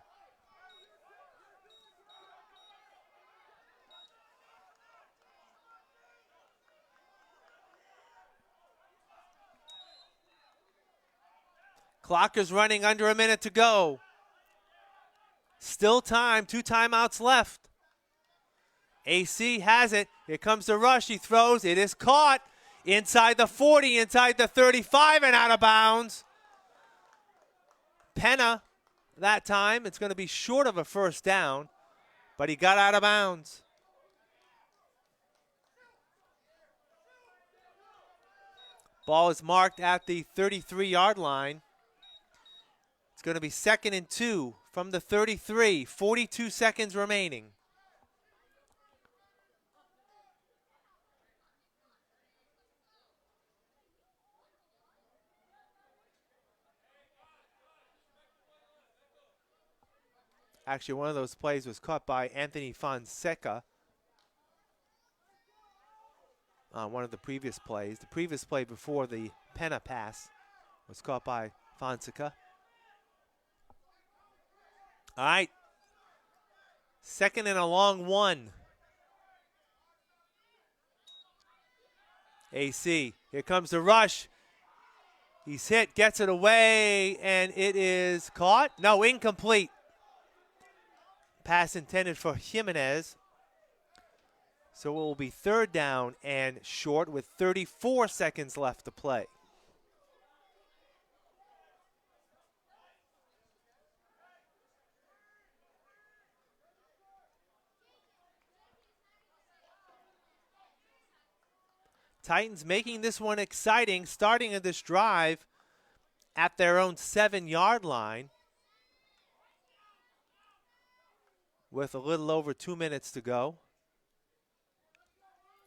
Clock is running, under a minute to go. Still time, 2 timeouts left. AC has it. Here comes the rush. He throws. It is caught inside the 40, inside the 35, and out of bounds. Penna, that time, it's going to be short of a 1st down, but he got out of bounds. Ball is marked at the 33-yard line. It's going to be 2nd and 2 from the 33, 42 seconds remaining. Actually, one of those plays was caught by Anthony Fonseca on one of the previous plays. The previous play before the Penna pass was caught by Fonseca. All right. 2nd and a long 1. AC, here comes the rush. He's hit, gets it away, and it is caught. No, incomplete. Pass intended for Jimenez. So it will be 3rd down and short with 34 seconds left to play. Titans making this one exciting, starting in this drive at their own 7-yard line with a little over 2 minutes to go.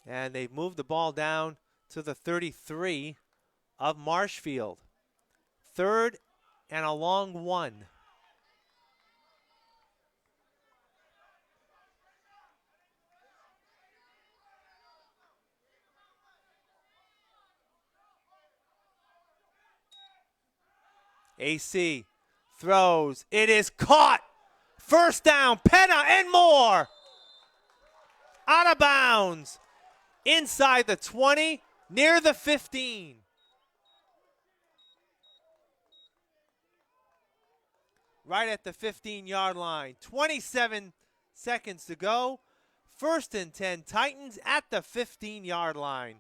And they've moved the ball down to the 33 of Marshfield. 3rd and a long 1. AC throws. It is caught. 1st down, Penna and more. Out of bounds. Inside the 20, near the 15. Right at the 15-yard line. 27 seconds to go. 1st and 10, Titans at the 15-yard line.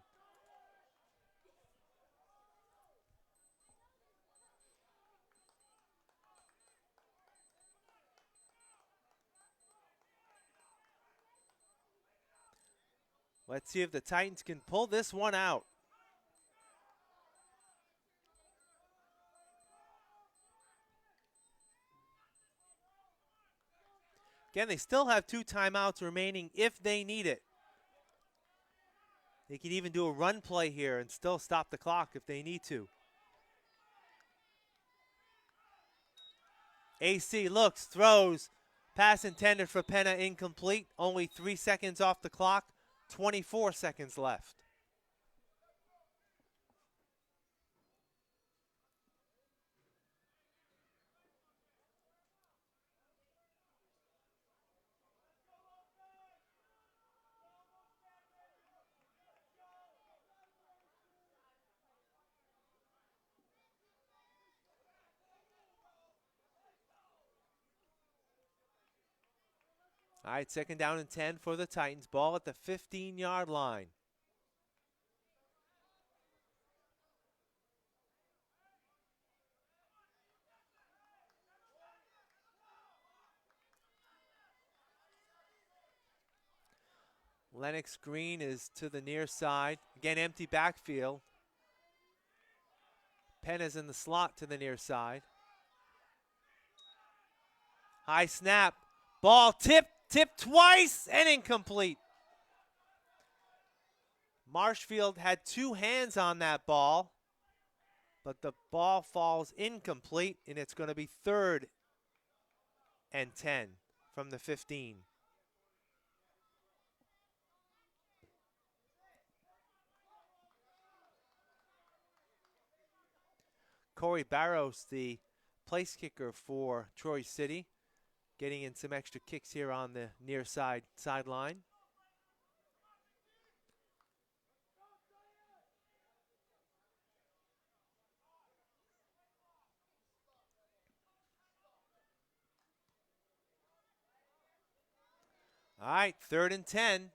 Let's see if the Titans can pull this one out. Again, they still have 2 timeouts remaining if they need it. They can even do a run play here and still stop the clock if they need to. AC looks, throws. Pass intended for Penna, incomplete. Only 3 seconds off the clock. 24 seconds left. All right, 2nd down and 10 for the Titans. Ball at the 15-yard line. Lennox Green is to the near side. Again, empty backfield. Penn is in the slot to the near side. High snap. Ball tipped twice and incomplete. Marshfield had 2 hands on that ball, but the ball falls incomplete, and it's going to be 3rd and 10 from the 15. Corey Barros, the place kicker for Troy City, getting in some extra kicks here on the near sideline. All right, 3rd and 10.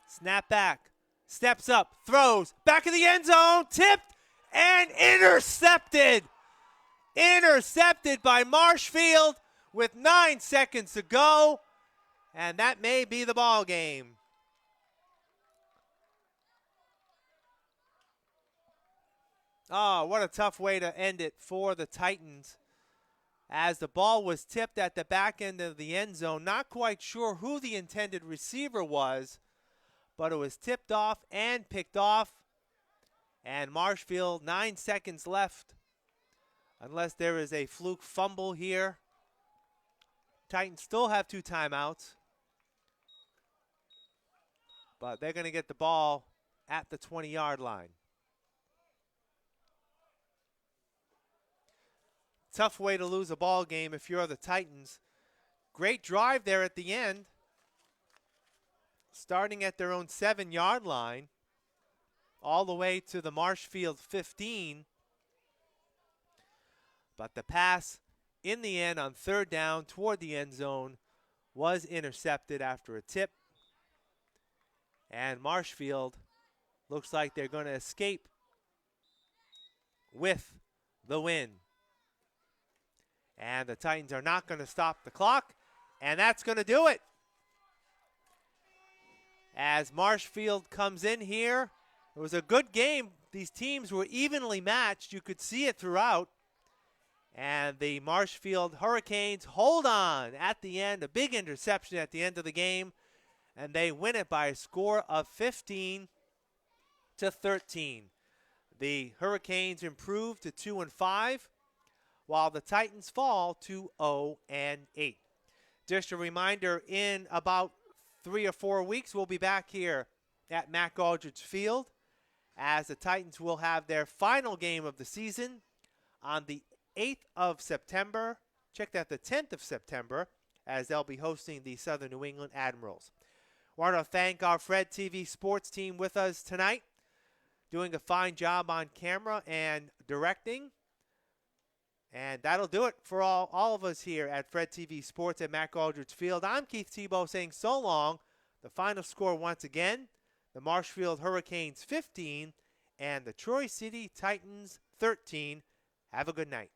Snap back. Steps up, throws, back of the end zone, tipped and intercepted. Intercepted by Marshfield with 9 seconds to go, and that may be the ball game. Oh, what a tough way to end it for the Titans, as the ball was tipped at the back end of the end zone. Not quite sure who the intended receiver was, but it was tipped off and picked off. And Marshfield, 9 seconds left. Unless there is a fluke fumble here. Titans still have 2 timeouts. But they're going to get the ball at the 20-yard line. Tough way to lose a ball game if you're the Titans. Great drive there at the end. Starting at their own 7-yard line, all the way to the Marshfield 15. But the pass in the end on 3rd down toward the end zone was intercepted after a tip. And Marshfield looks like they're going to escape with the win. And the Titans are not going to stop the clock, and that's going to do it. As Marshfield comes in here, it was a good game. These teams were evenly matched. You could see it throughout. And the Marshfield Hurricanes hold on at the end, a big interception at the end of the game, and they win it by a score of 15-13. The Hurricanes improve to 2-5, while the Titans fall to 0-8. Just a reminder, in about 3 or 4 weeks, we'll be back here at Mack Aldridge Field, as the Titans will have their final game of the season on the 8th of September. Check that, the 10th of September, as they'll be hosting the Southern New England Admirals. Want to thank our Fred TV sports team with us tonight, doing a fine job on camera and directing. And that'll do it for all of us here at Fred TV Sports at Mack Aldridge Field. I'm Keith Tebow saying so long. The final score once again, the Marshfield Hurricanes 15 and the Troy City Titans 13. Have a good night.